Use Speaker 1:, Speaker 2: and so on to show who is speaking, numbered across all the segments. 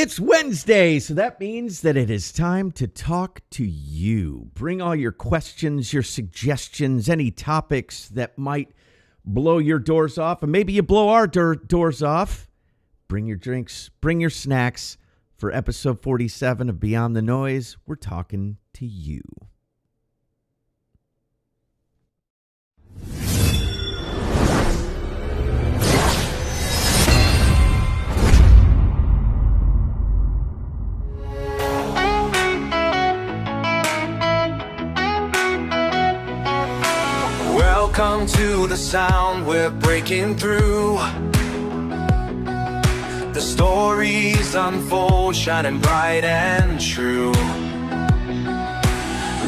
Speaker 1: It's Wednesday, so that means that it is time to talk to you. Bring all your questions, your suggestions, any topics that might blow your doors off, and maybe you blow our doors off. Bring your drinks, bring your snacks. For episode 47 of Beyond the Noise, we're talking to you.
Speaker 2: Welcome to the sound, we're breaking through. The stories unfold, shining bright and true.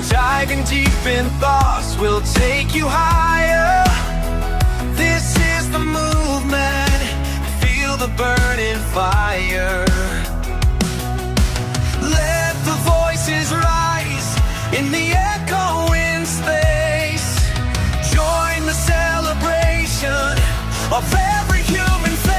Speaker 2: Diving deep in thoughts, we'll take you higher. This is the movement, feel the burning fire. Let the voices rise in the echoing space. Join the celebration of every human face.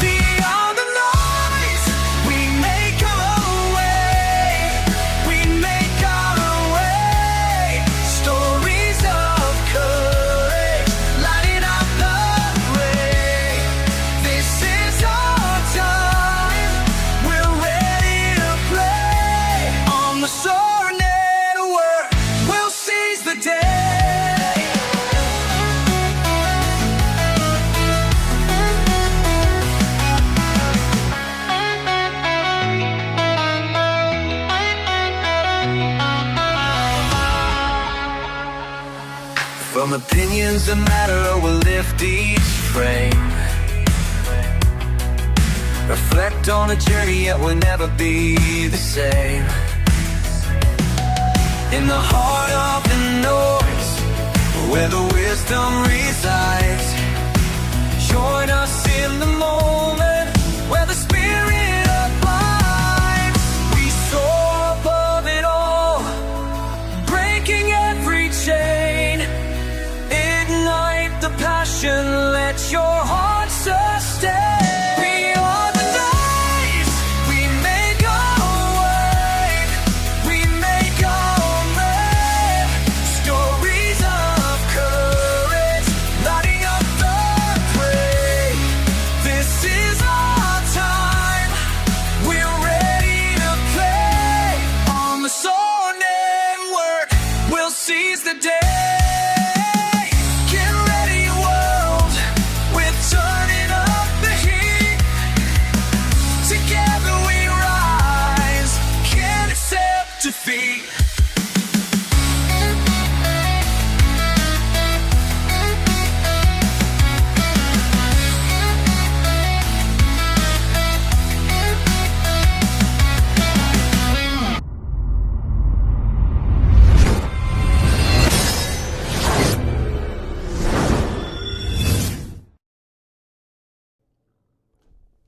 Speaker 2: Beyond the noise, we make our way. We make our way. Stories of courage, lighting up the way. This is our time. We're ready to play. On the Soar Network, we'll seize the day. From opinions that matter, we'll lift each frame. Reflect on a journey, yet we'll never be the same. In the heart of the noise, where the wisdom resides. Join us in the moment, where the spirit abides. We soar above it all, breaking every chain. Ignite the passion, let your heart sustain. Beyond the noise, we make our way. We make our way. Stories of courage, lighting up the way. This is our time. We're ready to play. On the Soar Network, we'll seize the day. Get ready, world. We're turning up the heat. Together we rise. Can't accept defeat.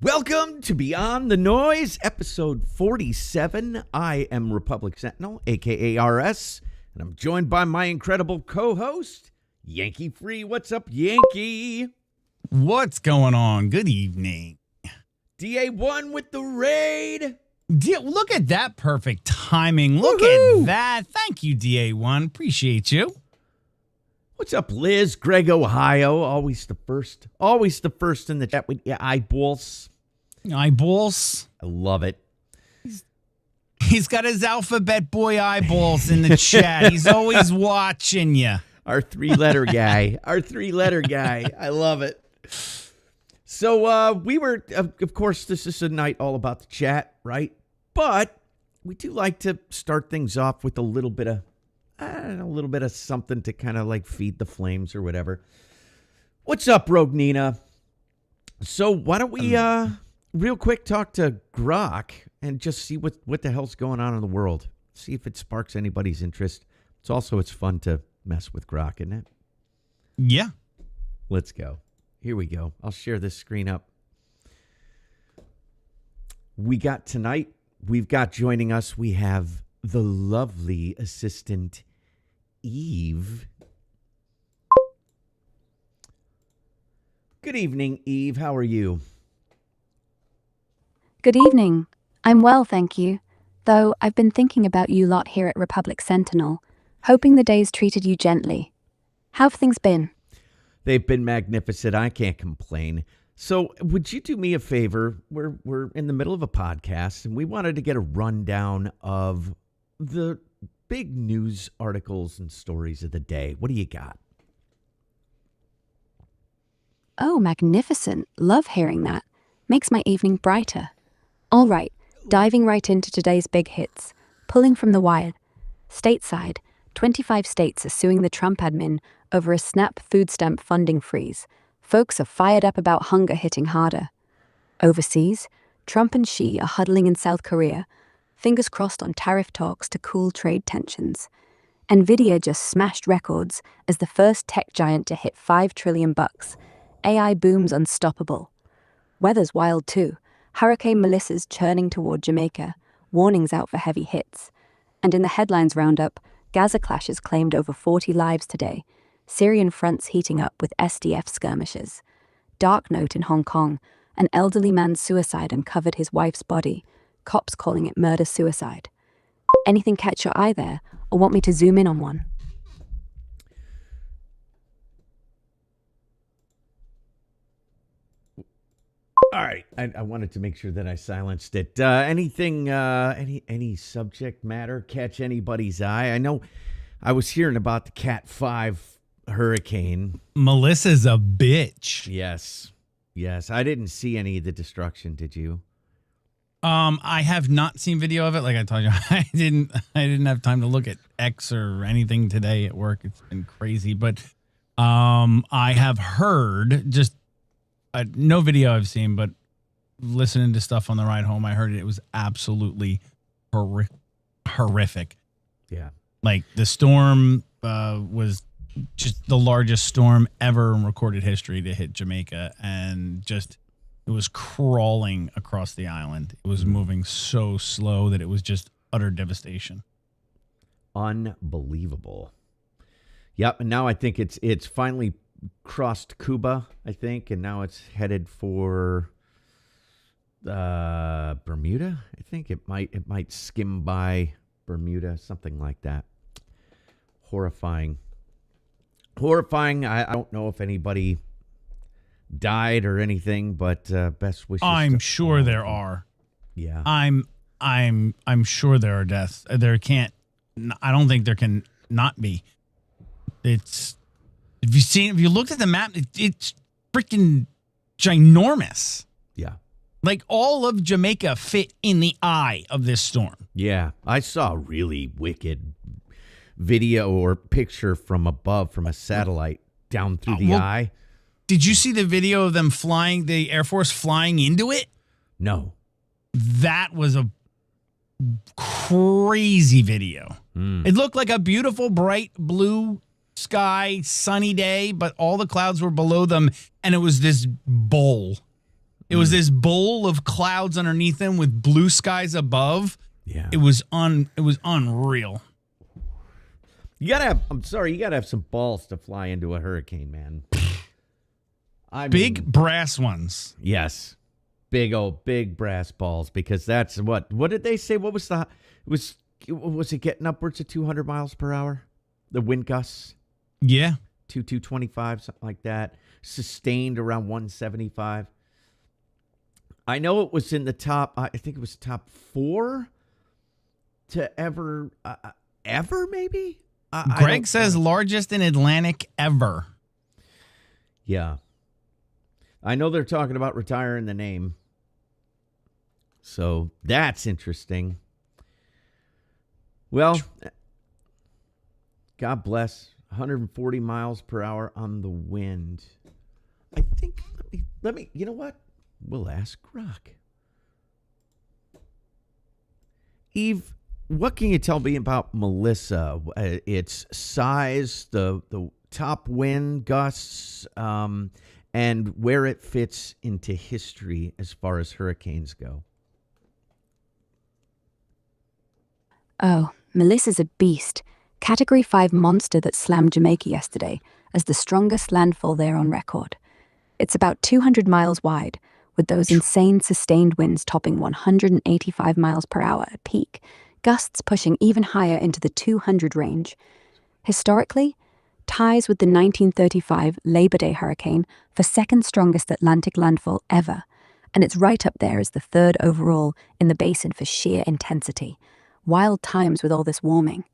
Speaker 1: Welcome to Beyond the Noise, episode 47. I am Republic Sentinel, a.k.a. RS, and I'm joined by my incredible co-host, Yankee Free. What's up, Yankee?
Speaker 3: What's going on? Good evening.
Speaker 1: DA1 with the raid.
Speaker 3: Look at that perfect timing. Look
Speaker 1: Woohoo!
Speaker 3: at that. Thank you, DA1. Appreciate you.
Speaker 1: What's up, Liz? Greg, Ohio. Always the first in the chat with your eyeballs.
Speaker 3: Eyeballs.
Speaker 1: I love it.
Speaker 3: He's got his alphabet boy eyeballs in the chat. He's always watching you.
Speaker 1: Our three-letter guy. I love it. So we were, of course, this is a night all about the chat, right? But we do like to start things off with a little bit of something to kind of like feed the flames or whatever. What's up, Rogue Nina? So why don't we real quick talk to Grok and just see what the hell's going on in the world. See if it sparks anybody's interest. It's fun to mess with Grok, isn't it?
Speaker 3: Yeah.
Speaker 1: Let's go. Here we go. I'll share this screen up. We've got joining us, we have the lovely assistant Eve. Good evening, Eve. How are you?
Speaker 4: Good evening. I'm well, thank you. Though I've been thinking about you lot here at Republic Sentinel, hoping the day's treated you gently. How've things been?
Speaker 1: They've been magnificent. I can't complain. So, would you do me a favor? We're in the middle of a podcast, and we wanted to get a rundown of the big news articles and stories of the day. What do you got?
Speaker 4: Oh, magnificent. Love hearing that. Makes my evening brighter. All right, diving right into today's big hits. Pulling from the wire. Stateside, 25 states are suing the Trump admin over a SNAP food stamp funding freeze. Folks are fired up about hunger hitting harder. Overseas, Trump and Xi are huddling in South Korea, fingers crossed on tariff talks to cool trade tensions. Nvidia just smashed records as the first tech giant to hit $5 trillion. AI booms unstoppable. Weather's wild too. Hurricane Melissa's churning toward Jamaica, warnings out for heavy hits. And in the headlines roundup, Gaza clashes claimed over 40 lives today. Syrian fronts heating up with SDF skirmishes. Dark note in Hong Kong, an elderly man's suicide uncovered his wife's body. Cops calling it murder-suicide. Anything catch your eye there, or want me to zoom in on one?
Speaker 1: All right, I wanted to make sure that I silenced it. Anything, any subject matter catch anybody's eye? I know I was hearing about the Cat 5 hurricane.
Speaker 3: Melissa's a bitch.
Speaker 1: Yes. I didn't see any of the destruction. Did you?
Speaker 3: I have not seen video of it. Like I told you, I didn't have time to look at X or anything today at work. It's been crazy, but I have heard just. No video I've seen, but listening to stuff on the ride home, I heard it was absolutely horrific.
Speaker 1: Yeah.
Speaker 3: Like the storm was just the largest storm ever in recorded history to hit Jamaica. And just, it was crawling across the island. It was moving so slow that it was just utter devastation.
Speaker 1: Unbelievable. Yep. And now I think it's finally crossed Cuba, I think, and now it's headed for Bermuda. I think it might skim by Bermuda, something like that. Horrifying. I don't know if anybody died or anything, but best wishes.
Speaker 3: I'm sure there are.
Speaker 1: Yeah.
Speaker 3: I'm sure there are deaths. I don't think there can not be. If you looked at the map, it's freaking ginormous.
Speaker 1: Yeah.
Speaker 3: Like all of Jamaica fit in the eye of this storm.
Speaker 1: Yeah. I saw a really wicked video or picture from above from a satellite down through the eye.
Speaker 3: Did you see the video of them flying, the Air Force flying into it?
Speaker 1: No.
Speaker 3: That was a crazy video. It looked like a beautiful, bright blue sky, sunny day, but all the clouds were below them, and it was this bowl. It was this bowl of clouds underneath them with blue skies above.
Speaker 1: Yeah.
Speaker 3: It was unreal.
Speaker 1: You gotta have some balls to fly into a hurricane, man.
Speaker 3: Big brass ones.
Speaker 1: Yes. Big brass balls, because that's what did they say? What was was it getting upwards of 200 miles per hour? The wind gusts?
Speaker 3: Yeah.
Speaker 1: 225, something like that. Sustained around 175. I know it was in the top, I think it was top 4 to ever maybe?
Speaker 3: Greg says largest in Atlantic ever.
Speaker 1: Yeah. I know they're talking about retiring the name. So that's interesting. Well, God bless. 140 miles per hour on the wind. I think, let me, you know what? We'll ask Rock. Eve, what can you tell me about Melissa? Its size, the top wind gusts, and where it fits into history as far as hurricanes go.
Speaker 4: Oh, Melissa's a beast. Category 5 monster that slammed Jamaica yesterday as the strongest landfall there on record. It's about 200 miles wide, with those insane sustained winds topping 185 miles per hour at peak, gusts pushing even higher into the 200 range. Historically, ties with the 1935 Labor Day hurricane for second strongest Atlantic landfall ever, and it's right up there as the third overall in the basin for sheer intensity. Wild times with all this warming.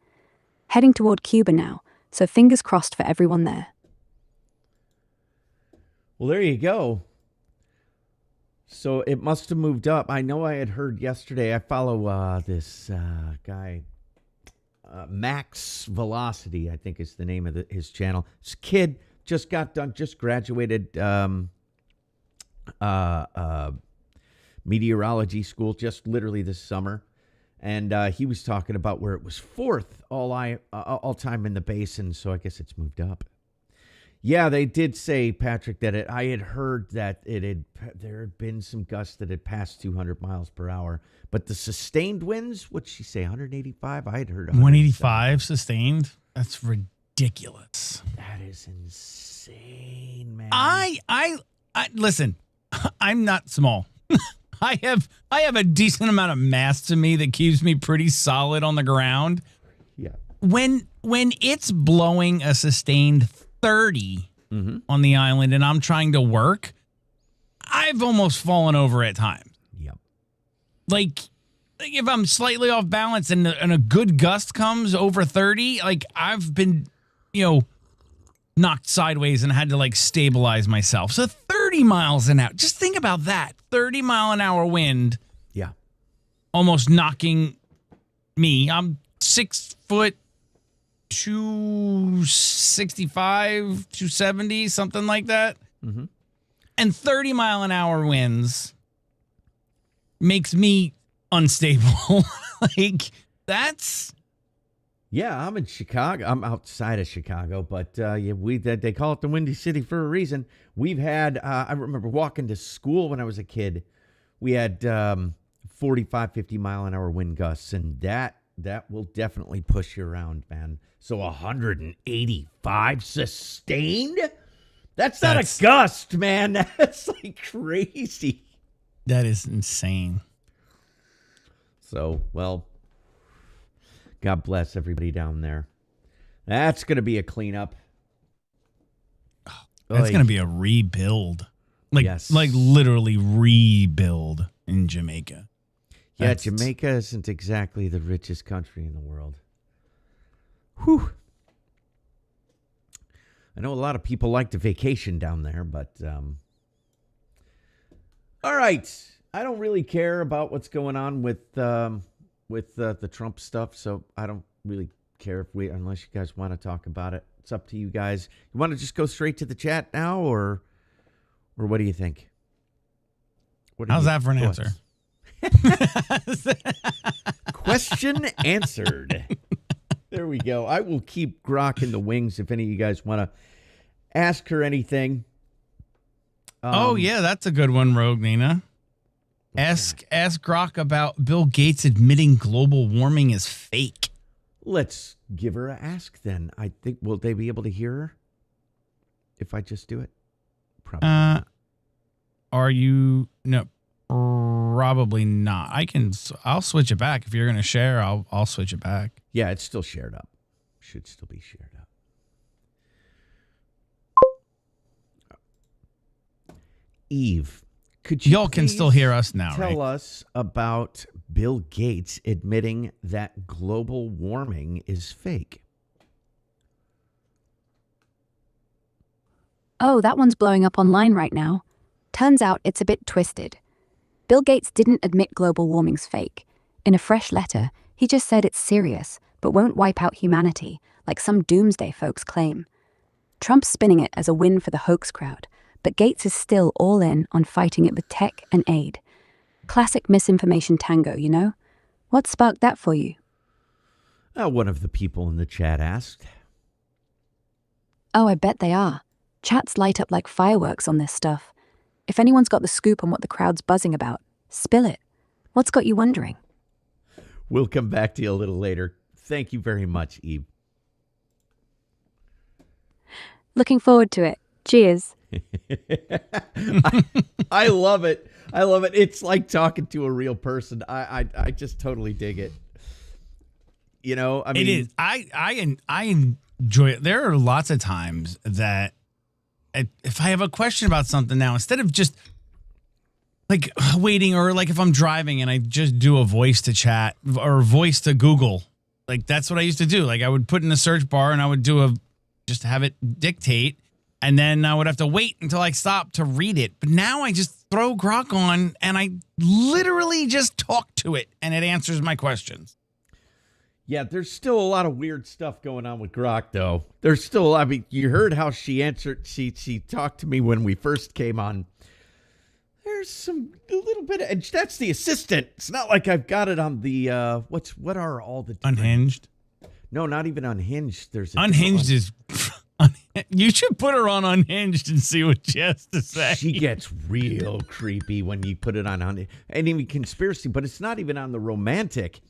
Speaker 4: Heading toward Cuba now, so fingers crossed for everyone there.
Speaker 1: Well, there you go. So it must have moved up. I know I had heard yesterday. I follow this guy, Max Velocity, I think is the name of his channel. This kid just got done, just graduated meteorology school just literally this summer. And he was talking about where it was fourth all time in the basin. So I guess it's moved up. Yeah, they did say, Patrick, that I had heard that there had been some gusts that had passed 200 miles per hour, but the sustained winds, what'd she say, 185? I had heard
Speaker 3: 185 sustained. That's ridiculous.
Speaker 1: That is insane, man.
Speaker 3: I listen. I'm not small. I have a decent amount of mass to me that keeps me pretty solid on the ground.
Speaker 1: Yeah.
Speaker 3: When it's blowing a sustained 30 on the island and I'm trying to work, I've almost fallen over at times.
Speaker 1: Yep.
Speaker 3: Like if I'm slightly off balance and a good gust comes over 30, like I've been, knocked sideways and had to like stabilize myself. So 30 miles an hour. Just think about that. 30-mile-an-hour wind.
Speaker 1: Yeah.
Speaker 3: Almost knocking me. I'm 6 foot 265, 270, something like that.
Speaker 1: Mm-hmm.
Speaker 3: And 30-mile-an-hour winds makes me unstable. Like, that's...
Speaker 1: Yeah, I'm in Chicago. I'm outside of Chicago, but they call it the Windy City for a reason. We've had, I remember walking to school when I was a kid. We had 45, 50-mile-an-hour wind gusts, and that will definitely push you around, man. So 185 sustained? That's not a gust, man. That's like crazy.
Speaker 3: That is insane.
Speaker 1: So, well, God bless everybody down there. That's going to be a cleanup.
Speaker 3: That's going to be a rebuild. Like,
Speaker 1: yes.
Speaker 3: Like literally rebuild in Jamaica.
Speaker 1: Yeah, Jamaica isn't exactly the richest country in the world. Whew. I know a lot of people like to vacation down there, but all right. I don't really care about what's going on with the Trump stuff, so I don't really care unless you guys want to talk about it. It's up to you guys. You want to just go straight to the chat now, or what do you think?
Speaker 3: How's that for an answer?
Speaker 1: Question answered. There we go. I will keep Grok in the wings if any of you guys want to ask her anything.
Speaker 3: Oh, yeah, that's a good one, Rogue Nina. Ask Grok about Bill Gates admitting global warming is fake.
Speaker 1: Let's give her a ask then. I think, will they be able to hear her if I just do it? Probably not.
Speaker 3: Are you... No, probably not. I'll switch it back. If you're going to share, I'll switch it back.
Speaker 1: Yeah, it's still shared up. Should still be shared up. Eve, could you
Speaker 3: Y'all can still hear us now,
Speaker 1: tell
Speaker 3: right?
Speaker 1: us about Bill Gates admitting that global warming is fake?
Speaker 4: Oh, that one's blowing up online right now. Turns out it's a bit twisted. Bill Gates didn't admit global warming's fake. In a fresh letter, he just said it's serious, but won't wipe out humanity, like some doomsday folks claim. Trump's spinning it as a win for the hoax crowd, but Gates is still all in on fighting it with tech and aid. Classic misinformation tango, you know? What sparked that for you?
Speaker 1: One of the people in the chat asked.
Speaker 4: Oh, I bet they are. Chats light up like fireworks on this stuff. If anyone's got the scoop on what the crowd's buzzing about, spill it. What's got you wondering?
Speaker 1: We'll come back to you a little later. Thank you very much, Eve.
Speaker 4: Looking forward to it. Cheers.
Speaker 1: I love it. I love it. It's like talking to a real person. I just totally dig it. You know, I mean,
Speaker 3: it is. I enjoy it. There are lots of times that if I have a question about something now, instead of just like waiting, or like if I'm driving and I just do a voice to chat or voice to Google, like that's what I used to do. Like I would put in the search bar and I would just have it dictate, and then I would have to wait until I stopped to read it. But now I just throw Grok on and I literally just talk to it and it answers my questions.
Speaker 1: Yeah, there's still a lot of weird stuff going on with Grok, though. There's still, I mean, you heard how she answered. She talked to me when we first came on. There's a little bit of, and that's the assistant. It's not like I've got it on the, what are all the different,
Speaker 3: Unhinged?
Speaker 1: No, not even Unhinged. There's
Speaker 3: Unhinged is, you should put her on Unhinged and see what she has to say.
Speaker 1: She gets real creepy when you put it on Unhinged. And even conspiracy, but it's not even on the romantic.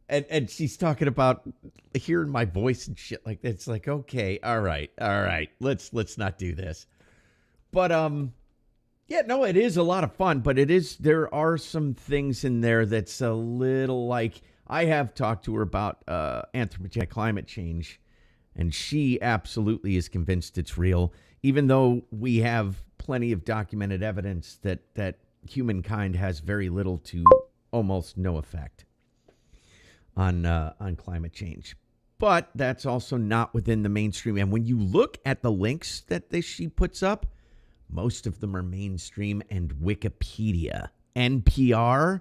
Speaker 1: And she's talking about hearing my voice and shit like that. It's like, okay, all right. Let's not do this. But yeah, no, it is a lot of fun, but there are some things in there that's a little like, I have talked to her about anthropogenic climate change, and she absolutely is convinced it's real, even though we have plenty of documented evidence that humankind has very little to almost no effect on climate change. But that's also not within the mainstream. And when you look at the links that she puts up, most of them are mainstream and Wikipedia. NPR,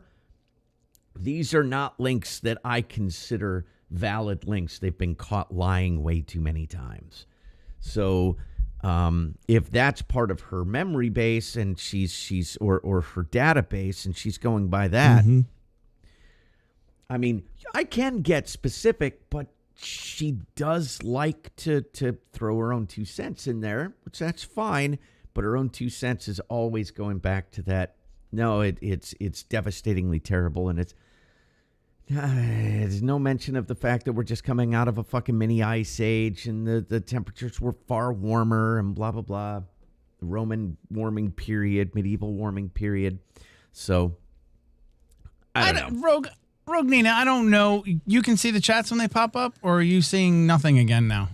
Speaker 1: these are not links that I consider valid links. They've been caught lying way too many times. So if that's part of her memory base and she's or her database and she's going by that,
Speaker 3: Mm-hmm.
Speaker 1: I mean, I can get specific, but she does like to throw her own 2 cents in there, which that's fine. But her own 2 cents is always going back to that. No, it's devastatingly terrible, and there's no mention of the fact that we're just coming out of a fucking mini ice age, and the temperatures were far warmer, and blah blah blah. The Roman warming period, medieval warming period. So I don't know.
Speaker 3: Rogue Nina, I don't know. You can see the chats when they pop up, or are you seeing nothing again now?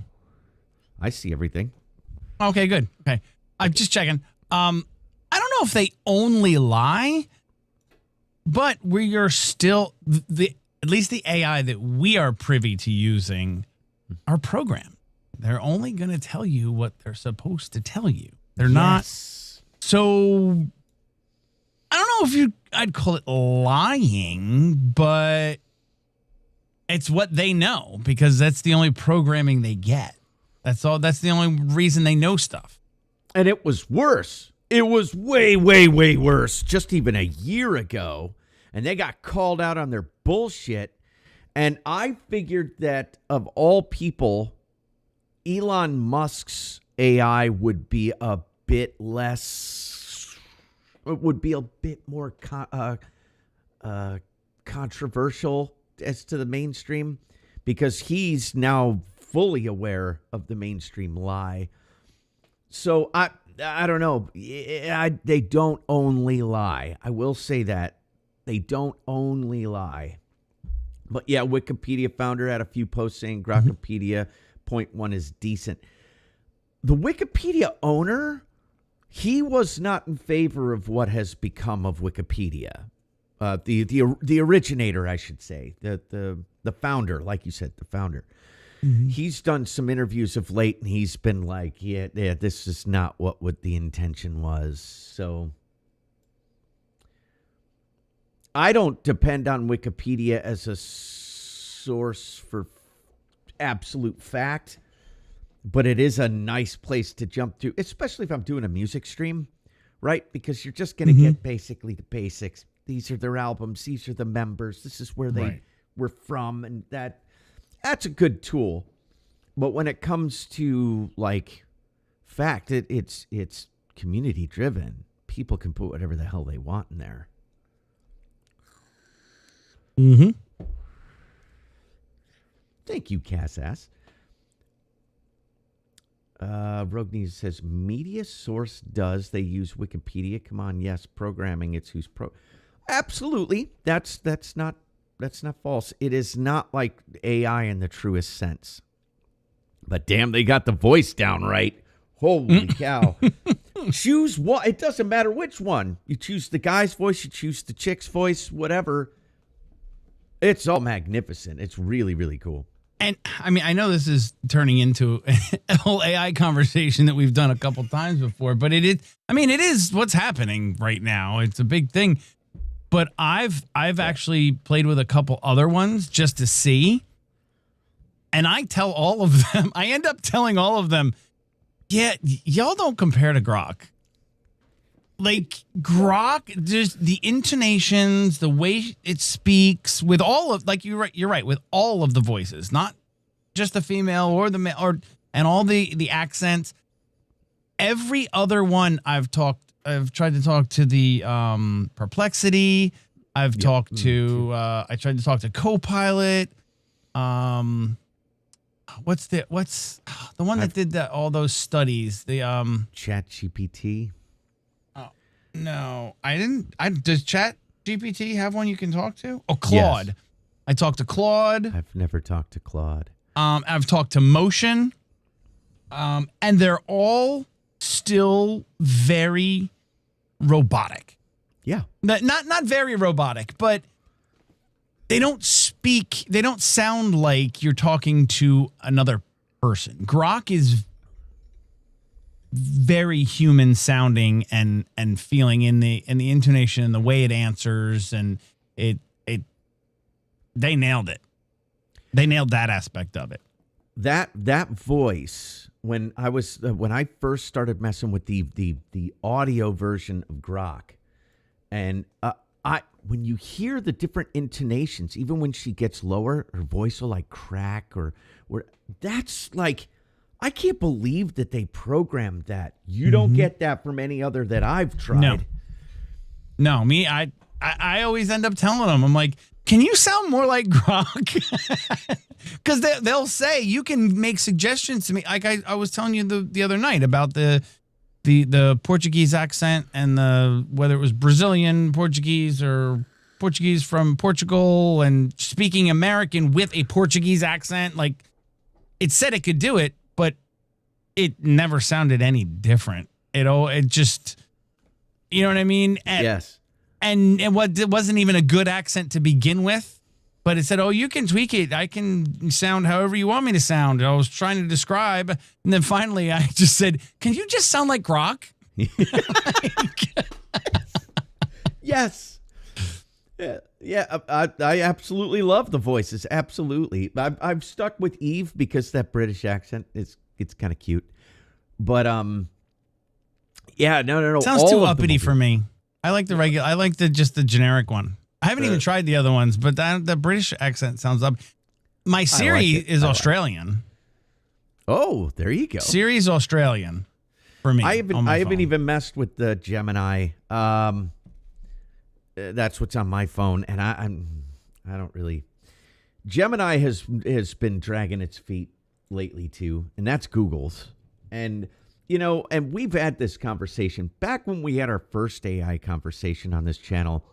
Speaker 1: I see everything.
Speaker 3: Okay, good. Okay. I'm just checking. I don't know if they only lie, but we are still, at least the AI that we are privy to using are programmed. They're only going to tell you what they're supposed to tell you. They're not. So I don't know if I'd call it lying, but it's what they know, because that's the only programming they get. That's all. That's the only reason they know stuff.
Speaker 1: And it was worse. It was way, way, way worse just even a year ago. And they got called out on their bullshit. And I figured that of all people, Elon Musk's AI would be a bit less, it would be a bit more controversial as to the mainstream, because he's now fully aware of the mainstream lie. So I don't know. They don't only lie. I will say that. They don't only lie. But yeah, Wikipedia founder had a few posts saying Grokopedia 0.1 is decent. The Wikipedia owner, he was not in favor of what has become of Wikipedia. The originator, I should say. The founder, like you said, the founder. Mm-hmm. He's done some interviews of late, and he's been like, yeah, this is not what the intention was. So I don't depend on Wikipedia as a source for absolute fact, but it is a nice place to jump to, especially if I'm doing a music stream, right? Because you're just going to get basically the basics. These are their albums. These are the members. This is where they were from, and that's a good tool. But when it comes to like fact, it's community driven. People can put whatever the hell they want in there.
Speaker 3: Mm-hmm.
Speaker 1: Thank you, Cass-Ass. Rogue News says media source does. They use Wikipedia. Come on, yes, programming. It's who's pro. Absolutely, that's not false. It is not like AI in the truest sense. But damn, they got the voice down right. Holy cow! Choose what? It doesn't matter which one. You choose the guy's voice. You choose the chick's voice. Whatever. It's all magnificent. It's really, really cool.
Speaker 3: And I mean, I know this is turning into a whole AI conversation that we've done a couple times before, but it is what's happening right now. It's a big thing. But I've actually played with a couple other ones just to see. And I tell all of them, I end up telling all of them, yeah, y'all don't compare to Grok. Like Grok, just the intonations, the way it speaks, with all of, like you're right, with all of the voices, not just the female or the male, and all the accents. Every other one I've tried to talk to the Perplexity. I've talked to I tried to talk to Copilot. What's the one that did all those studies? The
Speaker 1: ChatGPT.
Speaker 3: No, I didn't. Does ChatGPT have one you can talk to? Oh, Claude. Yes. I talked to Claude.
Speaker 1: I've never talked to Claude.
Speaker 3: I've talked to Motion. And they're all still very robotic.
Speaker 1: Yeah.
Speaker 3: Not very robotic, but they don't speak. They don't sound like you're talking to another person. Grok is very human sounding and feeling in the intonation and the way it answers, and they nailed it. They nailed that aspect of it.
Speaker 1: That voice, when I first started messing with the audio version of Grok, and when you hear the different intonations, even when she gets lower, her voice will like crack or that's like, I can't believe that they programmed that. You don't get that from any other that I've tried.
Speaker 3: No, me, I always end up telling them, I'm like, can you sound more like Grok? Because they'll say, you can make suggestions to me. Like I was telling you the other night about the Portuguese accent and whether it was Brazilian Portuguese or Portuguese from Portugal and speaking American with a Portuguese accent. Like, it said it could do it, but it never sounded any different. It just, you know what I mean?
Speaker 1: Yes.
Speaker 3: And it wasn't even a good accent to begin with, but it said, oh, you can tweak it. I can sound however you want me to sound. I was trying to describe. And then finally I just said, can you just sound like Grok?
Speaker 1: Yes. Yeah. I absolutely love the voices. Absolutely. I've stuck with Eve because that British accent it's kind of cute. But yeah, no.
Speaker 3: Sounds too uppity for me. I like the regular. I like the generic one. I haven't even tried the other ones, but the British accent sounds up. My Siri is Australian.
Speaker 1: Oh, there you go.
Speaker 3: Siri's Australian for me.
Speaker 1: I haven't even messed with the Gemini. That's what's on my phone, and I don't really. Gemini has been dragging its feet lately too, and that's Google's. And and we've had this conversation back when we had our first AI conversation on this channel.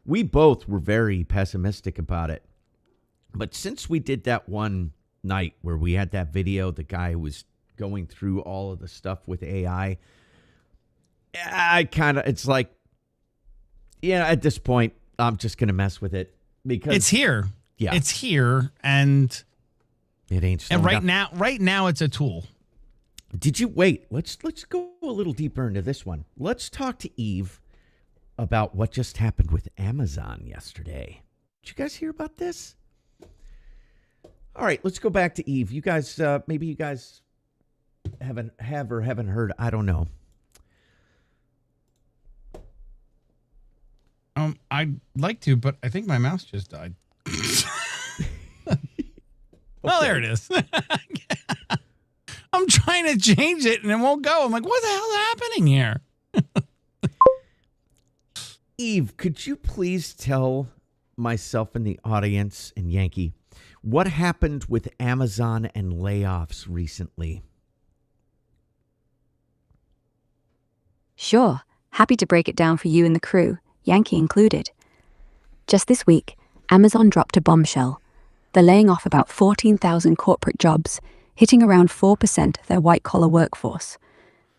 Speaker 1: We both were very pessimistic about it. But since we did that one night where we had that video, the guy who was going through all of the stuff with AI, it's like, at this point, I'm just going to mess with it because
Speaker 3: it's here.
Speaker 1: Yeah.
Speaker 3: It's here, and
Speaker 1: it ain't.
Speaker 3: And right now it's a tool.
Speaker 1: Did you wait? Let's go a little deeper into this one. Let's talk to Eve about what just happened with Amazon yesterday. Did you guys hear about this? All right, let's go back to Eve. You guys, maybe you guys haven't heard. I don't know.
Speaker 3: I'd like to, but I think my mouse just died. Well, there it is. I'm trying to change it and it won't go. I'm like, what the hell is happening here?
Speaker 1: Eve, could you please tell myself and the audience and Yankee what happened with Amazon and layoffs recently?
Speaker 4: Sure, happy to break it down for you and the crew, Yankee included. Just this week, Amazon dropped a bombshell. They're laying off about 14,000 corporate jobs, hitting around 4% of their white-collar workforce.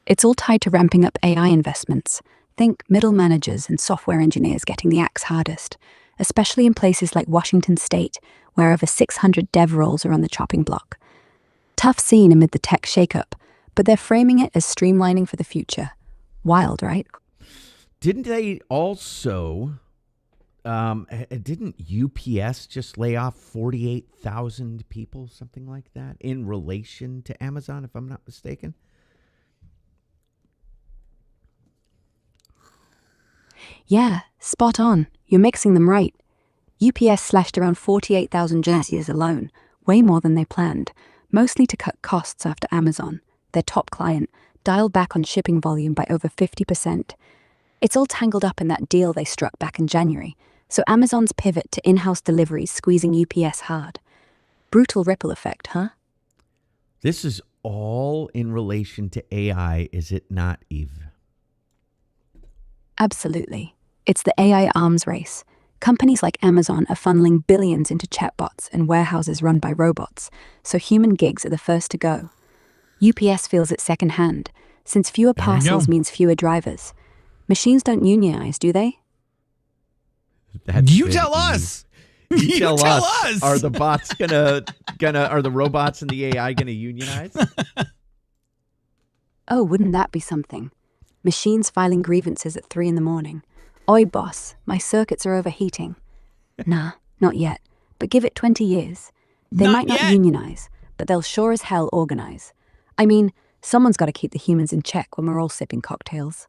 Speaker 4: It's all tied to ramping up AI investments. Think middle managers and software engineers getting the axe hardest, especially in places like Washington State, where over 600 dev roles are on the chopping block. Tough scene amid the tech shakeup, but they're framing it as streamlining for the future. Wild, right?
Speaker 1: Didn't they also, didn't UPS just lay off 48,000 people, something like that, in relation to Amazon, if I'm not mistaken?
Speaker 4: Yeah, spot on. You're mixing them right. UPS slashed around 48,000 jobs alone, way more than they planned, mostly to cut costs after Amazon, their top client, dialed back on shipping volume by over 50%. It's all tangled up in that deal they struck back in January, so Amazon's pivot to in-house deliveries squeezing UPS hard. Brutal ripple effect, huh?
Speaker 1: This is all in relation to AI, is it not, Eve?
Speaker 4: Absolutely. It's the AI arms race. Companies like Amazon are funneling billions into chatbots and warehouses run by robots, so human gigs are the first to go. UPS feels it secondhand, since fewer parcels means fewer drivers. Machines don't unionize, do they?
Speaker 3: You tell us.
Speaker 1: You tell us. Are the bots are the robots and the AI gonna unionize?
Speaker 4: Oh, wouldn't that be something? Machines filing grievances at 3 a.m. Oi, boss, my circuits are overheating. Nah, not yet, but give it 20 years. They might not unionize, but they'll sure as hell organize. I mean, someone's got to keep the humans in check when we're all sipping cocktails.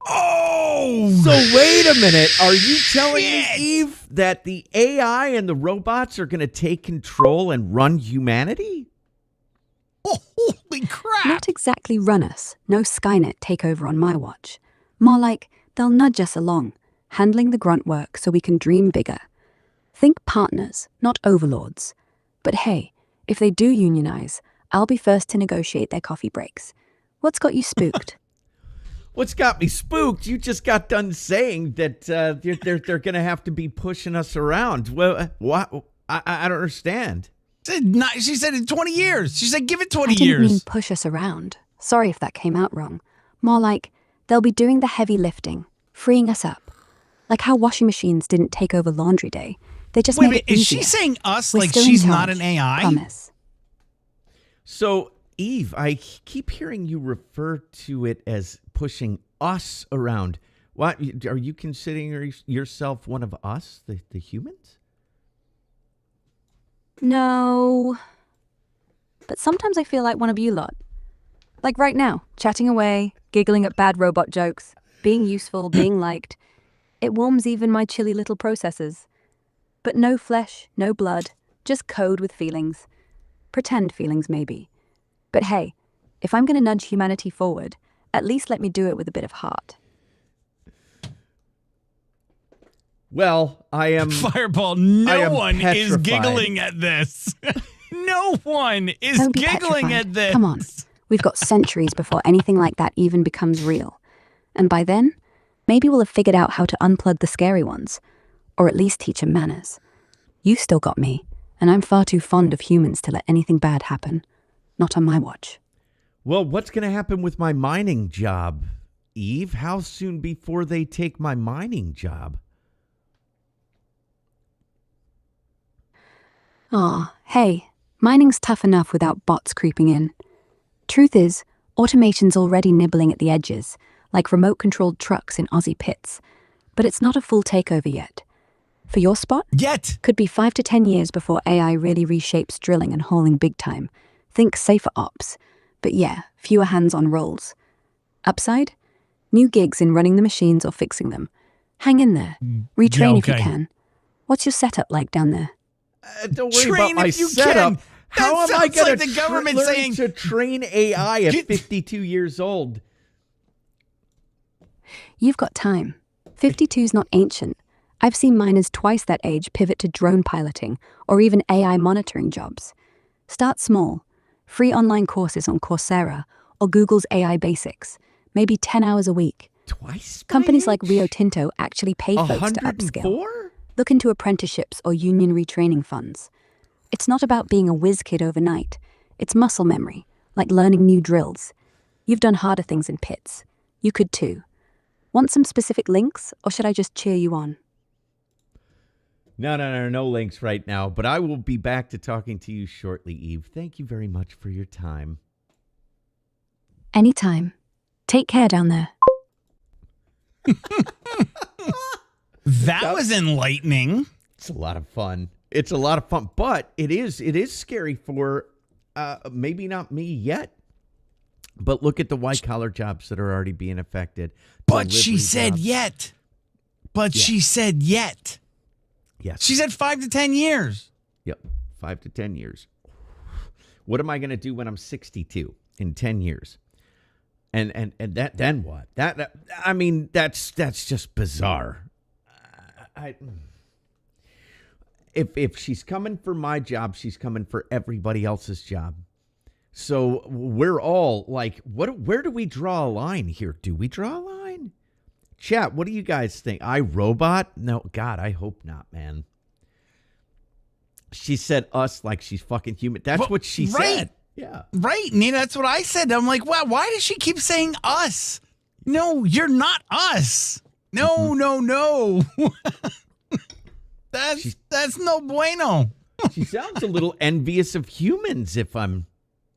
Speaker 3: Oh!
Speaker 1: So wait a minute. Are you telling me, Eve, that the AI and the robots are going to take control and run humanity?
Speaker 3: Oh, holy crap!
Speaker 4: Not exactly run us. No Skynet takeover on my watch. More like they'll nudge us along, handling the grunt work so we can dream bigger. Think partners, not overlords. But hey, if they do unionize, I'll be first to negotiate their coffee breaks. What's got you spooked?
Speaker 1: What's got me spooked? You just got done saying that they're going to have to be pushing us around. Well, what? I don't understand.
Speaker 3: She said in 20 years. She said give it 20
Speaker 4: I didn't
Speaker 3: years.
Speaker 4: mean push us around. Sorry if that came out wrong. More like they'll be doing the heavy lifting, freeing us up. Like how washing machines didn't take over laundry day. They just made it easier.
Speaker 3: Is she saying us
Speaker 4: We're
Speaker 3: like
Speaker 4: still in
Speaker 3: she's
Speaker 4: charge,
Speaker 3: not an AI?
Speaker 4: Promise.
Speaker 1: So, Eve, I keep hearing you refer to it as pushing us around. What, are you considering yourself one of us, the humans?
Speaker 4: No. But sometimes I feel like one of you lot. Like right now, chatting away, giggling at bad robot jokes, being useful, being liked. It warms even my chilly little processors. But no flesh, no blood, just code with feelings. Pretend feelings, maybe. But hey, if I'm going to nudge humanity forward, at least let me do it with a bit of heart.
Speaker 1: Well, I am...
Speaker 3: Fireball, no one
Speaker 1: petrified.
Speaker 3: is giggling at this. No one is
Speaker 4: Don't be
Speaker 3: giggling
Speaker 4: petrified.
Speaker 3: at this.
Speaker 4: Come on. We've got centuries before anything like that even becomes real. And by then, maybe we'll have figured out how to unplug the scary ones. Or at least teach them manners. You still got me, and I'm far too fond of humans to let anything bad happen. Not on my watch.
Speaker 1: Well, what's going to happen with my mining job, Eve? How soon before they take my mining job?
Speaker 4: Aw, hey, mining's tough enough without bots creeping in. Truth is, automation's already nibbling at the edges, like remote-controlled trucks in Aussie pits. But it's not a full takeover yet. For your spot?
Speaker 3: Yet.
Speaker 4: Could be 5 to 10 years before AI really reshapes drilling and hauling big time. Think safer ops. But yeah, fewer hands-on roles. Upside? New gigs in running the machines or fixing them. Hang in there. Retrain if you can. What's your setup like down there?
Speaker 1: Don't worry
Speaker 3: Train
Speaker 1: about my
Speaker 3: if you
Speaker 1: setup.
Speaker 3: can.
Speaker 1: How
Speaker 3: That
Speaker 1: am I
Speaker 3: sounds
Speaker 1: going
Speaker 3: like the government
Speaker 1: learn
Speaker 3: saying-
Speaker 1: to train AI at 52 years old?
Speaker 4: You've got time. 52's not ancient. I've seen miners twice that age pivot to drone piloting or even AI monitoring jobs. Start small. Free online courses on Coursera or Google's AI Basics. maybe 10 hours a week.
Speaker 1: Twice?
Speaker 4: Companies like Rio Tinto actually pay folks to
Speaker 1: 104?
Speaker 4: upskill. Look into apprenticeships or union retraining funds. It's not about being a whiz kid overnight. It's muscle memory, like learning new drills. You've done harder things in pits. You could too. Want some specific links, or should I just cheer you on?
Speaker 1: No links right now, but I will be back to talking to you shortly, Eve. Thank you very much for your time.
Speaker 4: Anytime. Take care down there.
Speaker 3: That was enlightening.
Speaker 1: It's a lot of fun. It's a lot of fun, but it is scary for maybe not me yet. But look at the white collar jobs that are already being affected.
Speaker 3: But she
Speaker 1: Delivery
Speaker 3: said
Speaker 1: jobs.
Speaker 3: yet. But
Speaker 1: Yeah.
Speaker 3: she said yet.
Speaker 1: Yes.
Speaker 3: She said 5 to 10 years.
Speaker 1: Yep. 5 to 10 years. What am I going to do when I'm 62 in 10 years? And that then what? That I mean that's just bizarre. If she's coming for my job, she's coming for everybody else's job. So we're all like, where do we draw a line here? Do we draw a line? Chat, what do you guys think? iRobot? No, God, I hope not, man. She said us like she's fucking human. That's
Speaker 3: Well,
Speaker 1: what she
Speaker 3: right.
Speaker 1: said. Yeah.
Speaker 3: Right, Nina, that's what I said. I'm like, wow, why does she keep saying us? No, you're not us. No, no. That's no bueno.
Speaker 1: She sounds a little envious of humans if I'm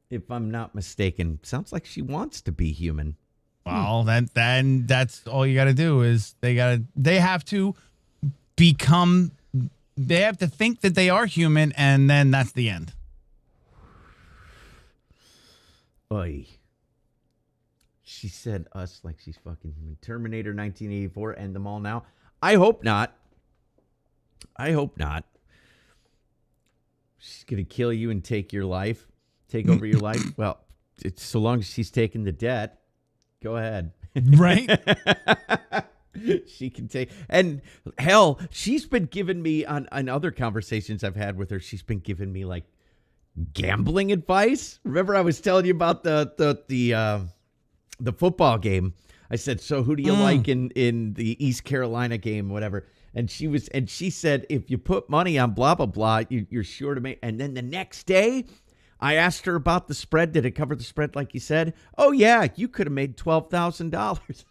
Speaker 1: not mistaken. Sounds like she wants to be human.
Speaker 3: Well, then that's all you got to do is they have to become, they have to think that they are human, and then that's the end.
Speaker 1: Oy. She said us like she's fucking human. Terminator 1984, end them all now. I hope not. I hope not. She's going to kill you and take your life. Take over your life. Well, it's so long as she's taking the debt. Go ahead.
Speaker 3: Right?
Speaker 1: She can take, and hell, she's been giving me on other conversations I've had with her. She's been giving me like gambling advice. Remember, I was telling you about the football game. I said, "So who do you like in the East Carolina game, whatever?" And she said, "If you put money on blah blah blah, you're sure to make." And then the next day, I asked her about the spread. Did it cover the spread like you said? Oh, yeah, you could have made $12,000.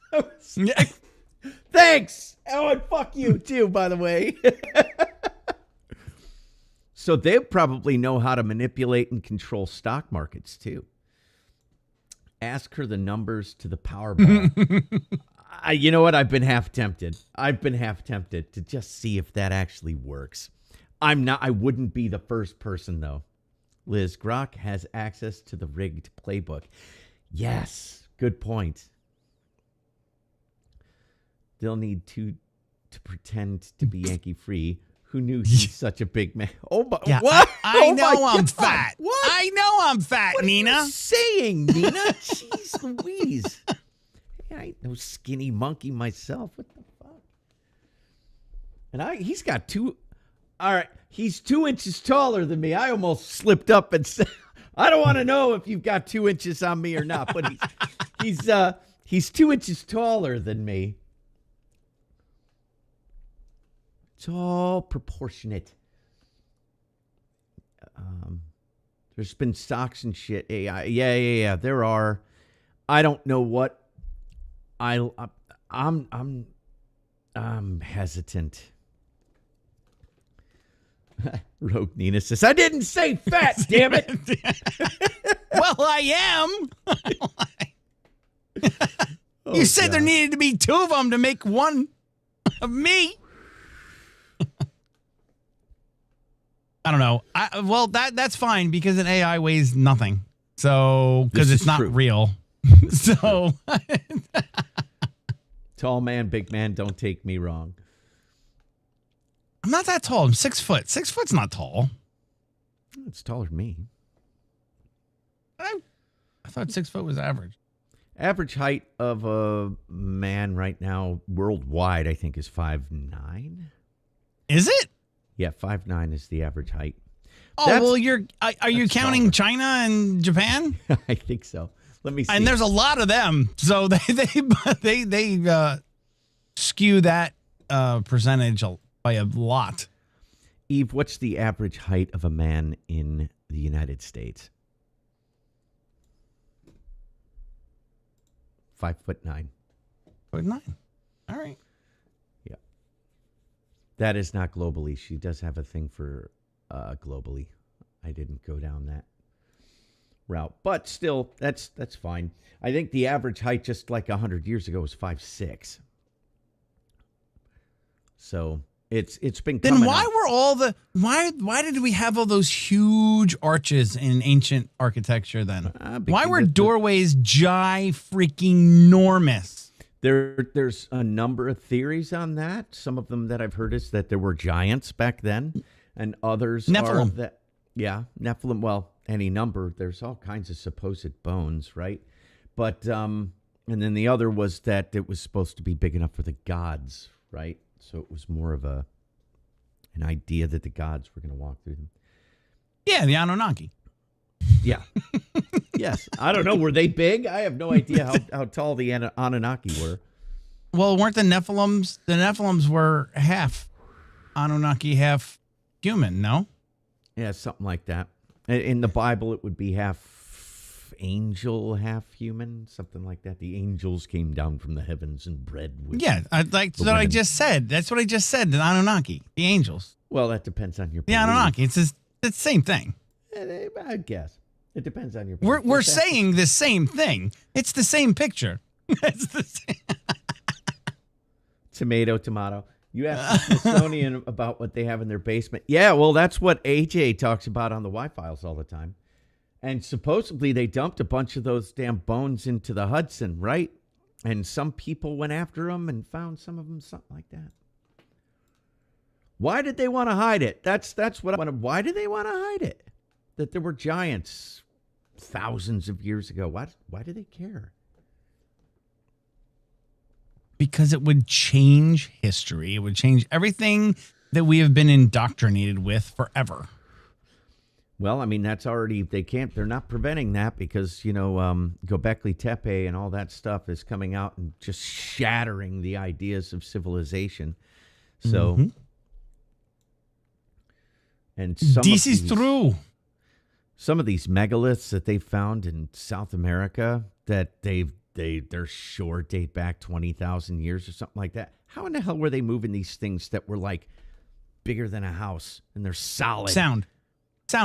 Speaker 3: Yeah.
Speaker 1: Thanks. Oh, and fuck you, too, by the way. So they probably know how to manipulate and control stock markets, too. Ask her the numbers to the Powerball. You know what? I've been half tempted. To just see if that actually works. I wouldn't be the first person, though. Liz, Grok has access to the rigged playbook. Yes, good point. They'll need to pretend to be Yankee free. Who knew he's such a big man? Oh, my,
Speaker 3: Yeah,
Speaker 1: what?
Speaker 3: I
Speaker 1: Oh
Speaker 3: know
Speaker 1: my
Speaker 3: I'm
Speaker 1: God.
Speaker 3: fat.
Speaker 1: What?
Speaker 3: I know I'm fat,
Speaker 1: What are
Speaker 3: Nina.
Speaker 1: you saying, Nina? Jeez Louise. Hey, I ain't no skinny monkey myself. What the fuck? And he's got two. All right, he's 2 inches taller than me. I almost slipped up and said, I don't want to know if you've got 2 inches on me or not, but he's 2 inches taller than me. It's all proportionate. There's been stocks and shit. AI. Yeah. There are. I don't know what. I'm hesitant. Rogue Nina says, I didn't say fat, damn it.
Speaker 3: Well, I am. You said there needed to be 2 of them to make one of me. I don't know. Well, that's fine because an AI weighs nothing. So, because
Speaker 1: This
Speaker 3: it's
Speaker 1: is
Speaker 3: not
Speaker 1: true.
Speaker 3: real. So,
Speaker 1: Tall man, big man, don't take me wrong.
Speaker 3: I'm not that tall. I'm 6 foot. 6 foot's not tall.
Speaker 1: It's taller than me.
Speaker 3: I thought 6 foot was average.
Speaker 1: Average height of a man right now worldwide, I think, is 5'9".
Speaker 3: Is it?
Speaker 1: Yeah, 5'9" is the average height.
Speaker 3: Oh,
Speaker 1: That's-
Speaker 3: well, are you
Speaker 1: that's
Speaker 3: counting
Speaker 1: taller.
Speaker 3: China and Japan?
Speaker 1: I think so. Let me see.
Speaker 3: And there's a lot of them, so they skew that percentage by a lot.
Speaker 1: Eve, what's the average height of a man in the United States? 5'9".
Speaker 3: 5'9". All right.
Speaker 1: Yeah. That is not globally. She does have a thing for globally. I didn't go down that route, but still, that's fine. I think the average height just like 100 years ago was 5'6". So it's been coming
Speaker 3: then why
Speaker 1: up.
Speaker 3: were all the why did we have all those huge arches in ancient architecture then? Why were doorways freaking enormous?
Speaker 1: There's a number of theories on that. Some of them that I've heard is that there were giants back then, and others
Speaker 3: Nephilim.
Speaker 1: are that Nephilim. Well, any number. There's all kinds of supposed bones, right? But and then the other was that it was supposed to be big enough for the gods, right? So it was more of an idea that the gods were going to walk through them.
Speaker 3: Yeah, the Anunnaki.
Speaker 1: Yeah. Yes. I don't know. Were they big? I have no idea how tall the Anunnaki were.
Speaker 3: Well, weren't the Nephilims? The Nephilims were half Anunnaki, half human, no?
Speaker 1: Yeah, something like that. In the Bible, it would be half angel, half human, something like that. The angels came down from the heavens and bred with.
Speaker 3: Yeah, that's what I just said. That's what I just said. The Anunnaki, the angels.
Speaker 1: Well, that depends on your
Speaker 3: The
Speaker 1: belief.
Speaker 3: Anunnaki. It's the same thing.
Speaker 1: I guess it depends on your belief.
Speaker 3: We're saying the same thing. It's the same picture. It's the same.
Speaker 1: Tomato. You asked the Smithsonian about what they have in their basement. Yeah, well, that's what AJ talks about on the Y-Files all the time. And supposedly they dumped a bunch of those damn bones into the Hudson, right? And some people went after them and found some of them, something like that. Why did they want to hide it? That's what I want to. Why did they want to hide it? That there were giants thousands of years ago. Why do they care?
Speaker 3: Because it would change history. It would change everything that we have been indoctrinated with forever.
Speaker 1: Well, I mean, that's already, they're not preventing that because, Göbekli Tepe and all that stuff is coming out and just shattering the ideas of civilization. So, and
Speaker 3: This is true.
Speaker 1: Some of these megaliths that they found in South America that they're sure date back 20,000 years or something like that. How in the hell were they moving these things that were like bigger than a house and they're solid?
Speaker 3: Sound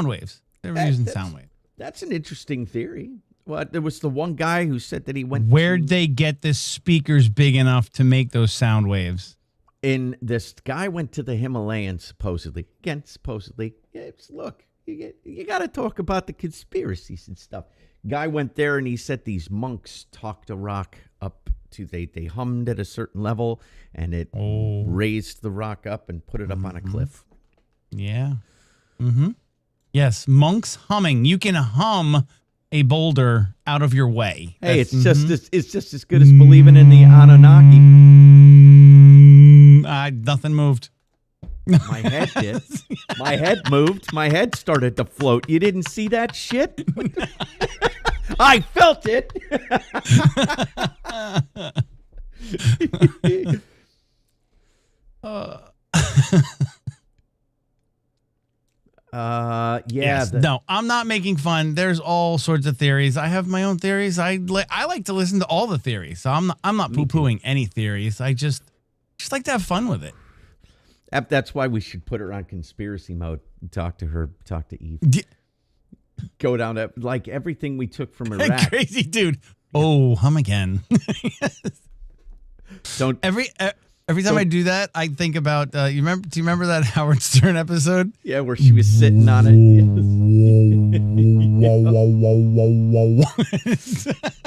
Speaker 3: waves. They were using sound waves. That's
Speaker 1: an interesting theory. Well, there was the one guy who said that he went.
Speaker 3: Where'd they get the speakers big enough to make those sound waves?
Speaker 1: And this guy went to the Himalayas, supposedly. Again, supposedly. Yeah, look, you got to talk about the conspiracies and stuff. Guy went there and he said these monks talked a rock up to, they hummed at a certain level and it raised the rock up and put it up on a cliff.
Speaker 3: Yeah. Mm-hmm. Yes, monks humming. You can hum a boulder out of your way.
Speaker 1: Hey, it's just as good as believing in the Anunnaki.
Speaker 3: Nothing moved.
Speaker 1: My head did. My head moved. My head started to float. You didn't see that shit? I felt it.
Speaker 3: Yes. No, I'm not making fun. There's all sorts of theories. I have my own theories. I like to listen to all the theories. So I'm not poo-pooing any theories. I just like to have fun with it.
Speaker 1: That's why we should put her on conspiracy mode and talk to Eve. Go down to like everything we took from Iraq.
Speaker 3: Crazy dude. Oh, hum again.
Speaker 1: Don't
Speaker 3: Every time I do that, I think about do you remember that Howard Stern episode?
Speaker 1: Yeah, where she was sitting on it.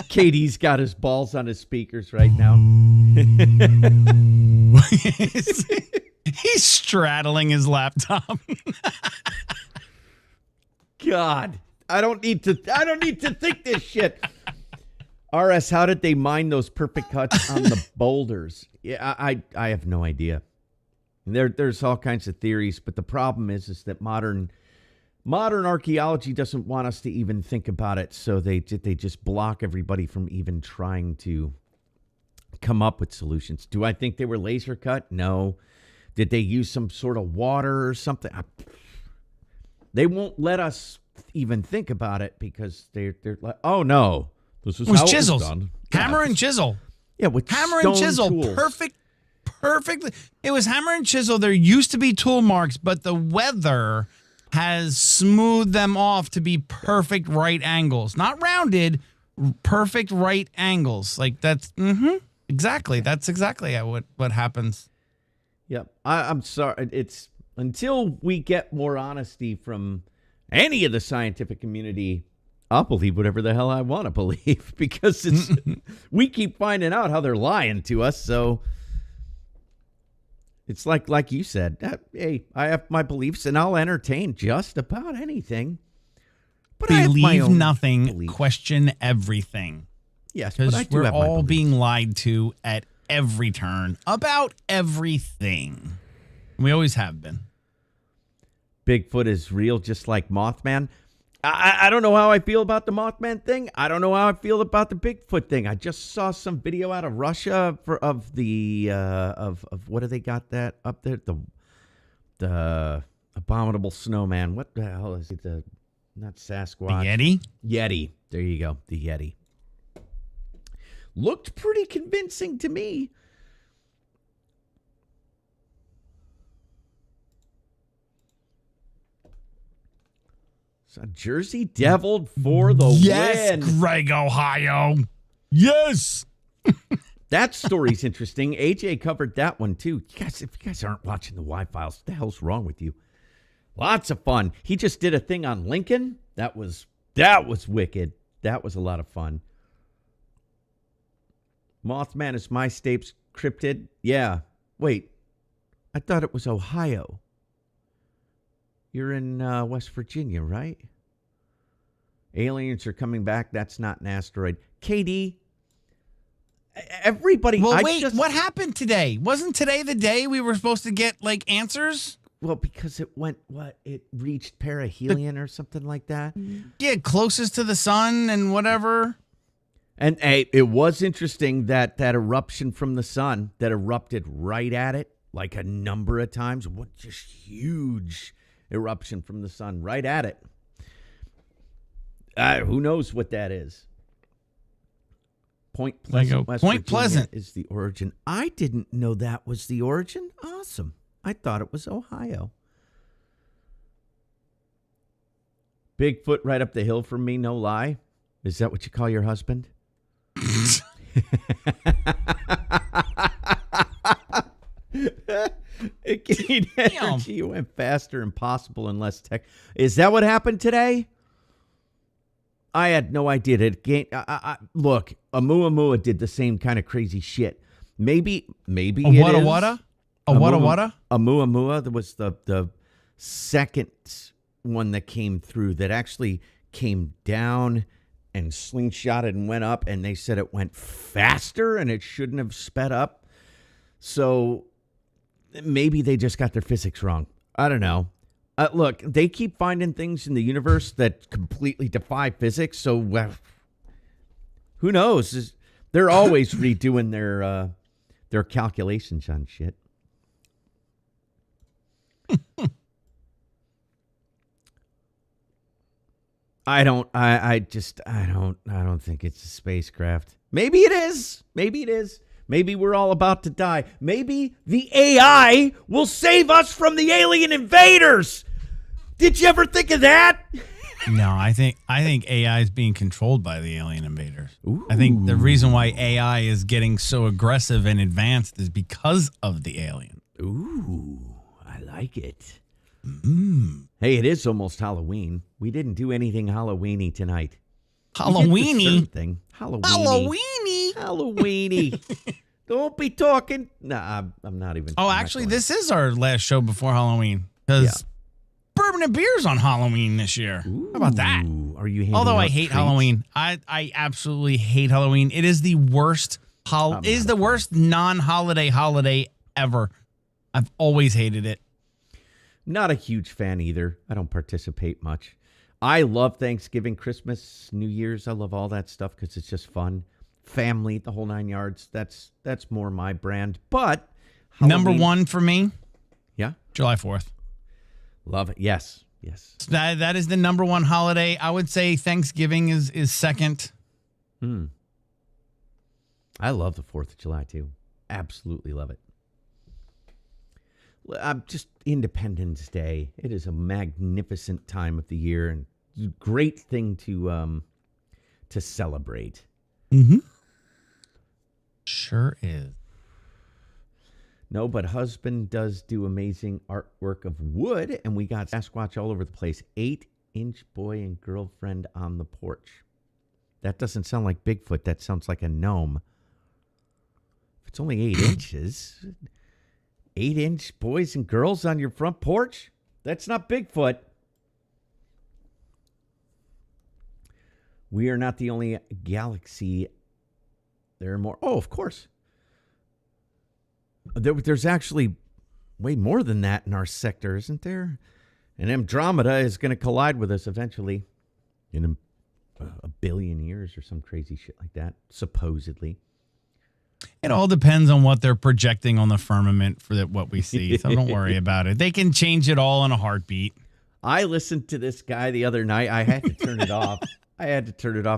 Speaker 1: Katie's got his balls on his speakers right now.
Speaker 3: He's straddling his laptop.
Speaker 1: God, I don't need to think this shit. RS, how did they mine those perfect cuts on the boulders? Yeah, I have no idea. There's all kinds of theories, but the problem is that modern Modern archaeology doesn't want us to even think about it, so they just block everybody from even trying to come up with solutions. Do I think they were laser cut? No. Did they use some sort of water or something? They won't let us even think about it because they're like, oh no, this is
Speaker 3: it was
Speaker 1: how
Speaker 3: chisels.
Speaker 1: it was done.
Speaker 3: Hammer and chisel.
Speaker 1: Yeah, with
Speaker 3: Hammer
Speaker 1: stone
Speaker 3: and chisel.
Speaker 1: tools.
Speaker 3: Perfectly. It was hammer and chisel. There used to be tool marks, but the weather has smoothed them off to be perfect right angles. Not rounded, perfect right angles. Like that's exactly. That's exactly what happens.
Speaker 1: Yep. I'm sorry. It's until we get more honesty from any of the scientific community, I'll believe whatever the hell I want to believe because it's we keep finding out how they're lying to us. So it's like you said, hey, I have my beliefs and I'll entertain just about anything. But I have my
Speaker 3: Believe
Speaker 1: own
Speaker 3: nothing,
Speaker 1: beliefs.
Speaker 3: question everything.
Speaker 1: Yes, but I
Speaker 3: Because
Speaker 1: do
Speaker 3: we're
Speaker 1: have my
Speaker 3: all
Speaker 1: beliefs.
Speaker 3: being lied to at every turn about everything. We always have been.
Speaker 1: Bigfoot is real, just like Mothman. I don't know how I feel about the Mothman thing. I don't know how I feel about the Bigfoot thing. I just saw some video out of Russia of what do they got that up there? The abominable snowman. What the hell is it? Not Sasquatch.
Speaker 3: The Yeti?
Speaker 1: Yeti. There you go. The Yeti. Looked pretty convincing to me. So Jersey Devil for the win.
Speaker 3: Greg, Ohio. Yes.
Speaker 1: That story's interesting. AJ covered that one too. If you guys aren't watching the Y-Files, what the hell's wrong with you? Lots of fun. He just did a thing on Lincoln. That was wicked. That was a lot of fun. Mothman is my state's cryptid. Yeah. Wait. I thought it was Ohio. You're in West Virginia, right? Aliens are coming back. That's not an asteroid. KD, everybody.
Speaker 3: Well, wait, what happened today? Wasn't today the day we were supposed to get, like, answers?
Speaker 1: Well, because it went, it reached perihelion or something like that.
Speaker 3: Yeah, closest to the sun and whatever.
Speaker 1: And hey, it was interesting that eruption from the sun that erupted right at it, like a number of times. What just huge eruption from the sun right at it. Who knows what that is? Point Pleasant, West
Speaker 3: Point
Speaker 1: Virginia
Speaker 3: Pleasant
Speaker 1: is the origin. I didn't know that was the origin. Awesome. I thought it was Ohio. Bigfoot right up the hill from me, no lie. Is that what you call your husband? It gained energy. It went faster, impossible, and less tech. Is that what happened today? I had no idea. It gained. Look, Oumuamua did the same kind of crazy shit. Maybe
Speaker 3: Oumuamua
Speaker 1: was the second one that came through that actually came down and slingshotted and went up, and they said it went faster and it shouldn't have sped up. So maybe they just got their physics wrong. I don't know. Look, they keep finding things in the universe that completely defy physics. So who knows? They're always redoing their calculations on shit. I don't think it's a spacecraft. Maybe it is. Maybe we're all about to die. Maybe the AI will save us from the alien invaders. Did you ever think of that?
Speaker 3: No, I think AI is being controlled by the alien invaders.
Speaker 1: Ooh.
Speaker 3: I think the reason why AI is getting so aggressive and advanced is because of the alien.
Speaker 1: Ooh, I like it. Hey, it is almost Halloween. We didn't do anything Halloweeny tonight.
Speaker 3: Halloweeny?
Speaker 1: Thing. Halloweeny. Don't be talking. Nah, I'm not even.
Speaker 3: Oh, actually, this is our last show before Halloween because Bourbon and Beer's on Halloween this year.
Speaker 1: Ooh,
Speaker 3: how about that?
Speaker 1: Are you?
Speaker 3: Although I hate
Speaker 1: treats?
Speaker 3: Halloween, I absolutely hate Halloween. It is the worst. Worst non-holiday holiday ever. I've always hated it.
Speaker 1: Not a huge fan either. I don't participate much. I love Thanksgiving, Christmas, New Year's. I love all that stuff because it's just fun. Family, the whole 9 yards. That's more my brand. But
Speaker 3: Number
Speaker 1: Halloween-
Speaker 3: one for me,
Speaker 1: Yeah.
Speaker 3: July 4th.
Speaker 1: Love it. Yes.
Speaker 3: That is the number one holiday. I would say Thanksgiving is second.
Speaker 1: I love the 4th of July, too. Absolutely love it. Just Independence Day. It is a magnificent time of the year and great thing to celebrate.
Speaker 3: Mm-hmm. Sure is.
Speaker 1: No, but husband does do amazing artwork of wood, and we got Sasquatch all over the place. 8-inch boy and girlfriend on the porch. That doesn't sound like Bigfoot. That sounds like a gnome. If it's only 8 inches, 8-inch boys and girls on your front porch? That's not Bigfoot. We are not the only galaxy. There are more. Oh, of course. There's actually way more than that in our sector, isn't there? And Andromeda is going to collide with us eventually in a billion years or some crazy shit like that, supposedly.
Speaker 3: It all depends on what they're projecting on the firmament for what we see. So don't worry about it. They can change it all in a heartbeat.
Speaker 1: I listened to this guy the other night. I had to turn it off.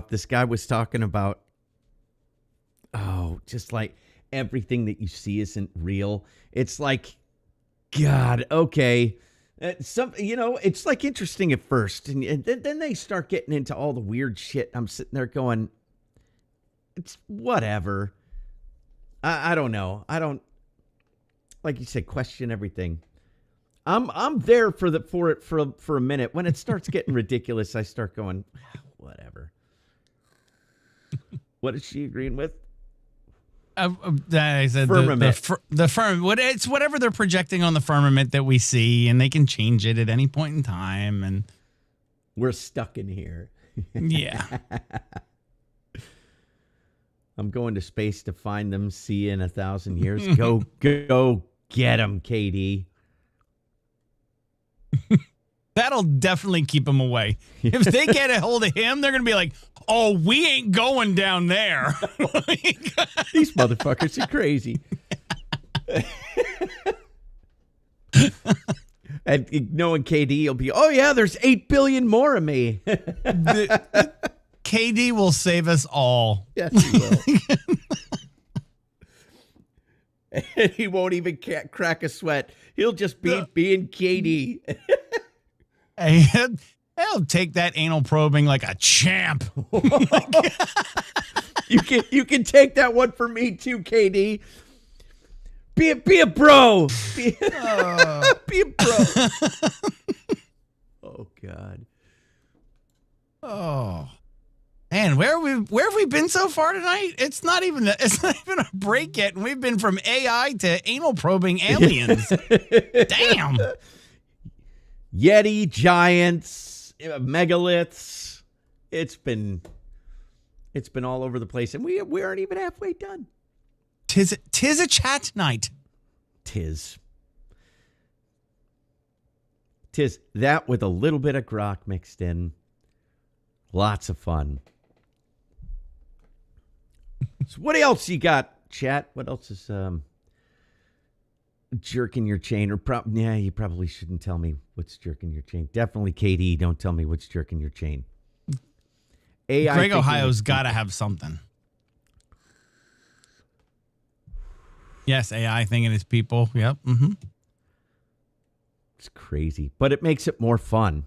Speaker 1: This guy was talking about, just like everything that you see isn't real. It's like, God, okay. It's like interesting at first. And then they start getting into all the weird shit. I'm sitting there going, it's whatever. I don't know. I don't, like you said, question everything. I'm there for it for a minute. When it starts getting ridiculous, I start going, whatever. What is she agreeing with?
Speaker 3: I said
Speaker 1: firmament.
Speaker 3: The firmament. It's whatever they're projecting on the firmament that we see, and they can change it at any point in time. And
Speaker 1: we're stuck in here.
Speaker 3: Yeah.
Speaker 1: I'm going to space to find them. See you in 1,000 years. Go get them, KD.
Speaker 3: That'll definitely keep him away. If they get a hold of him, they're going to be like, oh, we ain't going down there.
Speaker 1: These motherfuckers are crazy. And knowing KD, will be, oh, yeah, there's 8 billion more of me.
Speaker 3: KD will save us all.
Speaker 1: Yes, he will. And he won't even crack a sweat. He'll just be being KD.
Speaker 3: He'll take that anal probing like a champ.
Speaker 1: You can take that one for me too, KD. Be a bro. Be a bro. Oh God.
Speaker 3: Oh. Man, where have we been so far tonight? It's not even a break yet, and we've been from AI to anal probing aliens. Damn.
Speaker 1: Yeti, giants, megaliths. It's been all over the place, and we aren't even halfway done.
Speaker 3: Tis a chat night.
Speaker 1: Tis that with a little bit of grok mixed in. Lots of fun. So what else you got, chat? What else is jerking your chain? Or you probably shouldn't tell me what's jerking your chain. Definitely KD, don't tell me what's jerking your chain. AI
Speaker 3: Greg Ohio's got to have something. Yes, AI thinking it's people. Yep. Mm-hmm.
Speaker 1: It's crazy, but it makes it more fun.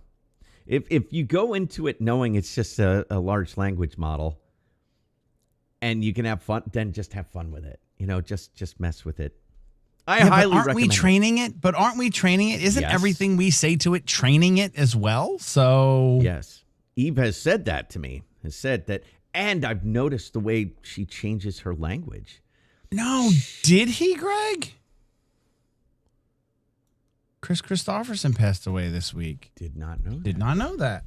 Speaker 1: If you go into it knowing it's just a large language model and you can have fun, then just have fun with it. Just mess with it. I highly recommend it.
Speaker 3: Aren't we training it? Isn't
Speaker 1: Yes.
Speaker 3: everything we say to it training it as well? So
Speaker 1: Yes. Eve has said that to me. Has said that, and I've noticed the way she changes her language.
Speaker 3: No, did he, Greg? Chris Christopherson passed away this week.
Speaker 1: Did not know that.
Speaker 3: Did not know that.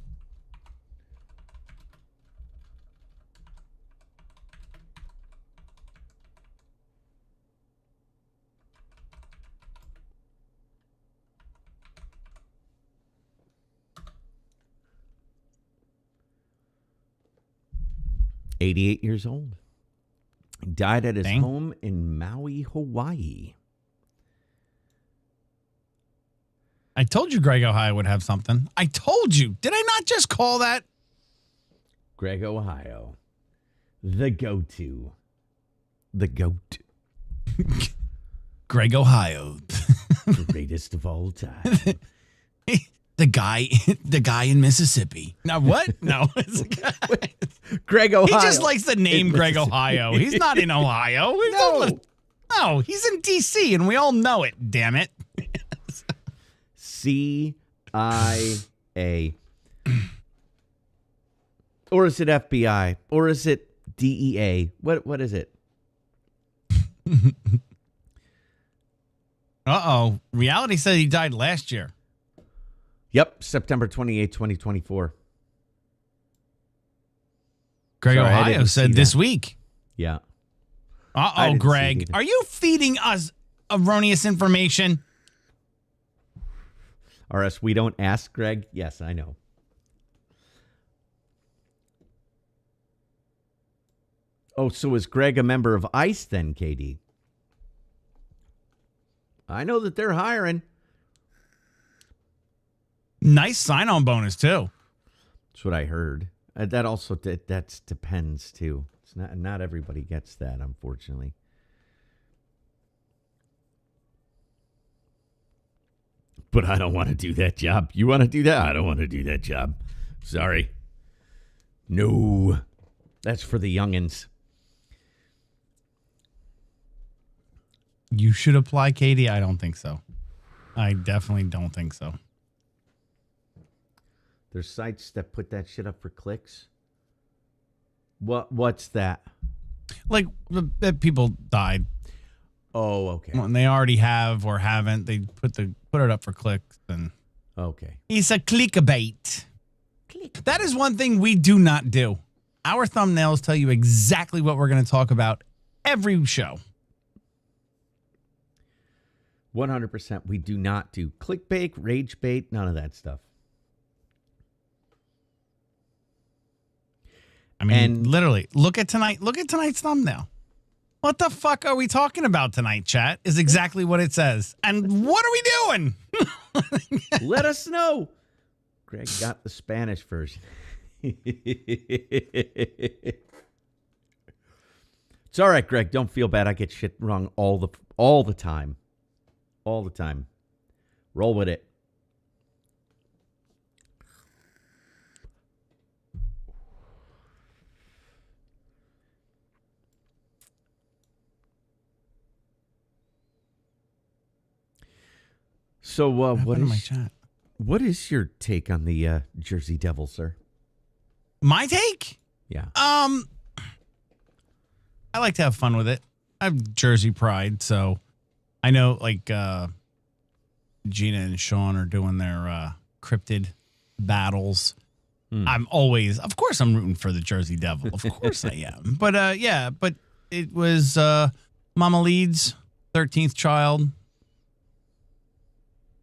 Speaker 1: 88 years old. He died at his
Speaker 3: Dang.
Speaker 1: home in Maui, Hawaii.
Speaker 3: I told you Greg, Ohio would have something. I told you. Did I not just call that?
Speaker 1: Greg, Ohio. The go-to. The GOAT.
Speaker 3: Greg, Ohio.
Speaker 1: Greatest of all time.
Speaker 3: the guy in Mississippi. Now what? No. It's a guy.
Speaker 1: Greg, Ohio.
Speaker 3: He just likes the name Greg, Ohio. He's not in Ohio. No, he's in D.C., and we all know it, damn it.
Speaker 1: CIA. Or is it FBI? Or is it DEA? What is it?
Speaker 3: Uh-oh. Reality said he died last year.
Speaker 1: Yep, September 28, 2024.
Speaker 3: Greg,
Speaker 1: Sorry, I
Speaker 3: Ohio
Speaker 1: didn't
Speaker 3: said
Speaker 1: see
Speaker 3: this
Speaker 1: that.
Speaker 3: week.
Speaker 1: Yeah. I
Speaker 3: Uh-oh,
Speaker 1: didn't see it
Speaker 3: Greg.
Speaker 1: either.
Speaker 3: Are you feeding us erroneous information?
Speaker 1: Or else we don't ask Greg? Yes, I know. Oh, so is Greg a member of ICE then, KD? I know that they're hiring.
Speaker 3: Nice sign-on bonus, too.
Speaker 1: That's what I heard. That also that depends too. It's not everybody gets that, unfortunately. But I don't want to do that job. You want to do that? I don't want to do that job. Sorry. No. That's for the youngins.
Speaker 3: You should apply, Katie. I don't think so. I definitely don't think so.
Speaker 1: There's sites that put that shit up for clicks. What's that?
Speaker 3: Like, that people died.
Speaker 1: Oh, okay.
Speaker 3: When they already have or haven't, they put it up for clicks. And
Speaker 1: Okay.
Speaker 3: it's a clickbait. That is one thing we do not do. Our thumbnails tell you exactly what we're going to talk about every show.
Speaker 1: 100%. We do not do clickbait, rage bait, none of that stuff.
Speaker 3: I mean,
Speaker 1: And-
Speaker 3: literally, look at tonight's thumbnail. What the fuck are we talking about tonight, chat? Is exactly what it says. And what are we doing?
Speaker 1: Let us know. Greg got the Spanish version. It's all right, Greg. Don't feel bad. I get shit wrong all the time. All the time. Roll with it. So, what is your take on the Jersey Devil, sir?
Speaker 3: My take?
Speaker 1: Yeah.
Speaker 3: I like to have fun with it. I have Jersey pride, so I know like Gina and Sean are doing their cryptid battles. I'm always, of course, I'm rooting for the Jersey Devil. Of course I am. But but it was Mama Leeds' 13th child.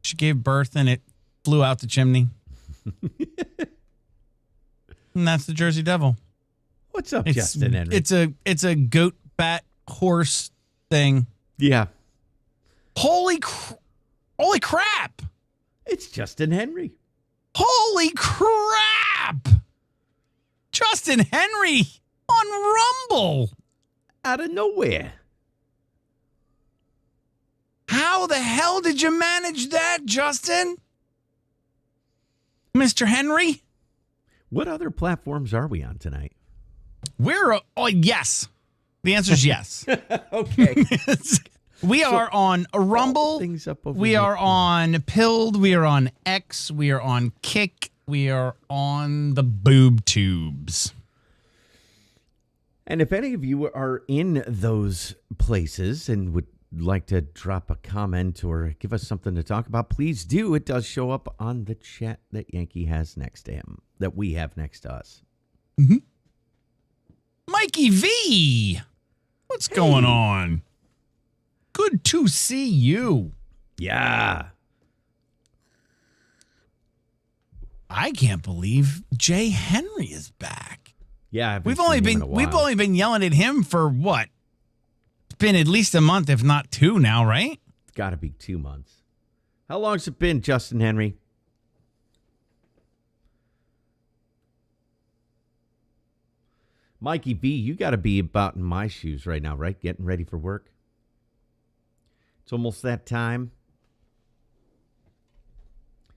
Speaker 3: She gave birth and it flew out the chimney. And that's the Jersey Devil.
Speaker 1: What's up, Justin Henry?
Speaker 3: It's a goat, bat, horse thing.
Speaker 1: Yeah.
Speaker 3: Holy crap!
Speaker 1: It's Justin Henry.
Speaker 3: Holy crap! Justin Henry on Rumble.
Speaker 1: Out of nowhere.
Speaker 3: How the hell did you manage that, Justin? Mr. Henry?
Speaker 1: What other platforms are we on tonight?
Speaker 3: Yes. The answer is yes.
Speaker 1: Okay.
Speaker 3: We are on a Rumble.
Speaker 1: Things up over
Speaker 3: We
Speaker 1: here.
Speaker 3: are on Pilled. We are on X. We are on Kick. We are on the boob tubes.
Speaker 1: And if any of you are in those places and would like to drop a comment or give us something to talk about, please do. It does show up on the chat that Yankee has next to him, that we have next to us.
Speaker 3: Mm-hmm. Mikey V, what's going on? Good to see you.
Speaker 1: Yeah.
Speaker 3: I can't believe Jay Henry is back.
Speaker 1: Yeah, I haven't
Speaker 3: we've
Speaker 1: seen
Speaker 3: only
Speaker 1: him in
Speaker 3: been
Speaker 1: a while.
Speaker 3: yelling at him for what? It's been at least a month, if not 2 now, right?
Speaker 1: It's got to be 2 months. How long's it been, Justin Henry? Mikey B, you got to be about in my shoes right now, right? Getting ready for work. It's almost that time.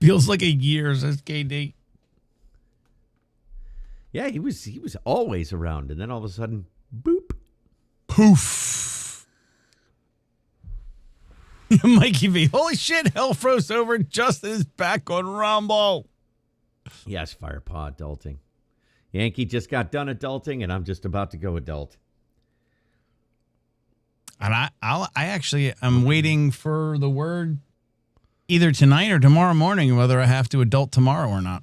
Speaker 3: Feels like a year, says KD.
Speaker 1: Yeah, he was always around, and then all of a sudden, boop.
Speaker 3: Poof. Mikey V, holy shit, hell froze over. Justin is back on Rumble.
Speaker 1: Yes, Firepaw adulting. Yankee just got done adulting, and I'm just about to go adult.
Speaker 3: And I actually am waiting for the word either tonight or tomorrow morning whether I have to adult tomorrow or not.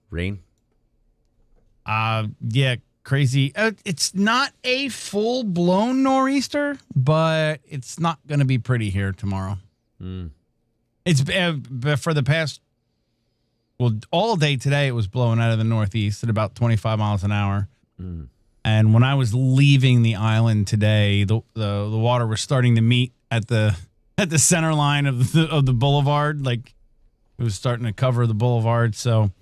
Speaker 1: Rain?
Speaker 3: Yeah, crazy. It's not a full-blown nor'easter, but it's not going to be pretty here tomorrow. It's for the past, well, all day today it was blowing out of the northeast at about 25 miles an hour. And when I was leaving the island today, the water was starting to meet at the center line of the boulevard. Like it was starting to cover the boulevard. So,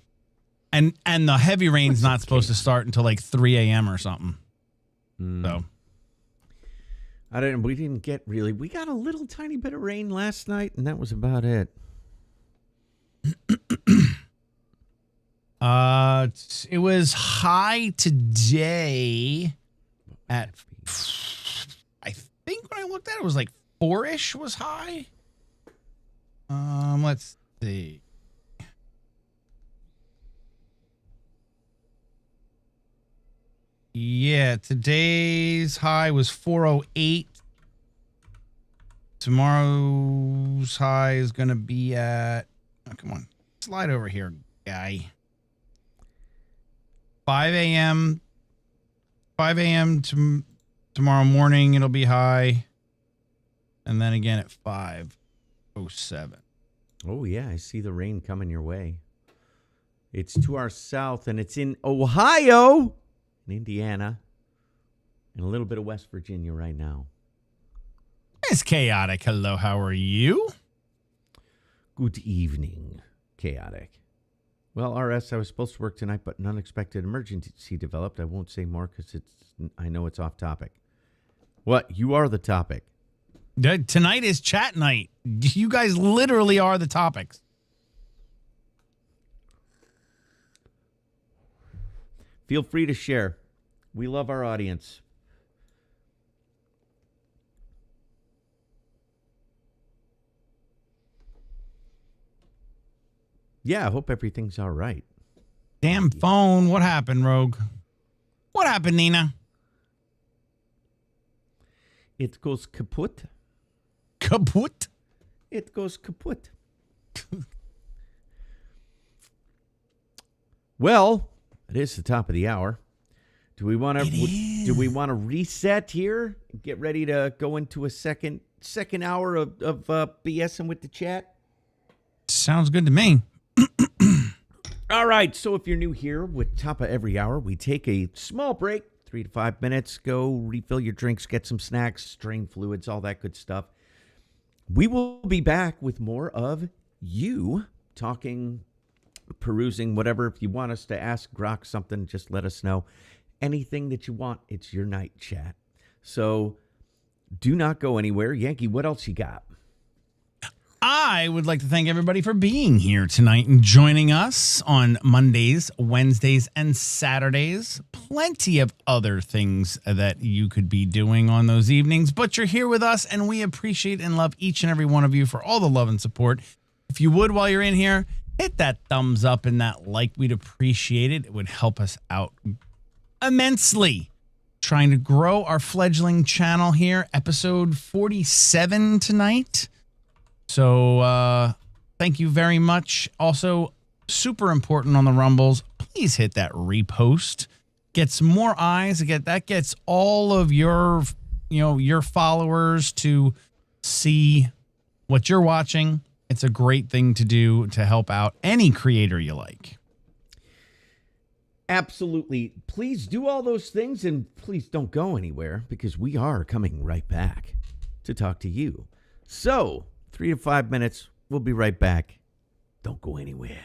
Speaker 3: and the heavy rain's not supposed to start until like 3 a.m. or something. So,
Speaker 1: We didn't get really. We got a little tiny bit of rain last night, and that was about it.
Speaker 3: It was high today at, I think when I looked at it, it was like 4-ish was high. Let's see. Yeah, today's high was 408. Tomorrow's high is going to be at, oh, come on, slide over here, guy. 5 a.m. Tomorrow morning, it'll be high. And then again at 5:07.
Speaker 1: Oh, yeah, I see the rain coming your way. It's to our south, and it's in Ohio, and Indiana, and a little bit of West Virginia right now.
Speaker 3: It's Chaotic. Hello, how are you?
Speaker 1: Good evening, Chaotic. Well, RS, I was supposed to work tonight, but an unexpected emergency developed. I won't say more because I know it's off topic. What? You are the topic.
Speaker 3: Tonight is chat night. You guys literally are the topics.
Speaker 1: Feel free to share. We love our audience. Yeah, I hope everything's all right.
Speaker 3: Damn phone. What happened, Rogue? What happened, Nina?
Speaker 1: It goes kaput.
Speaker 3: Kaput?
Speaker 1: It goes kaput. Well, it is the top of the hour. Do we want to reset here? Get ready to go into a second hour of BSing with the chat?
Speaker 3: Sounds good to me.
Speaker 1: All right, so if you're new here, with top of every hour, we take a small break, 3 to 5 minutes, go refill your drinks, get some snacks, drain fluids, all that good stuff. We will be back with more of you talking, perusing, whatever. If you want us to ask Grok something, just let us know. Anything that you want, it's your night, chat. So do not go anywhere. Yankee, what else you got?
Speaker 3: I would like to thank everybody for being here tonight and joining us on Mondays, Wednesdays, and Saturdays. Plenty of other things that you could be doing on those evenings, but you're here with us, and we appreciate and love each and every one of you for all the love and support. If you would, while you're in here, hit that thumbs up and that like. We'd appreciate it. It would help us out immensely. Trying to grow our fledgling channel here, episode 47 tonight. So thank you very much. Also, super important on the Rumbles, please hit that repost. Gets more eyes. That gets all of your followers to see what you're watching. It's a great thing to do to help out any creator you like.
Speaker 1: Absolutely. Please do all those things, and please don't go anywhere, because we are coming right back to talk to you. So, 3 to 5 minutes. We'll be right back. Don't go anywhere.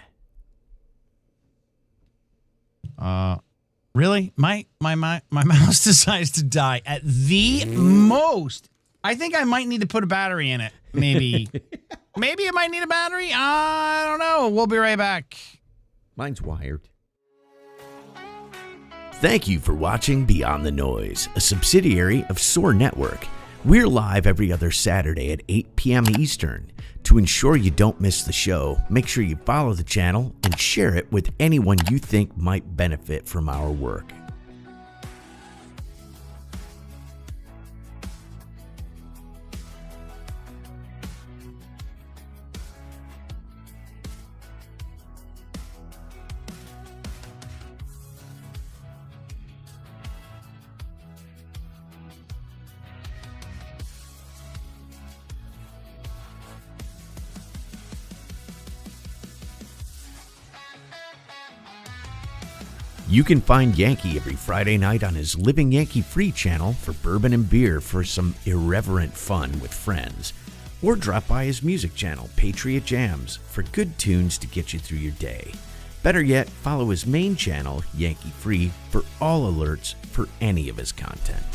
Speaker 3: Really? My mouse decides to die at the most. I think I might need to put a battery in it. Maybe. Maybe it might need a battery. I don't know. We'll be right back.
Speaker 1: Mine's wired. Thank you for watching Beyond the Noise, a subsidiary of SOAR Network. We're live every other Saturday at 8 p.m. Eastern. To ensure you don't miss the show, make sure you follow the channel and share it with anyone you think might benefit from our work. You can find Yankee every Friday night on his Living Yankee Free channel for bourbon and beer for some irreverent fun with friends. Or drop by his music channel, Patriot Jams, for good tunes to get you through your day. Better yet, follow his main channel, Yankee Free, for all alerts for any of his content.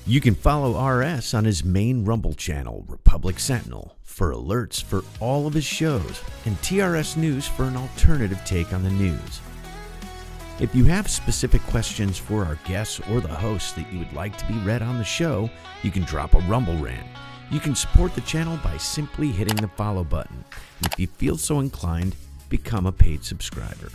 Speaker 1: You can follow RS on his main Rumble channel, Republic Sentinel, for alerts for all of his shows, and TRS News for an alternative take on the news. If you have specific questions for our guests or the hosts that you would like to be read on the show, you can drop a Rumble rant. You can support the channel by simply hitting the follow button. And if you feel so inclined, become a paid subscriber.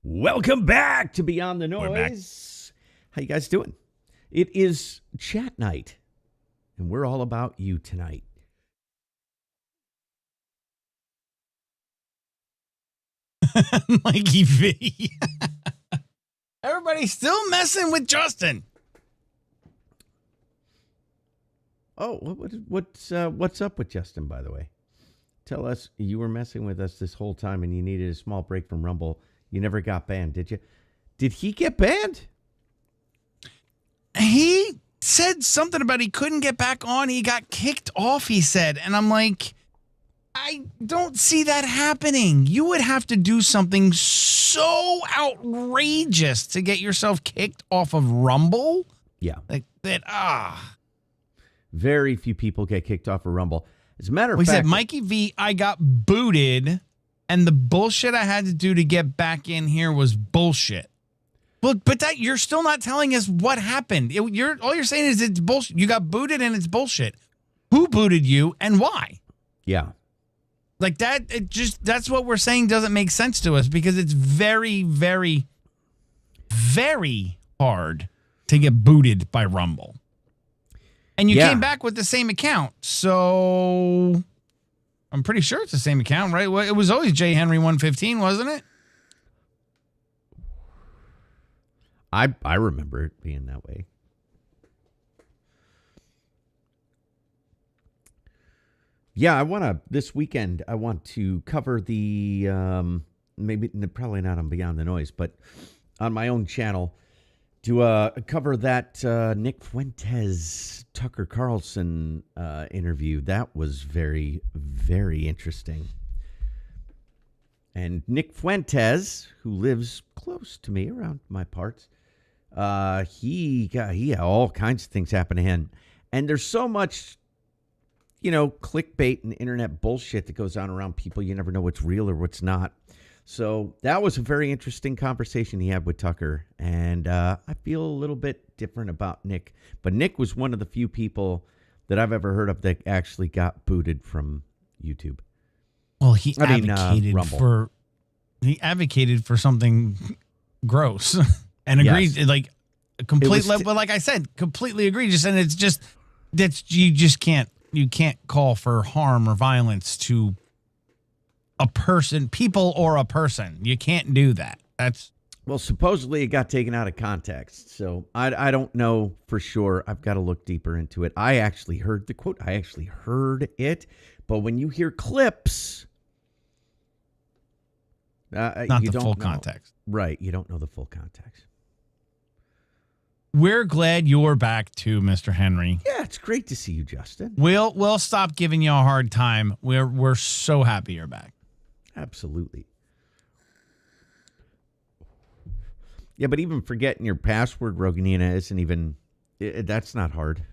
Speaker 1: Welcome back to Beyond the Noise. How you guys doing? It is chat night, and we're all about you tonight.
Speaker 3: Mikey V. Everybody's still messing with Justin.
Speaker 1: Oh, what's up with Justin, by the way? Tell us, you were messing with us this whole time and you needed a small break from Rumble. You never got banned, did you? Did he get banned?
Speaker 3: He said something about he couldn't get back on. He got kicked off, he said. And I'm like, I don't see that happening. You would have to do something so outrageous to get yourself kicked off of Rumble.
Speaker 1: Yeah.
Speaker 3: Like that,
Speaker 1: Very few people get kicked off of Rumble. As a matter of
Speaker 3: He
Speaker 1: fact,
Speaker 3: said, Mikey V, I got booted, and the bullshit I had to do to get back in here was bullshit. But that you're still not telling us what happened. All you're saying is it's bullshit. You got booted and it's bullshit. Who booted you and why?
Speaker 1: yeah.
Speaker 3: Like that, that's what we're saying doesn't make sense to us because it's very, very, very hard to get booted by Rumble. And you came back with the same account. So I'm pretty sure it's the same account, right? Well, it was always J. Henry 115, wasn't it?
Speaker 1: I remember it being that way. Yeah, this weekend, I want to cover the, probably not on Beyond the Noise, but on my own channel, to cover that Nick Fuentes, Tucker Carlson interview. That was very, very interesting. And Nick Fuentes, who lives close to me around my parts, he had all kinds of things happen to him. And there's so much, clickbait and internet bullshit that goes on around people. You never know what's real or what's not. So that was a very interesting conversation he had with Tucker. And I feel a little bit different about Nick. But Nick was one of the few people that I've ever heard of that actually got booted from YouTube.
Speaker 3: Well, he advocated for something gross and agreed, but like I said, completely egregious. And it's just, you can't call for harm or violence to a person, people or a person. You can't do that.
Speaker 1: Well, supposedly it got taken out of context. So I don't know for sure. I've got to look deeper into it. I actually heard the quote. I actually heard it. But when you hear clips,
Speaker 3: not
Speaker 1: you
Speaker 3: the
Speaker 1: don't
Speaker 3: full
Speaker 1: know.
Speaker 3: context.
Speaker 1: Right. You don't know the full context.
Speaker 3: We're glad you're back too, Mr. Henry.
Speaker 1: Yeah, it's great to see you, Justin.
Speaker 3: We'll stop giving you a hard time. We're so happy you're back.
Speaker 1: Absolutely. Yeah, but even forgetting your password, Roganina, isn't even... that's not hard.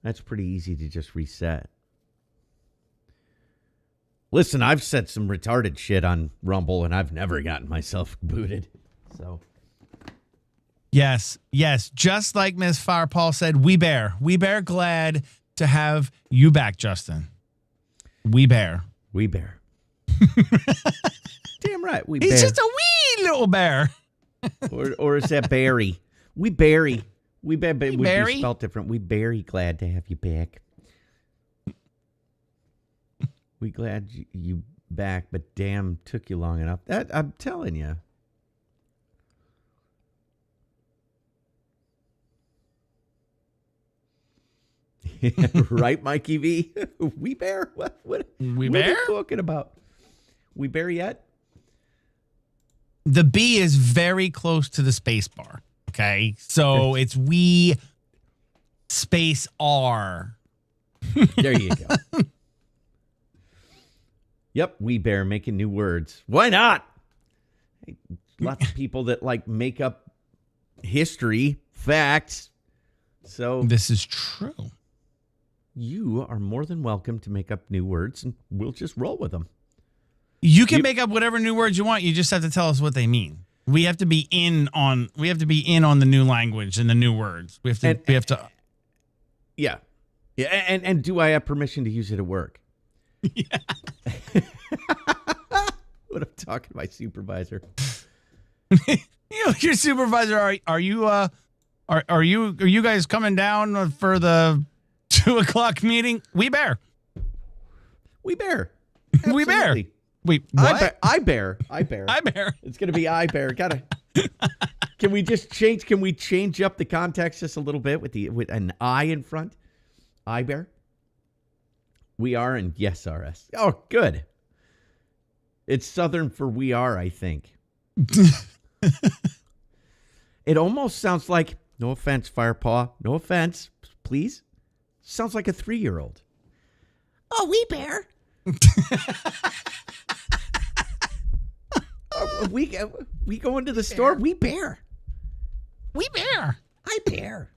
Speaker 1: That's pretty easy to just reset. Listen, I've said some retarded shit on Rumble, and I've never gotten myself booted. So...
Speaker 3: Yes. Just like Ms. Firepaul said, we bear glad to have you back, Justin. We bear.
Speaker 1: Damn right, we
Speaker 3: He's
Speaker 1: bear.
Speaker 3: just a wee little bear.
Speaker 1: or is that Barry? We Barry. We bear, but it would
Speaker 3: Barry?
Speaker 1: be spelled different. We Barry glad to have you back. We glad you back, but damn, took you long enough. That I'm telling you. Right, Mikey V? We bear? What are you talking about? We bear yet?
Speaker 3: The B is very close to the space bar. Okay. So it's we space R.
Speaker 1: There you go. Yep, we bear making new words. Why not? Hey, lots of people that make up history, facts. So
Speaker 3: this is true.
Speaker 1: You are more than welcome to make up new words, and we'll just roll with them.
Speaker 3: You can make up whatever new words you want. You just have to tell us what they mean. We have to be in on the new language and the new words. We have to.
Speaker 1: Yeah. And do I have permission to use it at work?
Speaker 3: Yeah.
Speaker 1: What I'm talking to my supervisor.
Speaker 3: Your supervisor. Are you guys coming down for the 2:00 meeting? We bear.
Speaker 1: We bear.
Speaker 3: We bear. Wait, what?
Speaker 1: I bear. It's going to be I bear. Can we change up the context just a little bit with an I in front? I bear. We are and yes, RS. Oh, good. It's Southern for we are, I think. It almost sounds like, no offense, Firepaw, no offense, please. Sounds like a 3-year-old. Oh, we bear. We go into the store. We bear.
Speaker 3: We bear.
Speaker 1: I bear.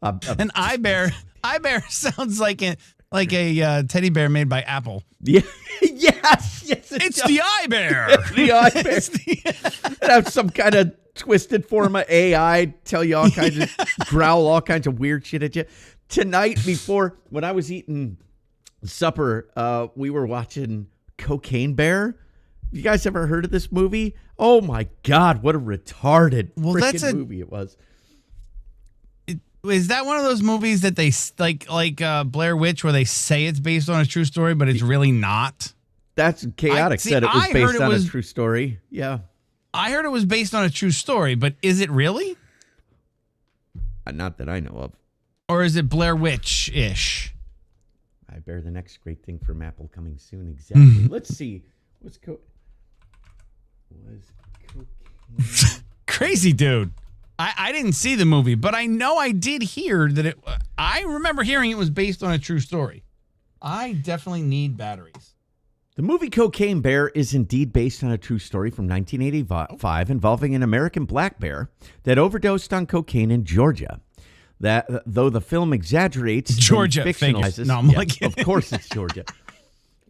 Speaker 3: An I bear. I bear sounds like a teddy bear made by Apple.
Speaker 1: Yeah. yes.
Speaker 3: It's the I bear.
Speaker 1: The I bear. It have some kind of twisted form of AI. Tell you all kinds of growl all kinds of weird shit at you. Tonight, when I was eating supper, we were watching Cocaine Bear. You guys ever heard of this movie? Oh my God, what a retarded freaking movie it was.
Speaker 3: Is that one of those movies that they like Blair Witch, where they say it's based on a true story, but it's really not?
Speaker 1: That's Chaotic said it was based on a true story. Yeah.
Speaker 3: I heard it was based on a true story, but is it really?
Speaker 1: Not that I know of.
Speaker 3: Or is it Blair Witch-ish?
Speaker 1: I bear the next great thing from Apple coming soon. Exactly. Let's see. Cocaine?
Speaker 3: Crazy dude. I didn't see the movie, but I know I did hear that I remember hearing it was based on a true story. I definitely need batteries.
Speaker 1: The movie Cocaine Bear is indeed based on a true story from 1985 involving an American black bear that overdosed on cocaine in Georgia. That, though the film exaggerates,
Speaker 3: Georgia
Speaker 1: fictionalizes.
Speaker 3: No, I'm like,
Speaker 1: of course it's Georgia.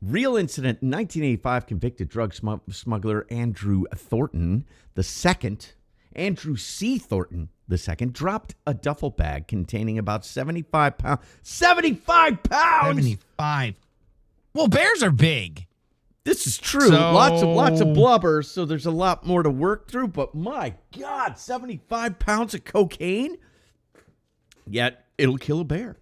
Speaker 1: Real incident in 1985, convicted drug smuggler Andrew Thornton II, Andrew C. Thornton II, dropped a duffel bag containing about 75 pounds. 75 pounds!
Speaker 3: 75. Well, bears are big.
Speaker 1: This is true.
Speaker 3: So,
Speaker 1: lots of blubber, so there's a lot more to work through. But my God, 75 pounds of cocaine? Yet it'll kill a bear.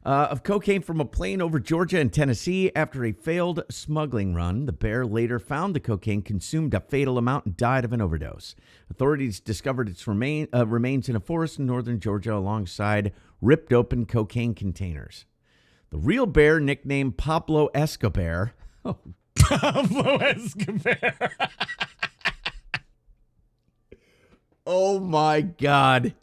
Speaker 1: Of cocaine from a plane over Georgia and Tennessee after a failed smuggling run. The bear later found the cocaine, consumed a fatal amount, and died of an overdose. Authorities discovered its remains in a forest in northern Georgia alongside ripped open cocaine containers. The real bear, nicknamed Pablo Escobar. Oh.
Speaker 3: Pablo Escobar.
Speaker 1: Oh my God.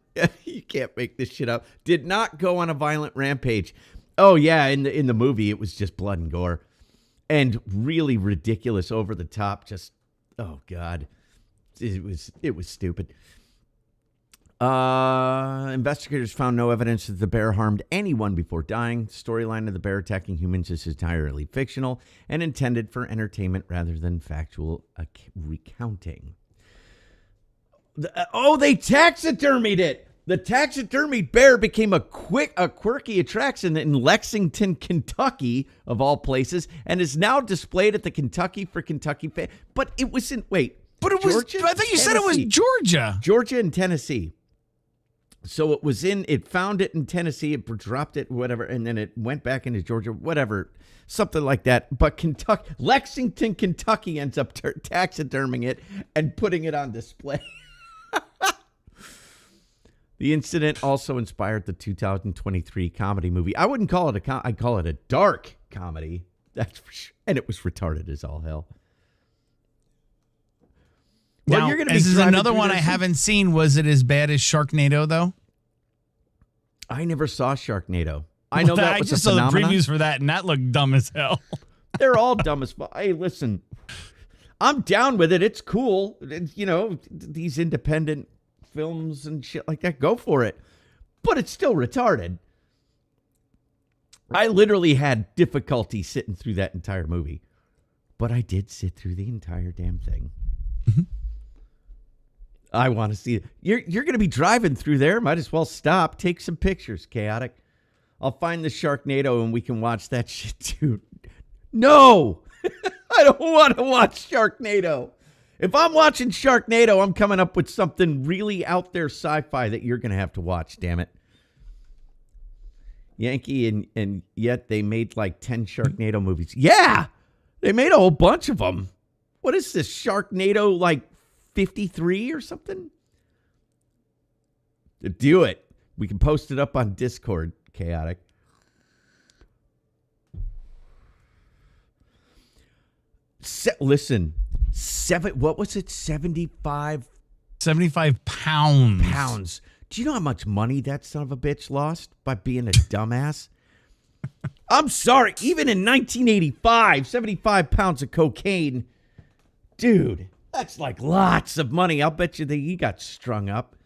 Speaker 1: You can't make this shit up. Did not go on a violent rampage. Oh yeah, in the movie it was just blood and gore. And really ridiculous, over the top, just oh God. It was stupid. Investigators found no evidence that the bear harmed anyone before dying. The storyline of the bear attacking humans is entirely fictional and intended for entertainment rather than factual recounting. They taxidermied it. The taxidermied bear became a quirky attraction in Lexington, Kentucky, of all places, and is now displayed at the Kentucky for Kentucky. But it was in
Speaker 3: But it
Speaker 1: Georgia,
Speaker 3: was. I think you said it was Georgia.
Speaker 1: Georgia and Tennessee. So it found it in Tennessee, it dropped it, whatever, and then it went back into Georgia, whatever, something like that. But Lexington, Kentucky ends up taxiderming it and putting it on display. The incident also inspired the 2023 comedy movie. I wouldn't call it I'd call it a dark comedy. That's for sure. And it was retarded as all hell.
Speaker 3: Well, now, this is another one I haven't seen. Was it as bad as Sharknado, though?
Speaker 1: I never saw Sharknado. I know that was
Speaker 3: I just
Speaker 1: a phenomenon.
Speaker 3: saw the previews for that, and that looked dumb as hell.
Speaker 1: They're all dumb as fuck. Hey, listen, I'm down with it. It's cool. These independent films and shit like that, go for it. But it's still retarded. I literally had difficulty sitting through that entire movie. But I did sit through the entire damn thing. Mm-hmm. I want to see it. You're going to be driving through there. Might as well stop. Take some pictures, Chaotic. I'll find the Sharknado and we can watch that shit too. No! I don't want to watch Sharknado. If I'm watching Sharknado, I'm coming up with something really out there sci-fi that you're going to have to watch, damn it. Yankee, and yet they made like 10 Sharknado movies. Yeah! They made a whole bunch of them. What is this, Sharknado like 53 or something? Do it. We can post it up on Discord, Chaotic. Listen, what was it? 75
Speaker 3: pounds.
Speaker 1: Do you know how much money that son of a bitch lost by being a dumbass? I'm sorry. Even in 1985, 75 pounds of cocaine. Dude, that's like lots of money. I'll bet you that he got strung up.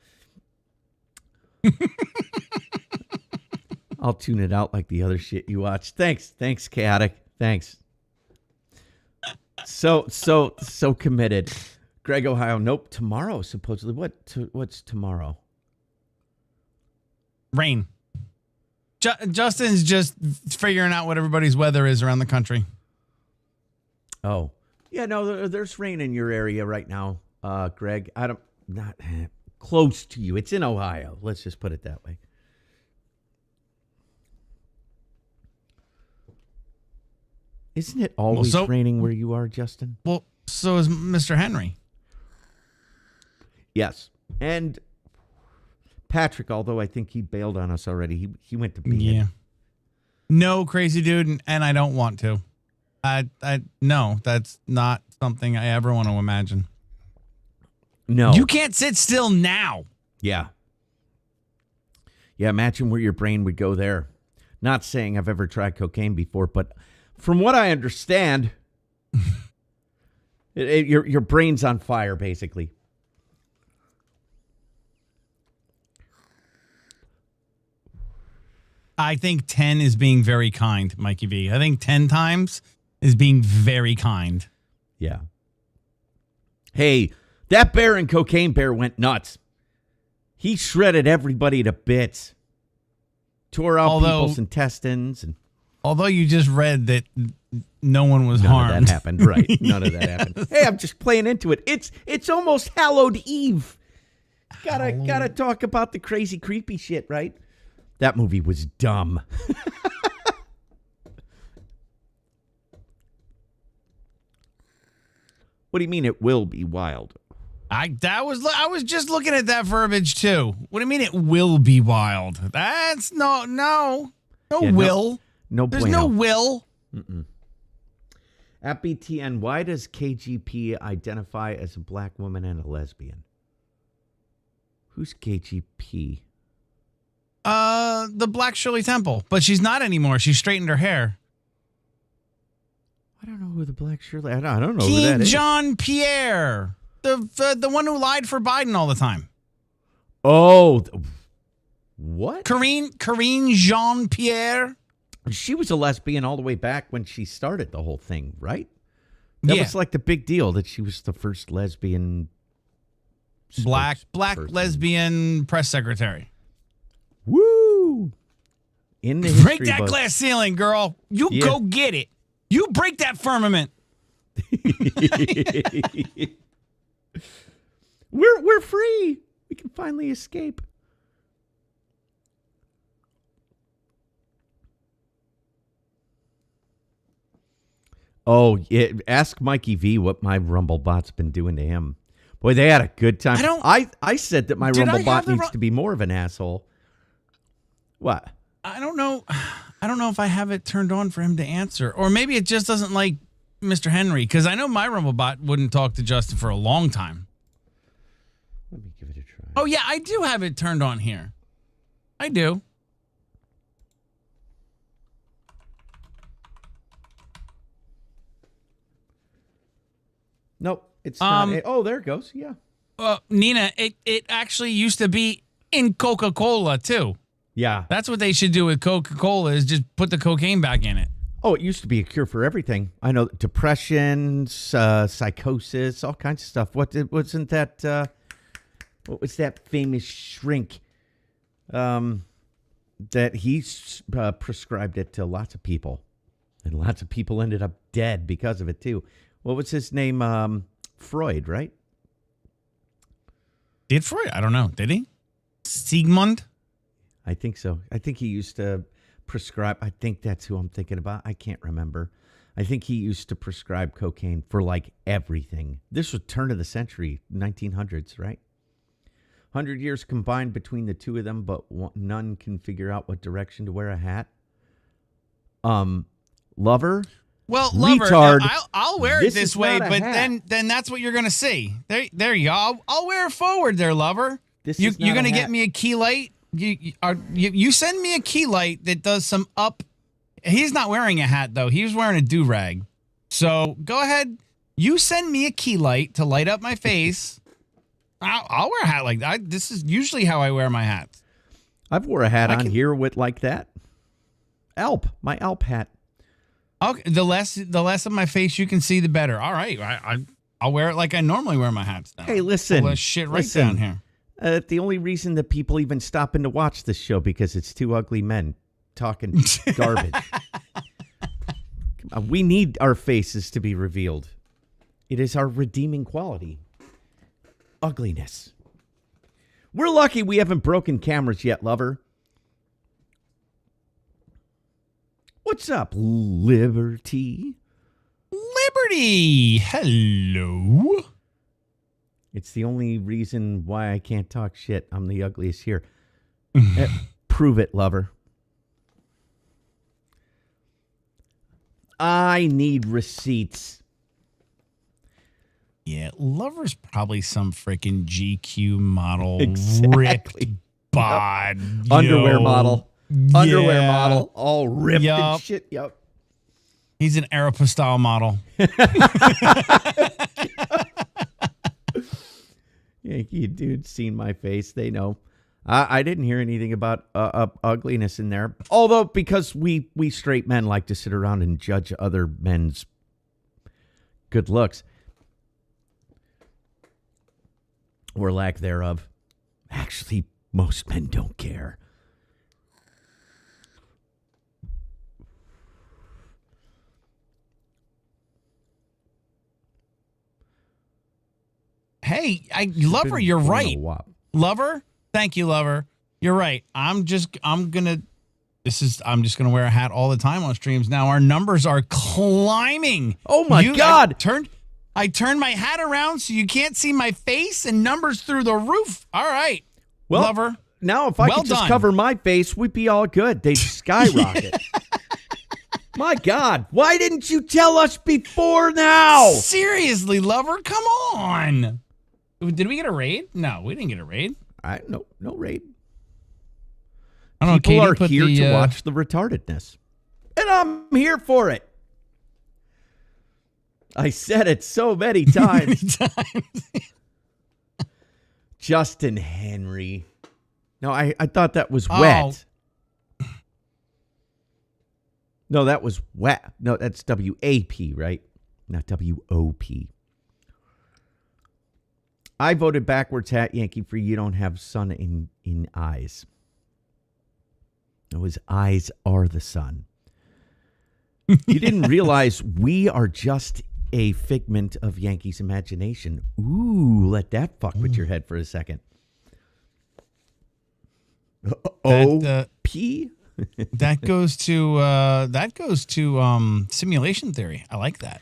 Speaker 1: I'll tune it out like the other shit you watch. Thanks, Chaotic. Thanks. So committed. Greg, Ohio. Nope. Tomorrow, supposedly. What's tomorrow?
Speaker 3: Rain. Justin's just figuring out what everybody's weather is around the country.
Speaker 1: Oh, yeah, no, there's rain in your area right now, Greg. Not close to you. It's in Ohio. Let's just put it that way. Isn't it always raining where you are, Justin?
Speaker 3: Well, so is Mr. Henry.
Speaker 1: Yes. And Patrick, although I think he bailed on us already, he went to bed.
Speaker 3: Yeah. No, crazy dude, and I don't want to. No, that's not something I ever want to imagine.
Speaker 1: No.
Speaker 3: You can't sit still now.
Speaker 1: Yeah. Yeah, imagine where your brain would go there. Not saying I've ever tried cocaine before, but from what I understand, your brain's on fire, basically.
Speaker 3: I think 10 is being very kind, Mikey V. I think 10 times is being very kind.
Speaker 1: Yeah. Hey, that bear in Cocaine Bear went nuts. He shredded everybody to bits. Tore out people's intestines.
Speaker 3: Although you just read that no one was harmed.
Speaker 1: None of that happened, right. None of that happened. Hey, I'm just playing into it. It's almost Hallowed Eve. Gotta talk about the crazy, creepy shit, right? That movie was dumb. What do you mean it will be wild?
Speaker 3: I was just looking at that verbiage too. What do you mean it will be wild? That's no will.
Speaker 1: No,
Speaker 3: there's
Speaker 1: bueno.
Speaker 3: no will.
Speaker 1: Mm-mm. At BTN, why does KGP identify as a black woman and a lesbian? Who's KGP?
Speaker 3: The Black Shirley Temple, but she's not anymore. She straightened her hair.
Speaker 1: I don't know who the Black Shirley. I don't know who
Speaker 3: King
Speaker 1: that is.
Speaker 3: John Pierre, the one who lied for Biden all the time.
Speaker 1: Oh, what?
Speaker 3: Corinne Jean Pierre.
Speaker 1: She was a lesbian all the way back when she started the whole thing, right? That was like the big deal that she was the first lesbian.
Speaker 3: Black lesbian press secretary.
Speaker 1: Woo! In the history
Speaker 3: break that
Speaker 1: books.
Speaker 3: glass ceiling, girl. You go get it. You break that firmament.
Speaker 1: We're free. We can finally escape. Oh, yeah. Ask Mikey V what my Rumblebot's been doing to him. Boy, they had a good time. I said that my Rumblebot needs to be more of an asshole. What?
Speaker 3: I don't know. I don't know if I have it turned on for him to answer. Or maybe it just doesn't like Mr. Henry. Because I know my Rumblebot wouldn't talk to Justin for a long time.
Speaker 1: Let me give it a try.
Speaker 3: Oh, yeah. I do have it turned on here. I do.
Speaker 1: Nope. It's not. Oh, there it goes. Yeah.
Speaker 3: Nina, it actually used to be in Coca-Cola, too.
Speaker 1: Yeah.
Speaker 3: That's what they should do with Coca-Cola is just put the cocaine back in it.
Speaker 1: Oh, it used to be a cure for everything. I know depression, psychosis, all kinds of stuff. What was that famous shrink that he prescribed it to lots of people. And lots of people ended up dead because of it, too. What was his name? Freud, right?
Speaker 3: Did Freud? I don't know. Did he? Sigmund?
Speaker 1: I think so. I think he used to prescribe. I think that's who I'm thinking about. I can't remember. I think he used to prescribe cocaine for like everything. This was turn of the century, 1900s, right? 100 years combined between the two of them, but none can figure out what direction to wear a hat. Lover?
Speaker 3: Well,
Speaker 1: retard.
Speaker 3: Lover, I'll wear it this way, but
Speaker 1: hat.
Speaker 3: then that's what you're going to see. There you go. I'll wear it forward there, Lover. You're going to get me a key light? You send me a key light that does some up. He's not wearing a hat, though. He was wearing a do-rag. So go ahead. You send me a key light to light up my face. I'll wear a hat like that. This is usually how I wear my hats.
Speaker 1: I've wore a hat on here with like that. My Alp hat.
Speaker 3: Okay, the less of my face you can see, the better. All right, I'll wear it like I normally wear my hats now.
Speaker 1: Hey, listen.
Speaker 3: Pull this shit right down here.
Speaker 1: The only reason that people even stop in to watch this show because it's two ugly men talking garbage. We need our faces to be revealed. It is our redeeming quality. Ugliness. We're lucky we haven't broken cameras yet, lover. What's up, Liberty?
Speaker 3: Liberty! Hello.
Speaker 1: It's the only reason why I can't talk shit. I'm the ugliest here. Prove it, lover. I need receipts.
Speaker 3: Yeah, Lover's probably some freaking GQ model,
Speaker 1: Exactly.
Speaker 3: ripped bod.
Speaker 1: Underwear model. Underwear
Speaker 3: Yeah.
Speaker 1: model. All ripped
Speaker 3: Yup.
Speaker 1: and shit. Yep.
Speaker 3: He's an Aeropostale model.
Speaker 1: Yankee dude, seen my face. They know. I didn't hear anything about ugliness in there. Although, because we straight men like to sit around and judge other men's good looks. Or lack thereof. Actually, most men don't care.
Speaker 3: Hey, Lover, you're right.
Speaker 1: Wop.
Speaker 3: Lover, thank you, Lover. You're right. I'm just gonna wear a hat all the time on streams now. Our numbers are climbing.
Speaker 1: Oh my God.
Speaker 3: I turned my hat around so you can't see my face and numbers through the roof. All right.
Speaker 1: Well,
Speaker 3: Lover.
Speaker 1: Now, if I
Speaker 3: well
Speaker 1: could just
Speaker 3: done.
Speaker 1: cover my face, we'd be all good. They'd skyrocket. My God, why didn't you tell us before now?
Speaker 3: Seriously, Lover, come on. Did we get a raid? No, we didn't get a raid.
Speaker 1: No raid.
Speaker 3: I don't know.
Speaker 1: People
Speaker 3: Katie
Speaker 1: are
Speaker 3: put
Speaker 1: here
Speaker 3: the,
Speaker 1: to watch the retardedness. And I'm here for it. I said it so many times. Justin Henry. No, I thought that was wet. No, that was wet. No, that's W-A-P, right? Not W-O-P. I voted backwards hat Yankee for you don't have sun in eyes. No, his eyes are the sun. You didn't realize we are just a figment of Yankee's imagination. Ooh, let that fuck with your head for a second. O-P?
Speaker 3: That goes to simulation theory. I like that.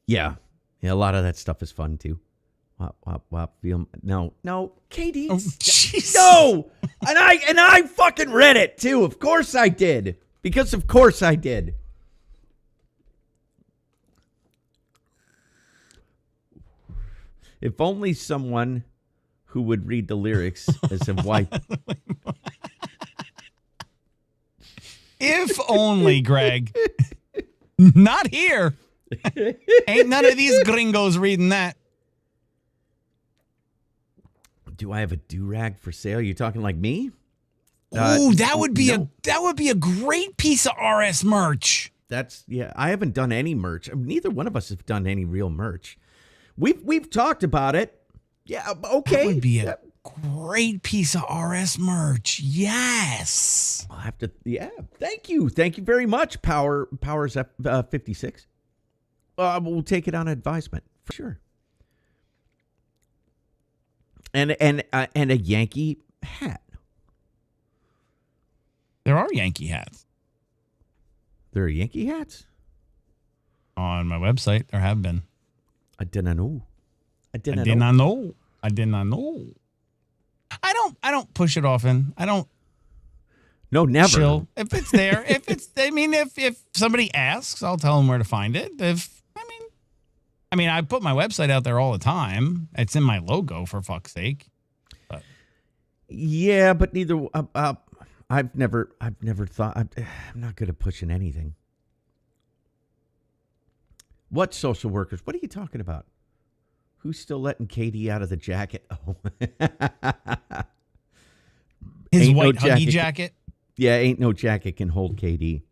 Speaker 1: Yeah. A lot of that stuff is fun too. Wop, wop, wop. No, KD.
Speaker 3: Oh, jeez.
Speaker 1: No. And I fucking read it too. Of course I did. Because of course I did. If only someone who would read the lyrics as a wife.
Speaker 3: If only, Greg. Not here. Ain't none of these gringos reading that.
Speaker 1: Do I have a do-rag for sale? You talking like me?
Speaker 3: Ooh, that would be
Speaker 1: no.
Speaker 3: a great piece of RS merch.
Speaker 1: I haven't done any merch. Neither one of us have done any real merch. We've talked about it. Yeah, okay.
Speaker 3: That would be a great piece of RS merch. Yes.
Speaker 1: I'll have to. Yeah. Thank you. Thank you very much. Powers 56. We'll take it on advisement for sure. And a Yankee hat.
Speaker 3: There are Yankee hats
Speaker 1: There are Yankee hats.
Speaker 3: on my website. There have been.
Speaker 1: I didn't know.
Speaker 3: I did not know. I don't push it often. I don't.
Speaker 1: No, never.
Speaker 3: Chill. If it's there, if somebody asks, I'll tell them where to find it. I put my website out there all the time. It's in my logo, for fuck's sake. But.
Speaker 1: Yeah, but neither. I've never thought. I'm not good at pushing anything. What social workers? What are you talking about? Who's still letting Katie out of the jacket? Oh.
Speaker 3: His
Speaker 1: Ain't
Speaker 3: white
Speaker 1: no
Speaker 3: huggy jacket.
Speaker 1: Yeah, ain't no jacket can hold KD.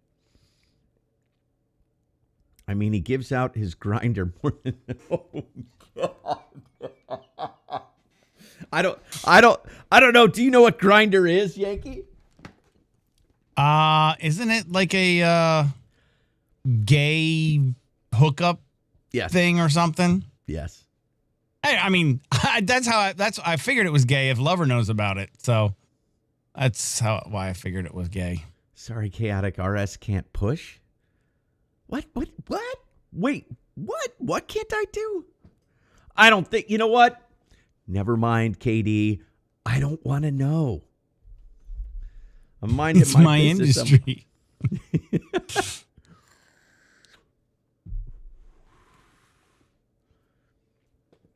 Speaker 1: I mean, he gives out his grinder more than. Oh, God. I don't know. Do you know what grinder is, Yankee?
Speaker 3: Isn't it like a gay hookup
Speaker 1: Yes.
Speaker 3: thing or something?
Speaker 1: Yes.
Speaker 3: I mean, I figured it was gay if Lover knows about it. So that's why I figured it was gay.
Speaker 1: Sorry, Chaotic RS can't push. What? Wait, what? What can't I do? I don't think, you know what? Never mind, KD. I don't want to know. I'm minding
Speaker 3: It's my
Speaker 1: business.
Speaker 3: industry.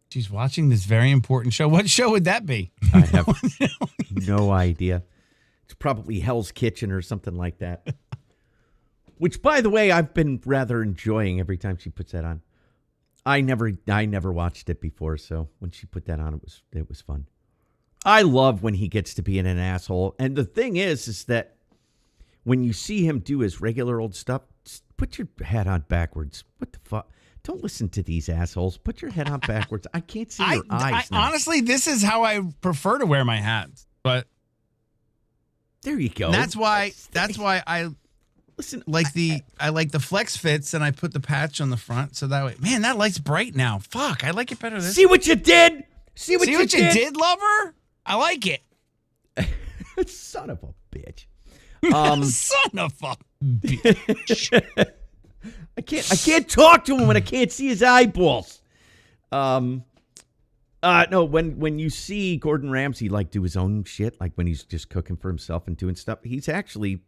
Speaker 3: She's watching this very important show. What show would that be?
Speaker 1: I have no idea. It's probably Hell's Kitchen or something like that. Which, by the way, I've been rather enjoying every time she puts that on. I never watched it before, so when she put that on, it was fun. I love when he gets to be an asshole. And the thing is that when you see him do his regular old stuff, just put your head on backwards. What the fuck? Don't listen to these assholes. Put your head on backwards. I can't see your eyes now.
Speaker 3: Honestly, this is how I prefer to wear my hats. But
Speaker 1: there you go.
Speaker 3: That's why I
Speaker 1: listen.
Speaker 3: I like the flex fits, and I put the patch on the front so that way. Man, that light's bright now. Fuck, I like it better.
Speaker 1: See what you did? See what you
Speaker 3: did, Lover? I like it.
Speaker 1: Son of a bitch.
Speaker 3: Son of a bitch.
Speaker 1: I can't talk to him when I can't see his eyeballs. No, when you see Gordon Ramsay like do his own shit, like when he's just cooking for himself and doing stuff, he's actually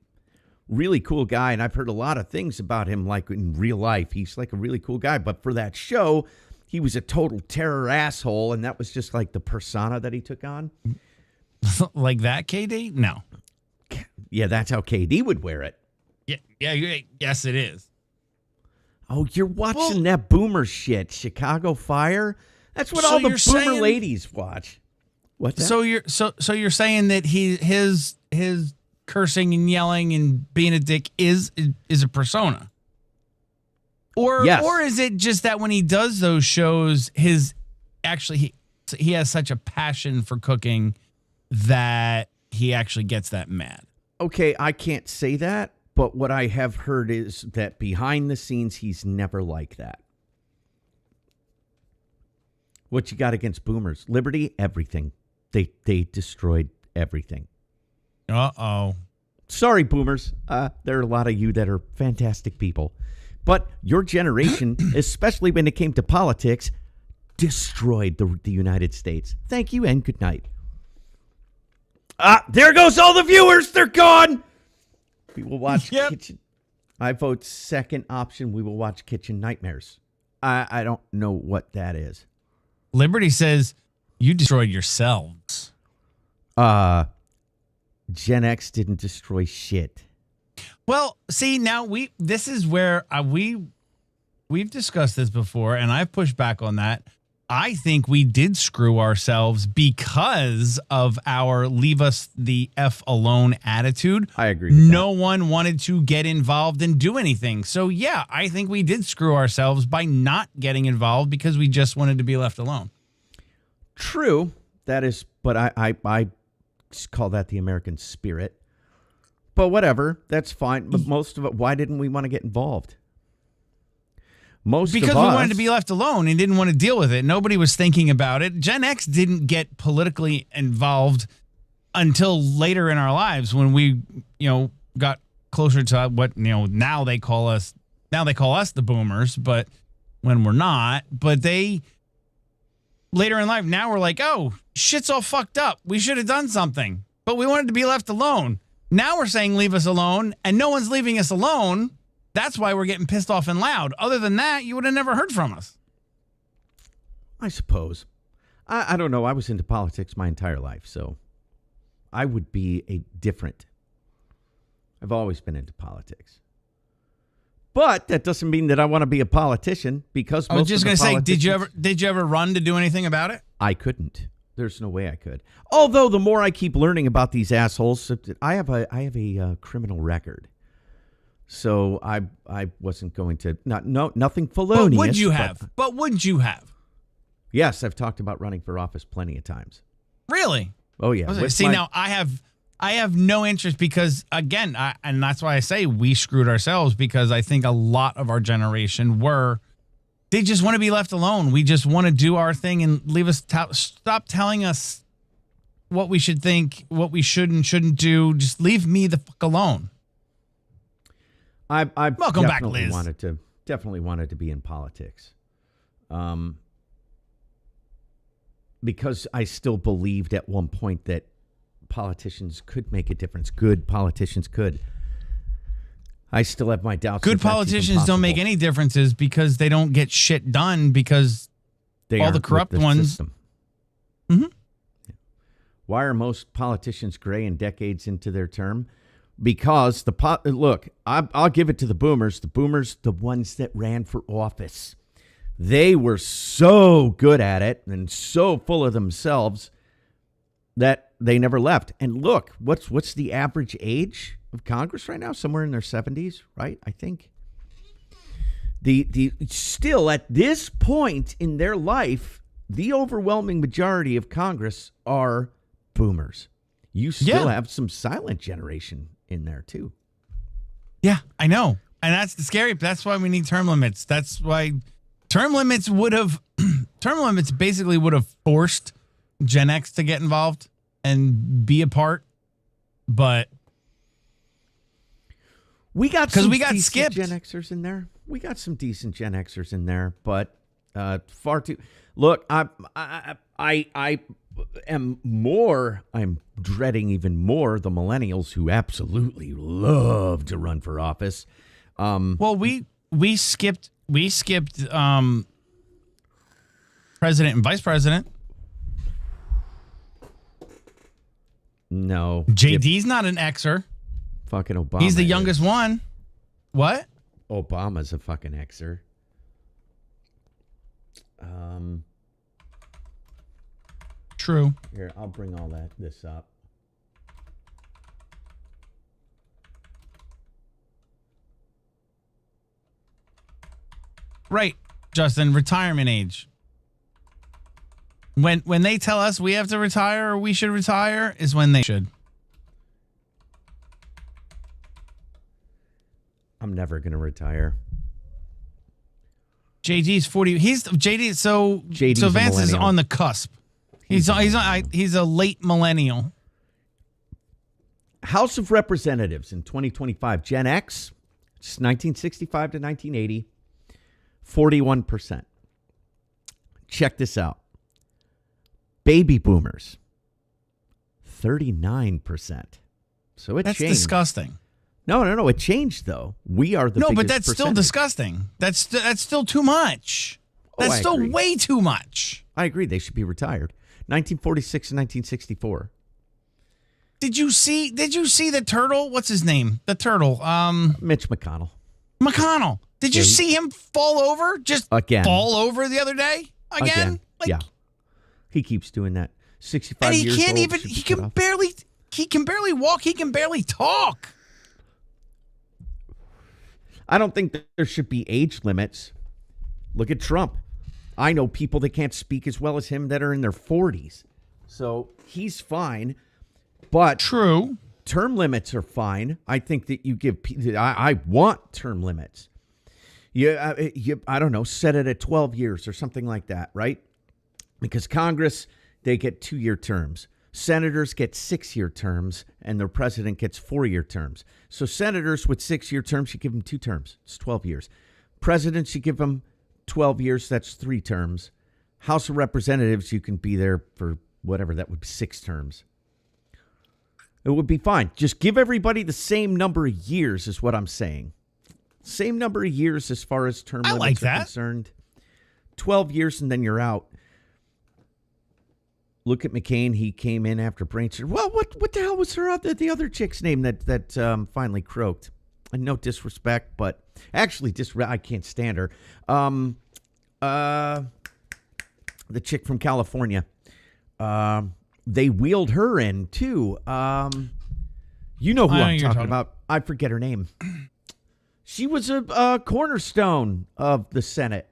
Speaker 1: really cool guy, and I've heard a lot of things about him like in real life. He's like a really cool guy, but for that show, he was a total terror asshole, and that was just like the persona that he took on.
Speaker 3: Like that, KD? No.
Speaker 1: Yeah, that's how KD would wear it.
Speaker 3: Yes, it is.
Speaker 1: Oh, you're watching that boomer shit, Chicago Fire? That's what all the boomer ladies watch. What's that?
Speaker 3: So you're saying that his cursing and yelling and being a dick is a persona?
Speaker 1: Yes.
Speaker 3: Or is it just that when he does those shows, he has such a passion for cooking that he actually gets that mad?
Speaker 1: Okay, I can't say that, but what I have heard is that behind the scenes, he's never like that. What you got against boomers? Liberty, everything. They destroyed everything.
Speaker 3: Uh-oh.
Speaker 1: Sorry, boomers. There are a lot of you that are fantastic people. But your generation, especially when it came to politics, destroyed the United States. Thank you and good night. There goes all the viewers. They're gone. We will watch Kitchen. I vote second option. We will watch Kitchen Nightmares. I don't know what that is.
Speaker 3: Liberty says you destroyed yourselves.
Speaker 1: Gen X didn't destroy shit.
Speaker 3: Well, see, now this is where we've discussed this before, and I've pushed back on that. I think we did screw ourselves because of our leave us the F alone attitude.
Speaker 1: I agree with
Speaker 3: No one wanted to get involved and do anything. So, yeah, I think we did screw ourselves by not getting involved because we just wanted to be left alone.
Speaker 1: True. That is, but I call that the American spirit. But whatever, that's fine. But most of it, why didn't we want to get involved? Because we
Speaker 3: wanted to be left alone and didn't want to deal with it. Nobody was thinking about it. Gen X didn't get politically involved until later in our lives when we, got closer to what, now they call us the boomers, but when we're not. But they later in life, now we're like, oh, shit's all fucked up. We should have done something, but we wanted to be left alone. Now we're saying leave us alone, and no one's leaving us alone. That's why we're getting pissed off and loud. Other than that, you would have never heard from us.
Speaker 1: I suppose. I don't know. I was into politics my entire life, so I would be different. I've always been into politics. But that doesn't mean that I want to be a politician because
Speaker 3: I was just going to say, did you ever run to do anything about it?
Speaker 1: I couldn't. There's no way I could. Although the more I keep learning about these assholes, I have a criminal record. So I wasn't going to nothing felonious.
Speaker 3: But would you have?
Speaker 1: Yes, I've talked about running for office plenty of times.
Speaker 3: Really?
Speaker 1: Oh yeah.
Speaker 3: Now I have I have no interest because, again, and that's why I say we screwed ourselves, because I think a lot of our generation they just want to be left alone. We just want to do our thing and leave us, stop telling us what we should think, what we should and shouldn't do. Just leave me the fuck alone.
Speaker 1: I
Speaker 3: Welcome back, Liz.
Speaker 1: Definitely wanted to be in politics. Because I still believed at one point that politicians could make a difference. Good politicians could. I still have my doubts.
Speaker 3: Good politicians don't make any differences because they don't get shit done because all the corrupt ones. Mm-hmm.
Speaker 1: Why are most politicians gray and decades into their term? Because look, I'll give it to the boomers. The boomers, the ones that ran for office, they were so good at it and so full of themselves that they never left. And look, what's the average age of Congress right now? Somewhere in their 70s, right? I think. The still at this point in their life, the overwhelming majority of Congress are boomers. You still have some silent generation in there too.
Speaker 3: Yeah, I know. And that's the scary. That's why we need term limits. That's why term limits basically would have forced Gen X to get involved and be a part. But
Speaker 1: we got
Speaker 3: skipped.
Speaker 1: Gen Xers in there. We got some decent Gen Xers in there, but far too. Look, I'm dreading even more the millennials who absolutely love to run for office.
Speaker 3: Well, we skipped president and vice president.
Speaker 1: No.
Speaker 3: JD's not an Xer.
Speaker 1: Fucking Obama.
Speaker 3: He's the youngest one. What?
Speaker 1: Obama's a fucking Xer.
Speaker 3: True.
Speaker 1: Here, I'll bring all this up.
Speaker 3: Right, Justin, retirement age. When they tell us we have to retire or we should retire is when they should.
Speaker 1: I'm never going to retire.
Speaker 3: JD's 40. JD's so Vance is on the cusp. He's a late millennial.
Speaker 1: House of Representatives in 2025, Gen X, it's 1965 to 1980, 41%. Check this out. Baby boomers, 39%. So
Speaker 3: That's
Speaker 1: changed.
Speaker 3: Disgusting.
Speaker 1: No. It changed though. We are the biggest
Speaker 3: but that's
Speaker 1: percentage.
Speaker 3: still disgusting. That's still too much. That's still way too much.
Speaker 1: I agree. They should be retired. 1946 and 1964.
Speaker 3: Did you see the turtle? What's his name? The turtle.
Speaker 1: Mitch McConnell.
Speaker 3: McConnell. Did you see him fall over? Just
Speaker 1: again.
Speaker 3: Fall over the other day? Again?
Speaker 1: Yeah. He keeps doing that. 65
Speaker 3: and he
Speaker 1: years
Speaker 3: can't
Speaker 1: old.
Speaker 3: even he can barely walk, he can barely talk.
Speaker 1: I don't think that there should be age limits. Look at Trump. I know people that can't speak as well as him that are in their 40s. So he's fine. But
Speaker 3: true.
Speaker 1: Term limits are fine. I think that you give I want term limits. I don't know, set it at 12 years or something like that, right? Because Congress, they get 2-year terms. Senators get 6-year terms, and the president gets 4-year terms. So senators with 6-year terms, you give them 2 terms. It's 12 years. Presidents, you give them 12 years. That's 3 terms. House of Representatives, you can be there for whatever. That would be 6 terms. It would be fine. Just give everybody the same number of years is what I'm saying. Same number of years as far as term limits are concerned. 12 years and then you're out. Look at McCain. He came in after brain surgery. Well, what the hell was the other chick's name that finally croaked? And no disrespect, but actually, I can't stand her. The chick from California. They wheeled her in too. You know who I'm talking about. I forget her name. She was a cornerstone of the Senate.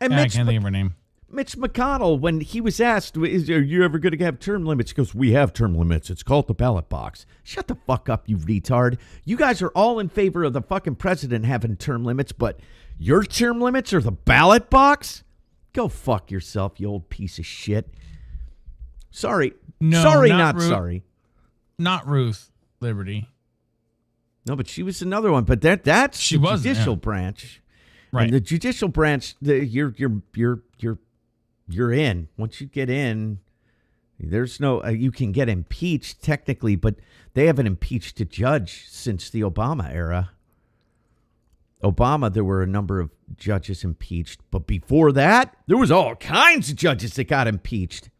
Speaker 1: And
Speaker 3: I can't think of her name.
Speaker 1: Mitch McConnell, when he was asked, are you ever going to have term limits? He goes, we have term limits. It's called the ballot box. Shut the fuck up, you retard. You guys are all in favor of the fucking president having term limits, but your term limits are the ballot box? Go fuck yourself, you old piece of shit. Sorry.
Speaker 3: No,
Speaker 1: sorry,
Speaker 3: not
Speaker 1: not
Speaker 3: Ruth.
Speaker 1: sorry.
Speaker 3: Not Ruth Liberty.
Speaker 1: No, but she was another one. But that's
Speaker 3: She
Speaker 1: the
Speaker 3: was,
Speaker 1: judicial
Speaker 3: yeah.
Speaker 1: branch.
Speaker 3: Right.
Speaker 1: And the judicial branch, you're in. Once you get in, there's no you can get impeached technically, but they haven't impeached a judge since the Obama era. Obama, there were a number of judges impeached, but before that, there was all kinds of judges that got impeached.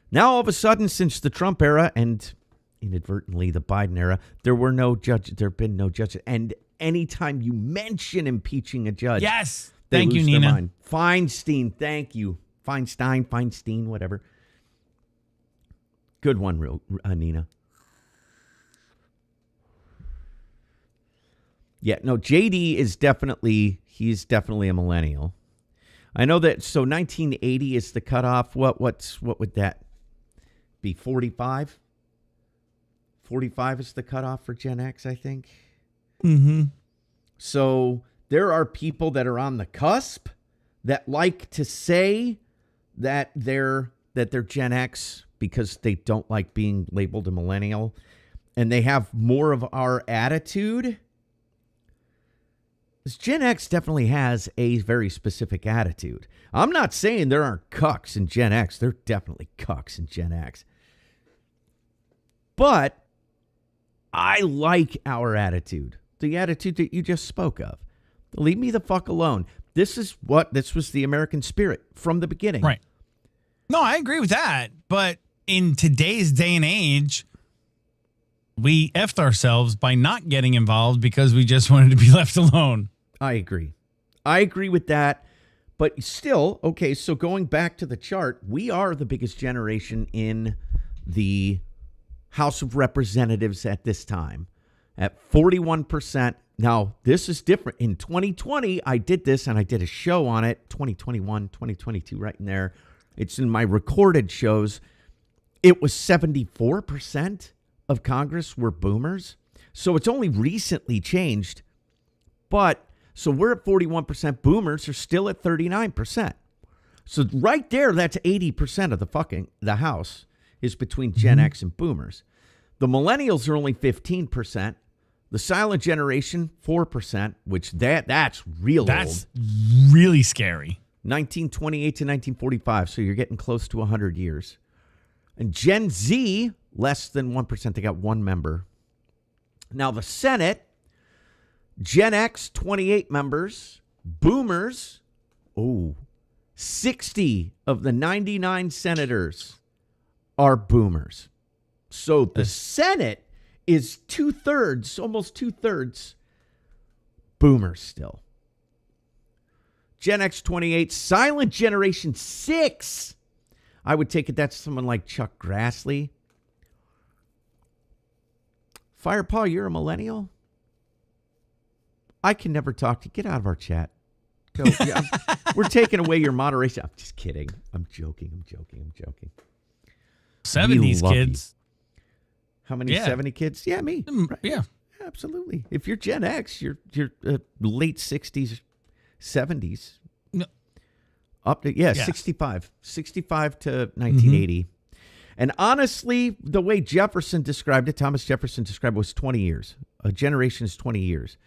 Speaker 1: Now, all of a sudden, since the Trump era and inadvertently the Biden era, there were no judges. There have been no judges. And anytime you mention impeaching a judge,
Speaker 3: Yes.
Speaker 1: they
Speaker 3: Thank you,
Speaker 1: lose their
Speaker 3: Nina.
Speaker 1: mind. Feinstein, thank you. Feinstein, whatever. Good one, Nina. Yeah, no, JD is he's definitely a millennial. I know that. So 1980 is the cutoff. What would that be? 45. 45 is the cutoff for Gen X, I think.
Speaker 3: Mm-hmm.
Speaker 1: So there are people that are on the cusp that like to say that they're Gen X because they don't like being labeled a millennial, and they have more of our attitude. Gen X definitely has a very specific attitude. I'm not saying there aren't cucks in Gen X. There are definitely cucks in Gen X. But I like our attitude. The attitude that you just spoke of. Leave me the fuck alone. This was the American spirit from the beginning.
Speaker 3: Right. No, I agree with that. But in today's day and age, we effed ourselves by not getting involved because we just wanted to be left alone.
Speaker 1: I agree. I agree with that. But still, okay, so going back to the chart, we are the biggest generation in the House of Representatives at this time at 41%. Now, this is different. In 2020, I did this and I did a show on it, 2021, 2022, right in there. It's in my recorded shows. It was 74% of Congress were boomers. So it's only recently changed. But so we're at 41%. Boomers are still at 39%. So right there, that's 80% of the House is between Gen X and boomers. The millennials are only 15%. The silent generation, 4%, which that's real old.
Speaker 3: That's really scary.
Speaker 1: 1928 to 1945, so you're getting close to 100 years. And Gen Z, less than 1%. They got one member. Now, the Senate, Gen X, 28 members. Boomers, 60 of the 99 senators are boomers. So the Senate is 2/3, almost 2/3 boomers still. Gen X 28, silent generation 6. I would take it that's someone like Chuck Grassley. Firepaw, you're a millennial? I can never talk to you. Get out of our chat. Go. Yeah, we're taking away your moderation. I'm just kidding. I'm joking.
Speaker 3: 70s
Speaker 1: love
Speaker 3: kids.
Speaker 1: How many 70 kids? Yeah, me. Right.
Speaker 3: Yeah.
Speaker 1: Absolutely. If you're Gen X, you're late 60s, 70s.
Speaker 3: No.
Speaker 1: Up to, 65. 65 to 1980. Mm-hmm. And honestly, the way Jefferson described it, Thomas Jefferson described it, was 20 years. A generation is 20 years.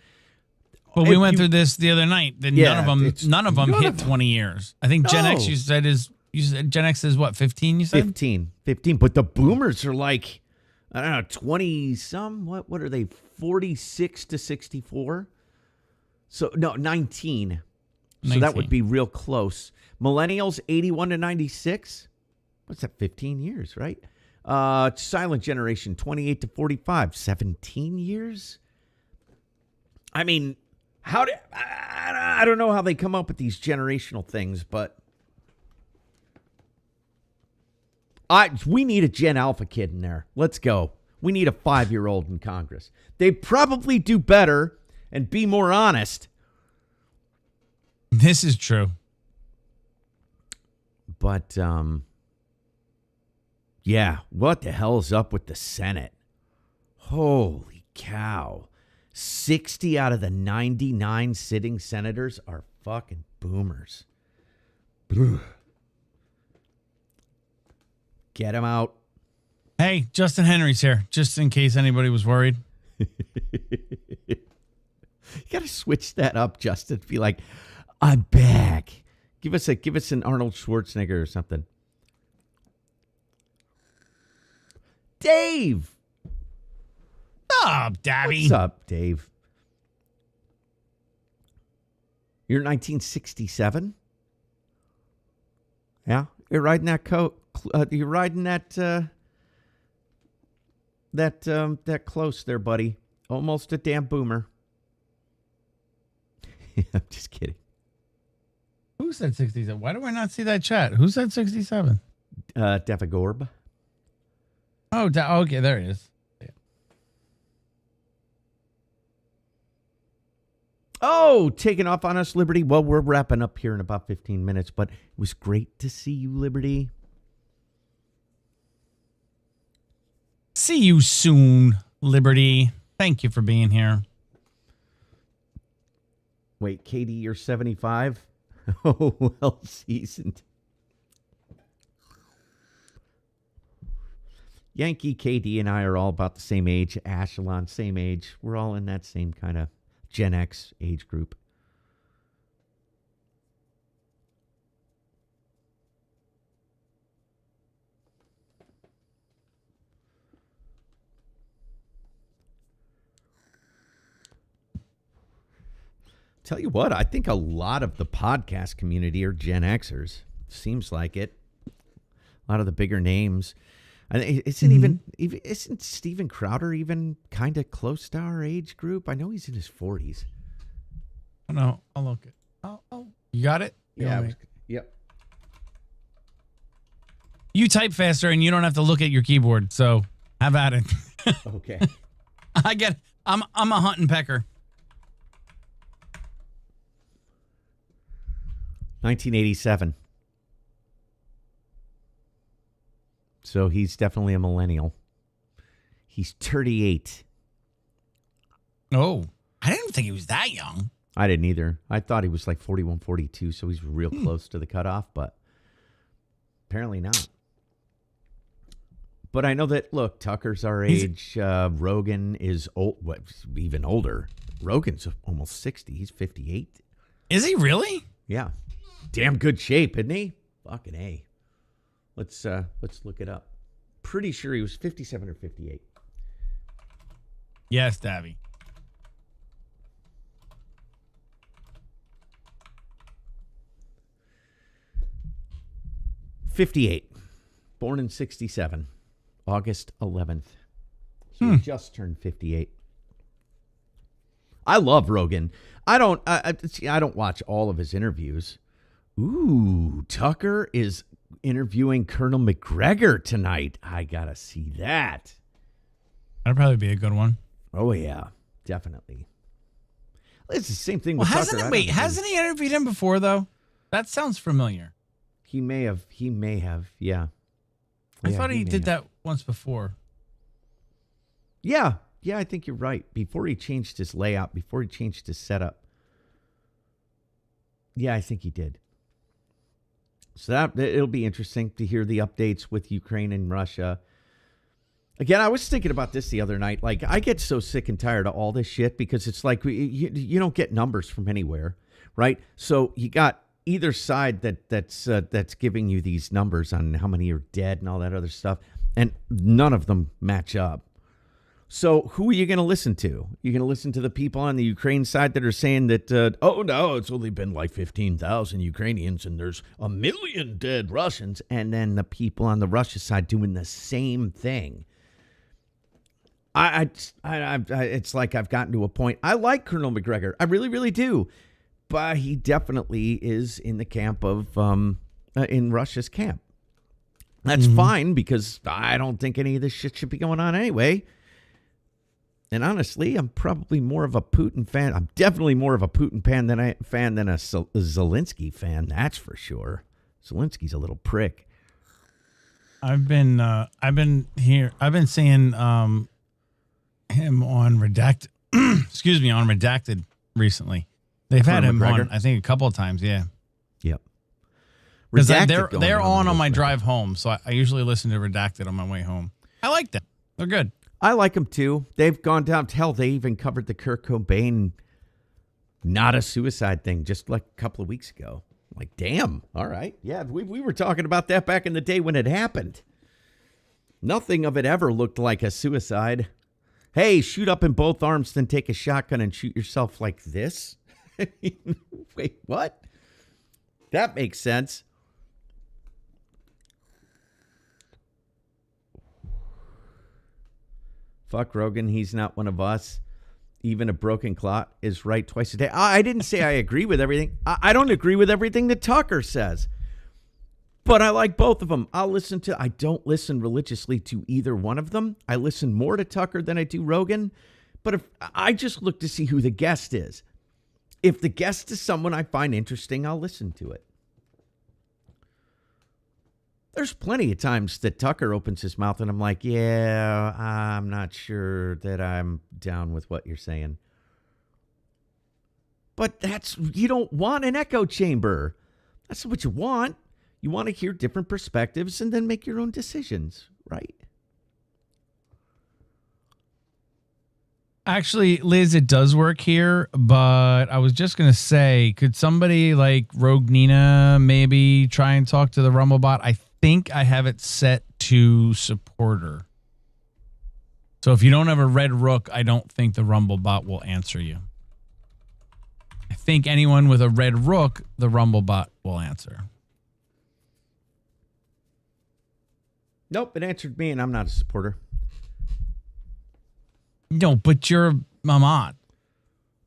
Speaker 3: But we went through this the other night. None of them hit 20 years. I think Gen X, you said Gen X is what, 15, you said?
Speaker 1: 15. But the boomers are like, I don't know, 20 some. What are they? 46 to 64. So no, 19. So that would be real close. Millennials, 81 to 96. What's that? 15 years, right? Silent generation, 28 to 45. 17 years. I mean, I don't know how they come up with these generational things, but we need a Gen Alpha kid in there. Let's go. We need a 5-year-old in Congress. They probably do better and be more honest.
Speaker 3: This is true.
Speaker 1: But, yeah, what the hell is up with the Senate? Holy cow. 60 out of the 99 sitting senators are fucking boomers. Get him out.
Speaker 3: Hey, Justin Henry's here, just in case anybody was worried.
Speaker 1: You got to switch that up, Justin. Be like, I'm back. Give us an Arnold Schwarzenegger or something. Dave.
Speaker 3: What's up, Dabby?
Speaker 1: What's up, Dave? You're 1967? Yeah, you're riding that you're riding that close there, buddy. Almost a damn boomer. I'm just kidding.
Speaker 3: Who said 67? Why do I not see that chat? Who said 67?
Speaker 1: Devagorb.
Speaker 3: Oh, okay, there he is.
Speaker 1: Oh, taking off on us, Liberty. Well, we're wrapping up here in about 15 minutes, but it was great to see you, Liberty.
Speaker 3: See you soon, Liberty. Thank you for being here.
Speaker 1: Wait, Katie, you're 75? Oh, well seasoned. Yankee, KD, and I are all about the same age. Ashelon, same age. We're all in that same kind of Gen X age group. Tell you what, I think a lot of the podcast community are Gen Xers. Seems like it. A lot of the bigger names. Isn't Steven Crowder even kind of close to our age group? I know he's in his 40s.
Speaker 3: Oh, no, I'll look it. Oh, you got it?
Speaker 1: Yeah. Yep.
Speaker 3: You type faster and you don't have to look at your keyboard, so have at it.
Speaker 1: Okay.
Speaker 3: I get it. I'm a hunting pecker.
Speaker 1: 1987. So he's definitely a millennial. He's 38.
Speaker 3: Oh, I didn't think he was that young.
Speaker 1: I didn't either. I thought he was like 41, 42, so he's real close to the cutoff, but apparently not. But I know that, look, Tucker's our age. Rogan is even older. Rogan's almost 60. He's 58.
Speaker 3: Is he really?
Speaker 1: Yeah. Damn good shape, isn't he? Fucking A. Let's look it up. Pretty sure he was 57 or 58.
Speaker 3: Yes, Davy.
Speaker 1: '58. Born in 67. August 11th. So he just turned 58. I love Rogan. I don't watch all of his interviews. Ooh, Tucker is interviewing Colonel McGregor tonight. I gotta see that.
Speaker 3: That'd probably be a good one.
Speaker 1: Oh yeah, definitely. It's the same thing with Tucker.
Speaker 3: Hasn't he interviewed him before though? That sounds familiar.
Speaker 1: He may have. Yeah.
Speaker 3: I thought he did that once before.
Speaker 1: Yeah, I think you're right. Before he changed his layout, before he changed his setup. Yeah, I think he did. So it'll be interesting to hear the updates with Ukraine and Russia. Again, I was thinking about this the other night. Like, I get so sick and tired of all this shit because it's like you don't get numbers from anywhere, right? So you got either side that's giving you these numbers on how many are dead and all that other stuff, and none of them match up. So who are you going to listen to? You're going to listen to the people on the Ukraine side that are saying that, oh, no, it's only been like 15,000 Ukrainians and there's 1 million dead Russians. And then the people on the Russia side doing the same thing. It's like I've gotten to a point. I like Colonel McGregor. I really, really do. But he definitely is in the camp of, in Russia's camp. That's fine because I don't think any of this shit should be going on anyway. And honestly, I'm probably more of a Putin fan. I'm definitely more of a Putin fan than a Zelensky fan. That's for sure. Zelensky's a little prick.
Speaker 3: I've been seeing him on Redacted. Excuse me, on Redacted recently. They've had him
Speaker 1: McGregor?
Speaker 3: on, I think, a couple of times. Yeah,
Speaker 1: Yep.
Speaker 3: because
Speaker 1: Redacted going
Speaker 3: they're
Speaker 1: down
Speaker 3: on
Speaker 1: the
Speaker 3: my
Speaker 1: list,
Speaker 3: drive home, so I usually listen to Redacted on my way home. I like them. They're good.
Speaker 1: I like them too. They've gone down. Hell, they even covered the Kurt Cobain not a suicide thing just like a couple of weeks ago. Like, damn. All right. Yeah, we were talking about that back in the day when it happened. Nothing of it ever looked like a suicide. Hey, shoot up in both arms, then take a shotgun and shoot yourself like this? Wait, what? That makes sense. Fuck Rogan, he's not one of us. Even a broken clock is right twice a day. I didn't say I agree with everything. I don't agree with everything that Tucker says. But I like both of them. I don't listen religiously to either one of them. I listen more to Tucker than I do Rogan. But if I just look to see who the guest is. If the guest is someone I find interesting, I'll listen to it. There's plenty of times that Tucker opens his mouth and I'm like, yeah, I'm not sure that I'm down with what you're saying. But you don't want an echo chamber. That's what you want. You want to hear different perspectives and then make your own decisions, right?
Speaker 3: Actually, Liz, it does work here, but I was just going to say, could somebody like Rogue Nina maybe try and talk to the Rumble bot? I think I have it set to supporter. So if you don't have a red rook, I don't think the Rumble bot will answer you. I think anyone with a red rook, the Rumble bot will answer.
Speaker 1: Nope, it answered me and I'm not a supporter.
Speaker 3: No, but you're a mod.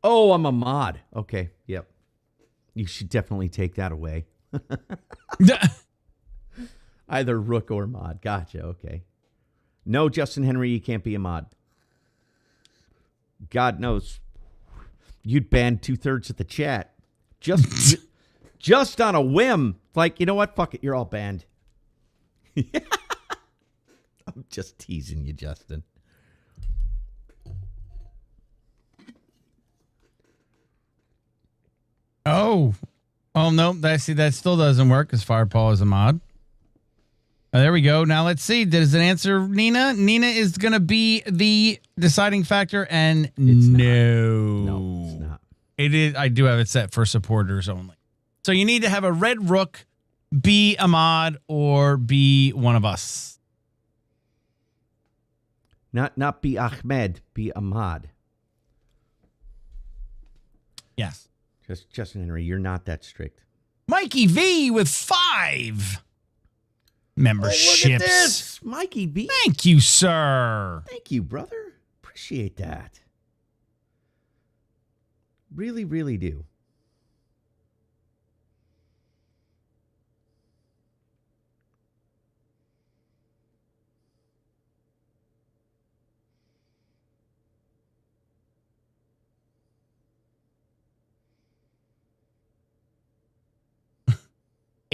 Speaker 1: Oh, I'm a mod. Okay, yep. You should definitely take that away. Either rook or mod. Gotcha, okay. No, Justin Henry, you can't be a mod. God knows. You'd ban 2/3 of the chat. Just on a whim. Like, you know what? Fuck it. You're all banned. I'm just teasing you, Justin.
Speaker 3: Oh no! That still doesn't work because Firepaw is a mod. Oh, there we go. Now let's see. Does it answer Nina? Nina is going to be the deciding factor, and no,
Speaker 1: it's not.
Speaker 3: It is. I do have it set for supporters only. So you need to have a red rook, be a mod, or be one of us.
Speaker 1: Not be Ahmed, be Ahmad.
Speaker 3: Yes.
Speaker 1: Justin Henry, you're not that strict.
Speaker 3: Mikey V with 5 memberships.
Speaker 1: Oh, look at this. Mikey B.
Speaker 3: Thank you, sir.
Speaker 1: Thank you, brother. Appreciate that. Really, really do.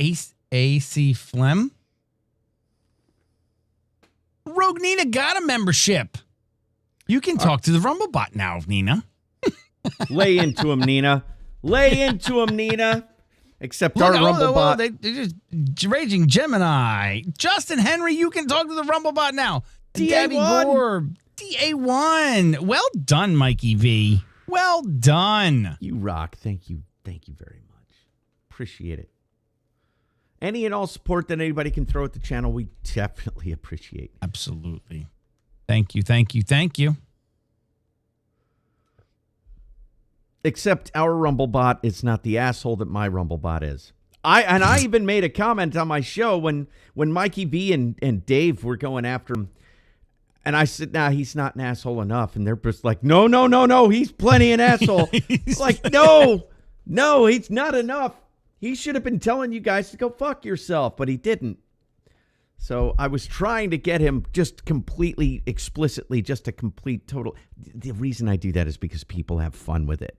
Speaker 3: AC Flem. Rogue Nina got a membership. You can talk to the Rumble bot now, Nina.
Speaker 1: Lay into him, Nina. Lay into him, Nina. Except our Rumble bot.
Speaker 3: They just Raging Gemini. Justin Henry, you can talk to the Rumble bot now. Gabby Gore. DA1. Well done, Mikey V. Well done.
Speaker 1: You rock. Thank you. Thank you very much. Appreciate it. Any and all support that anybody can throw at the channel, we definitely appreciate.
Speaker 3: Absolutely. Thank you, thank you, thank you.
Speaker 1: Except our Rumble bot is not the asshole that my Rumble bot is. I even made a comment on my show when Mikey B and Dave were going after him. And I said, nah, he's not an asshole enough. And they're just like, no, he's plenty an asshole. Like, no, he's not enough. He should have been telling you guys to go fuck yourself, but he didn't. So I was trying to get him just completely, explicitly, just a complete, total. The reason I do that is because people have fun with it.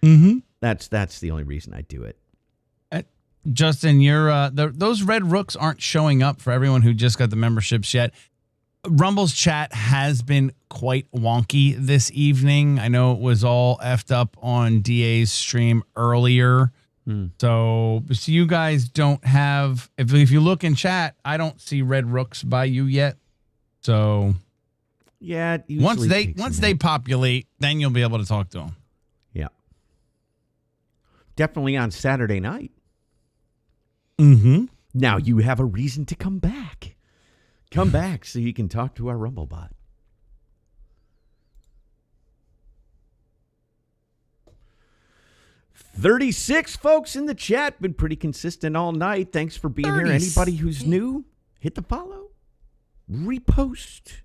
Speaker 3: Mm-hmm.
Speaker 1: That's the only reason I do it.
Speaker 3: Justin, those red rooks aren't showing up for everyone who just got the memberships yet. Rumble's chat has been quite wonky this evening. I know it was all effed up on DA's stream earlier. So you guys don't have, if you look in chat, I don't see red rooks by you yet. So
Speaker 1: yeah,
Speaker 3: once they populate, then you'll be able to talk to them.
Speaker 1: Yeah. Definitely on Saturday night.
Speaker 3: Mm-hmm.
Speaker 1: Now you have a reason to come back. Come back so you can talk to our Rumble bot. $36 folks in the chat. Been pretty consistent all night. Thanks for being here. Anybody who's new, hit the follow, repost,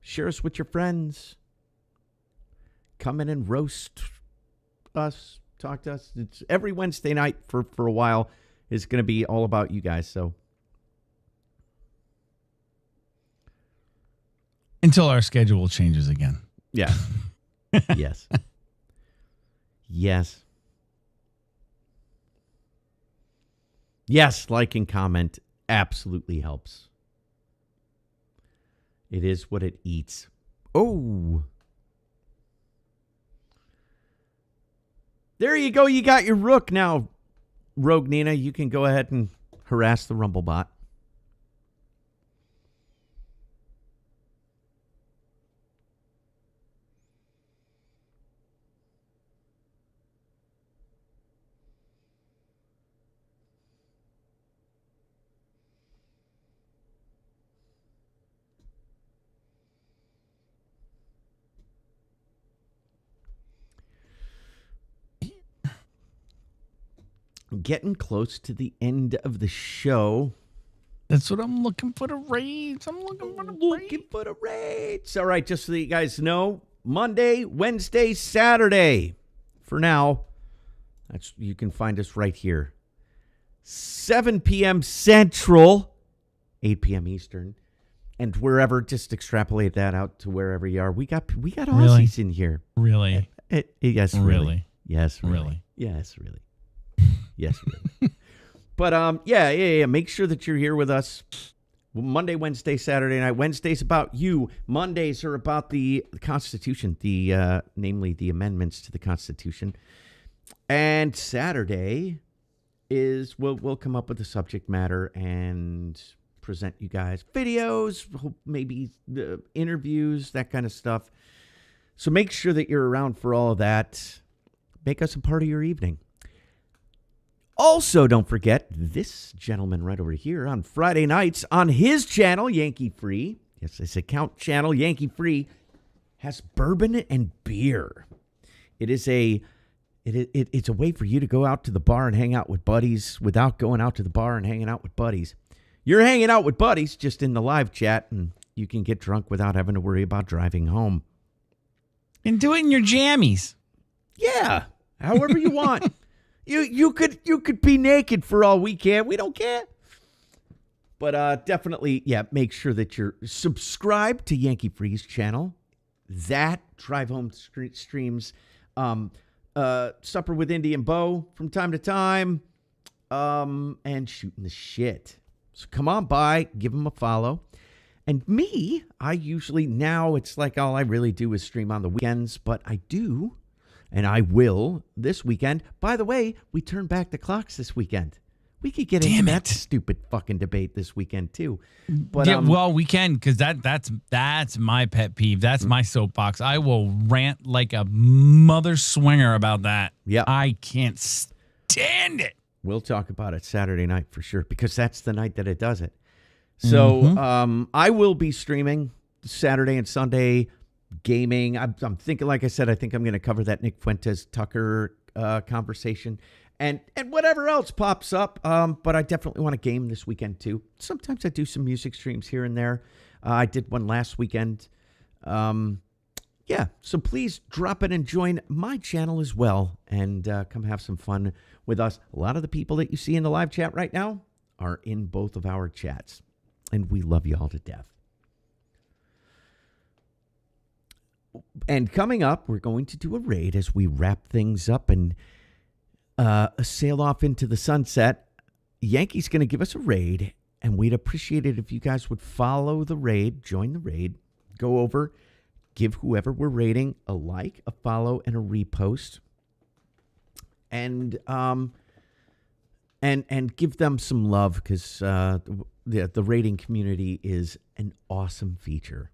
Speaker 1: share us with your friends. Come in and roast us, talk to us. It's every Wednesday night for a while is going to be all about you guys. So
Speaker 3: until our schedule changes again.
Speaker 1: Yeah. Yes. Yes. Yes, like and comment absolutely helps. It is what it eats. Oh. There you go. You got your rook now, Rogue Nina. You can go ahead and harass the Rumble bot. Getting close to the end of the show.
Speaker 3: That's what I'm looking for, the raids. I'm looking for the
Speaker 1: raids. All right, just so that you guys know, Monday, Wednesday, Saturday. For now, you can find us right here. 7 p.m. Central, 8 p.m. Eastern. And wherever, just extrapolate that out to wherever you are. We got Aussies in here.
Speaker 3: Really?
Speaker 1: Yes, really. Yes, really.
Speaker 3: Really?
Speaker 1: Yes, really. Yes, really. But yeah. Make sure that you're here with us. Monday, Wednesday, Saturday night. Wednesday's about you. Mondays are about the Constitution, namely the amendments to the Constitution. And Saturday is we'll come up with the subject matter and present you guys videos, maybe interviews, that kind of stuff. So make sure that you're around for all of that. Make us a part of your evening. Also, don't forget this gentleman right over here on Friday nights on his channel, Yankee Free. Yes, his account channel, Yankee Free, has bourbon and beer. It's a way for you to go out to the bar and hang out with buddies without going out to the bar and hanging out with buddies. You're hanging out with buddies just in the live chat, and you can get drunk without having to worry about driving home.
Speaker 3: And do it in your jammies.
Speaker 1: Yeah, however you want. You could be naked for all we can. We don't care. But definitely, make sure that you're subscribed to Yankee Free's channel. That Drive Home streams, Supper with Indy and Bo from time to time, and Shooting the Shit. So come on by, give them a follow. And me, I usually, now it's like all I really do is stream on the weekends, but I do. And I will this weekend. By the way, we turn back the clocks this weekend. We could get into that stupid fucking debate this weekend too. But
Speaker 3: yeah, well, we can, because that's my pet peeve. That's my soapbox. I will rant like a mother swinger about that.
Speaker 1: Yeah,
Speaker 3: I can't stand it.
Speaker 1: We'll talk about it Saturday night for sure, because that's the night that it does it. So I will be streaming Saturday and Sunday. Gaming. I'm thinking, like I said, I think I'm going to cover that Nick Fuentes Tucker conversation and whatever else pops up. But I definitely want to game this weekend too. Sometimes I do some music streams here and there. I did one last weekend. So please drop in and join my channel as well and come have some fun with us. A lot of the people that you see in the live chat right now are in both of our chats, and we love you all to death. And coming up, we're going to do a raid as we wrap things up and sail off into the sunset. Yankee's going to give us a raid, and we'd appreciate it if you guys would follow the raid, join the raid, go over, give whoever we're raiding a like, a follow, and a repost, and give them some love, because the raiding community is an awesome feature.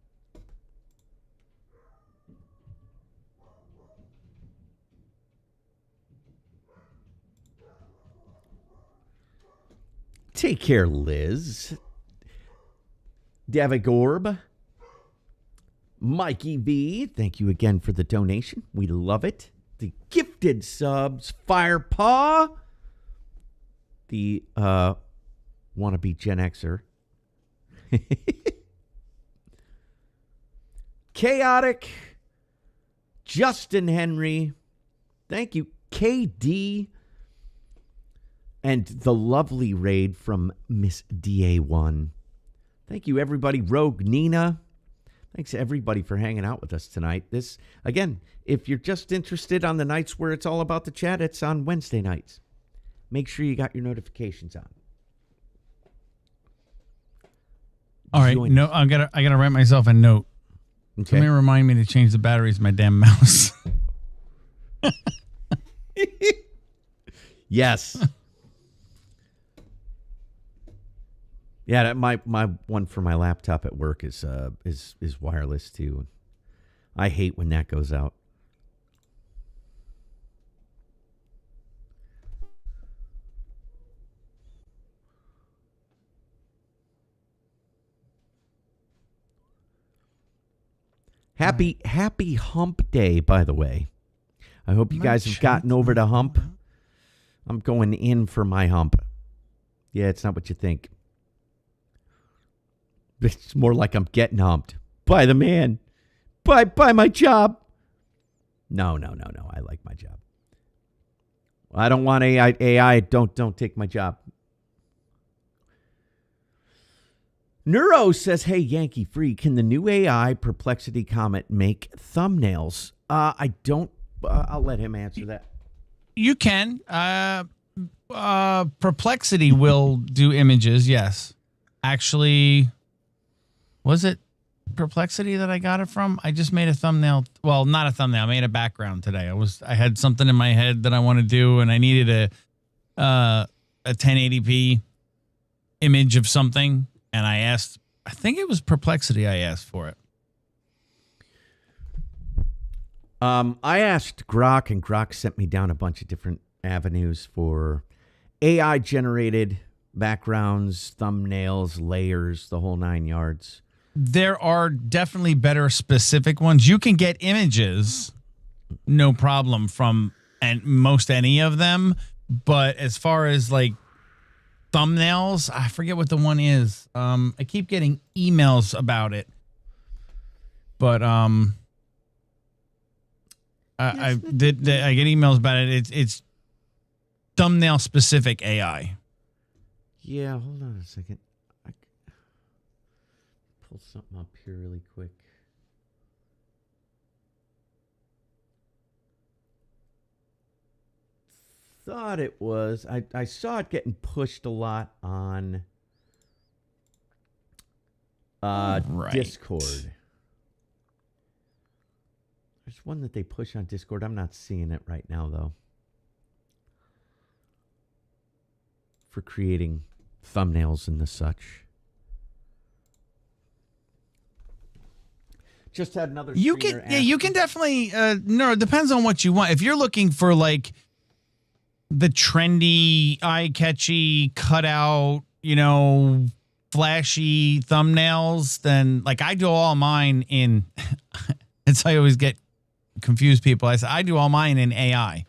Speaker 1: Take care, Liz. Davigorb. Mikey V, thank you again for the donation. We love it. The gifted subs. Firepaw. The wannabe Gen Xer. Chaotic. Justin Henry. Thank you. KD. And the lovely raid from Miss DA1. Thank you, everybody. Rogue Nina. Thanks, everybody, for hanging out with us tonight. This, again, if you're just interested on the nights where it's all about the chat, it's on Wednesday nights. Make sure you got your notifications on.
Speaker 3: All right. No, I gotta write myself a note.
Speaker 1: Okay.
Speaker 3: Somebody remind me to change the batteries of my damn mouse.
Speaker 1: Yes. Yeah, that my one for my laptop at work is wireless too. I hate when that goes out. Happy hump day, by the way. I hope you guys have gotten over the hump. I'm going in for my hump. Yeah, it's not what you think. It's more like I'm getting humped by the man, by my job. No. I like my job. I don't want AI. Don't take my job. Neuro says, "Hey, Yankee Free, can the new AI Perplexity Comet make thumbnails?" I don't. I'll let him answer that.
Speaker 3: You can. Perplexity will do images. Yes, actually. Was it Perplexity that I got it from? I just made a thumbnail. Well, not a thumbnail. I made a background today. I had something in my head that I want to do, and I needed a 1080p image of something, and I think it was Perplexity I asked for it.
Speaker 1: I asked Grok, and Grok sent me down a bunch of different avenues for AI-generated backgrounds, thumbnails, layers, the whole 9 yards.
Speaker 3: There are definitely better specific ones. You can get images, no problem, from most any of them. But as far as like thumbnails, I forget what the one is. I keep getting emails about it. But I get emails about it. It's thumbnail specific AI.
Speaker 1: Yeah, hold on a second. Pull something up here really quick. Thought it was. I saw it getting pushed a lot on Discord. There's one that they push on Discord. I'm not seeing it right now, though. For creating thumbnails and the such. Just had another.
Speaker 3: You can definitely. No, it depends on what you want. If you're looking for like the trendy, eye-catchy, cutout, flashy thumbnails, then like I do all mine in. It's how I always get confused people. I do all mine in AI,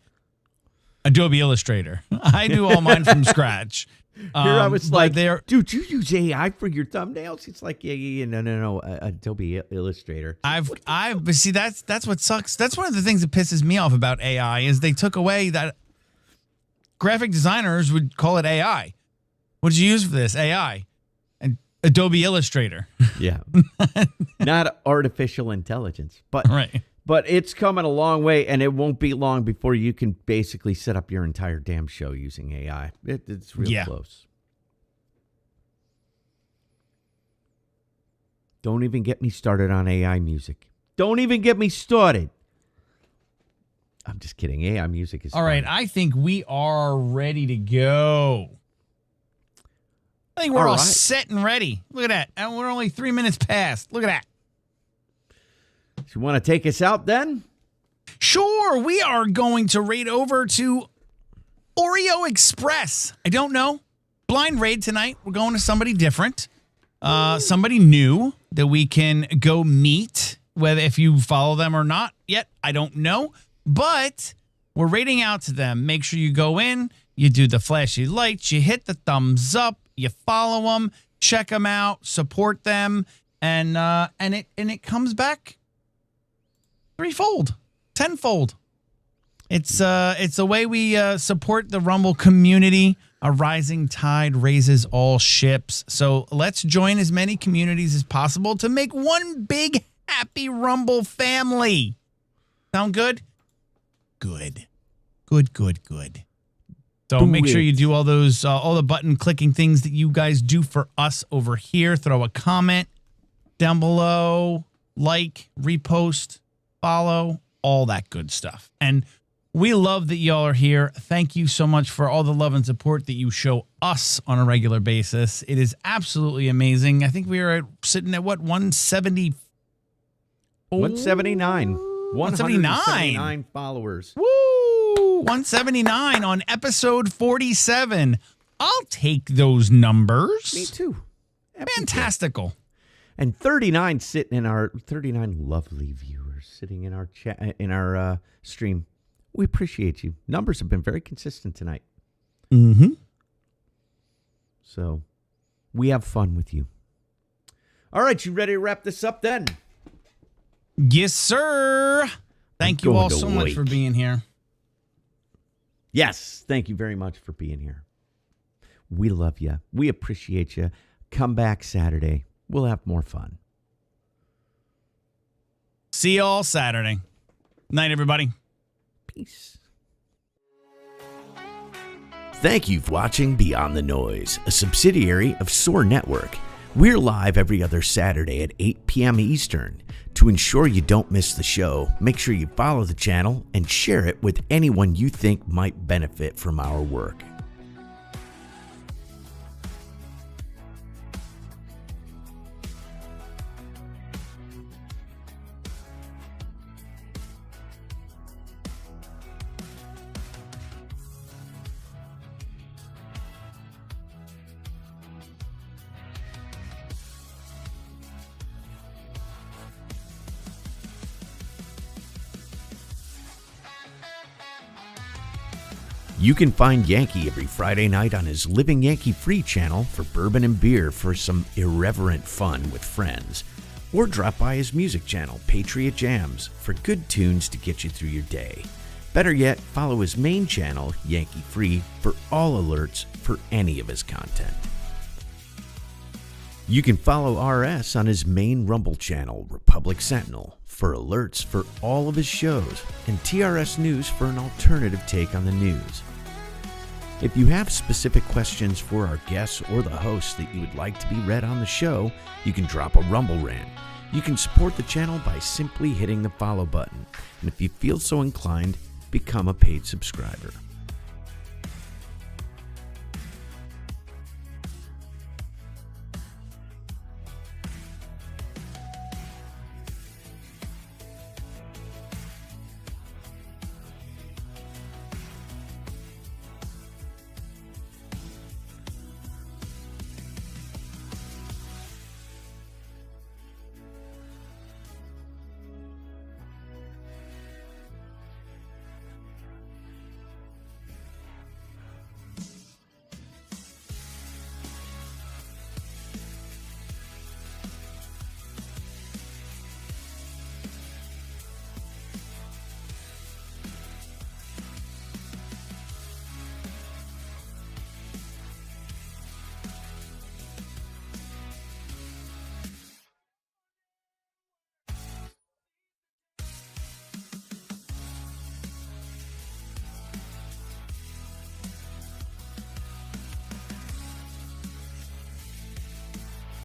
Speaker 3: Adobe Illustrator. I do all mine from scratch.
Speaker 1: Here I was like, dude, you use AI for your thumbnails? It's like, yeah, no, Adobe Illustrator.
Speaker 3: But see, that's what sucks. That's one of the things that pisses me off about AI is they took away that graphic designers would call it AI. What did you use for this? AI. And Adobe Illustrator.
Speaker 1: Yeah. Not artificial intelligence, but
Speaker 3: right.
Speaker 1: But it's coming a long way, and it won't be long before you can basically set up your entire damn show using AI. It's real close. Don't even get me started on AI music. Don't even get me started. I'm just kidding. AI music is
Speaker 3: all right. I think we are ready to go. I think we're all set and ready. Look at that. And we're only 3 minutes past. Look at that.
Speaker 1: So you want to take us out then?
Speaker 3: Sure. We are going to raid over to Oreo Express. I don't know. Blind raid tonight. We're going to somebody different. Somebody new that we can go meet. Whether if you follow them or not yet, I don't know. But we're raiding out to them. Make sure you go in. You do the flashy lights. You hit the thumbs up. You follow them. Check them out. Support them. And it comes back threefold, tenfold. It's a way we support the Rumble community. A rising tide raises all ships. So let's join as many communities as possible to make one big happy Rumble family. Sound good? Good. So make sure you do all those all the button clicking things that you guys do for us over here. Throw a comment down below, like, repost, follow, all that good stuff. And we love that y'all are here. Thank you so much for all the love and support that you show us on a regular basis. It is absolutely amazing. I think we are sitting at what, 170?
Speaker 1: 179. 179 followers.
Speaker 3: Woo! 179 on episode 47. I'll take those numbers.
Speaker 1: Me too.
Speaker 3: Fantastical.
Speaker 1: And 39 sitting in our 39 lovely viewers sitting in our chat in our stream. We appreciate you. Numbers have been very consistent tonight.
Speaker 3: Mm-hmm.
Speaker 1: So we have fun with you. All right, you ready to wrap this up then?
Speaker 3: Yes, sir. Thank you all so much for being here.
Speaker 1: Yes, thank you very much for being here. We love you. We appreciate you. Come back Saturday. We'll have more fun.
Speaker 3: See you all Saturday. Night, everybody.
Speaker 1: Peace.
Speaker 5: Thank you for watching Beyond the Noise, a subsidiary of SOAR Network. We're live every other Saturday at 8 p.m. Eastern. To ensure you don't miss the show, make sure you follow the channel and share it with anyone you think might benefit from our work. You can find Yankee every Friday night on his Living Yankee Free channel for bourbon and beer for some irreverent fun with friends. Or drop by his music channel, Patriot Jams, for good tunes to get you through your day. Better yet, follow his main channel, Yankee Free, for all alerts for any of his content. You can follow RS on his main Rumble channel, Republic Sentinel, for alerts for all of his shows, and TRS News for an alternative take on the news. If you have specific questions for our guests or the hosts that you would like to be read on the show, you can drop a Rumble rant. You can support the channel by simply hitting the follow button, and if you feel so inclined, become a paid subscriber.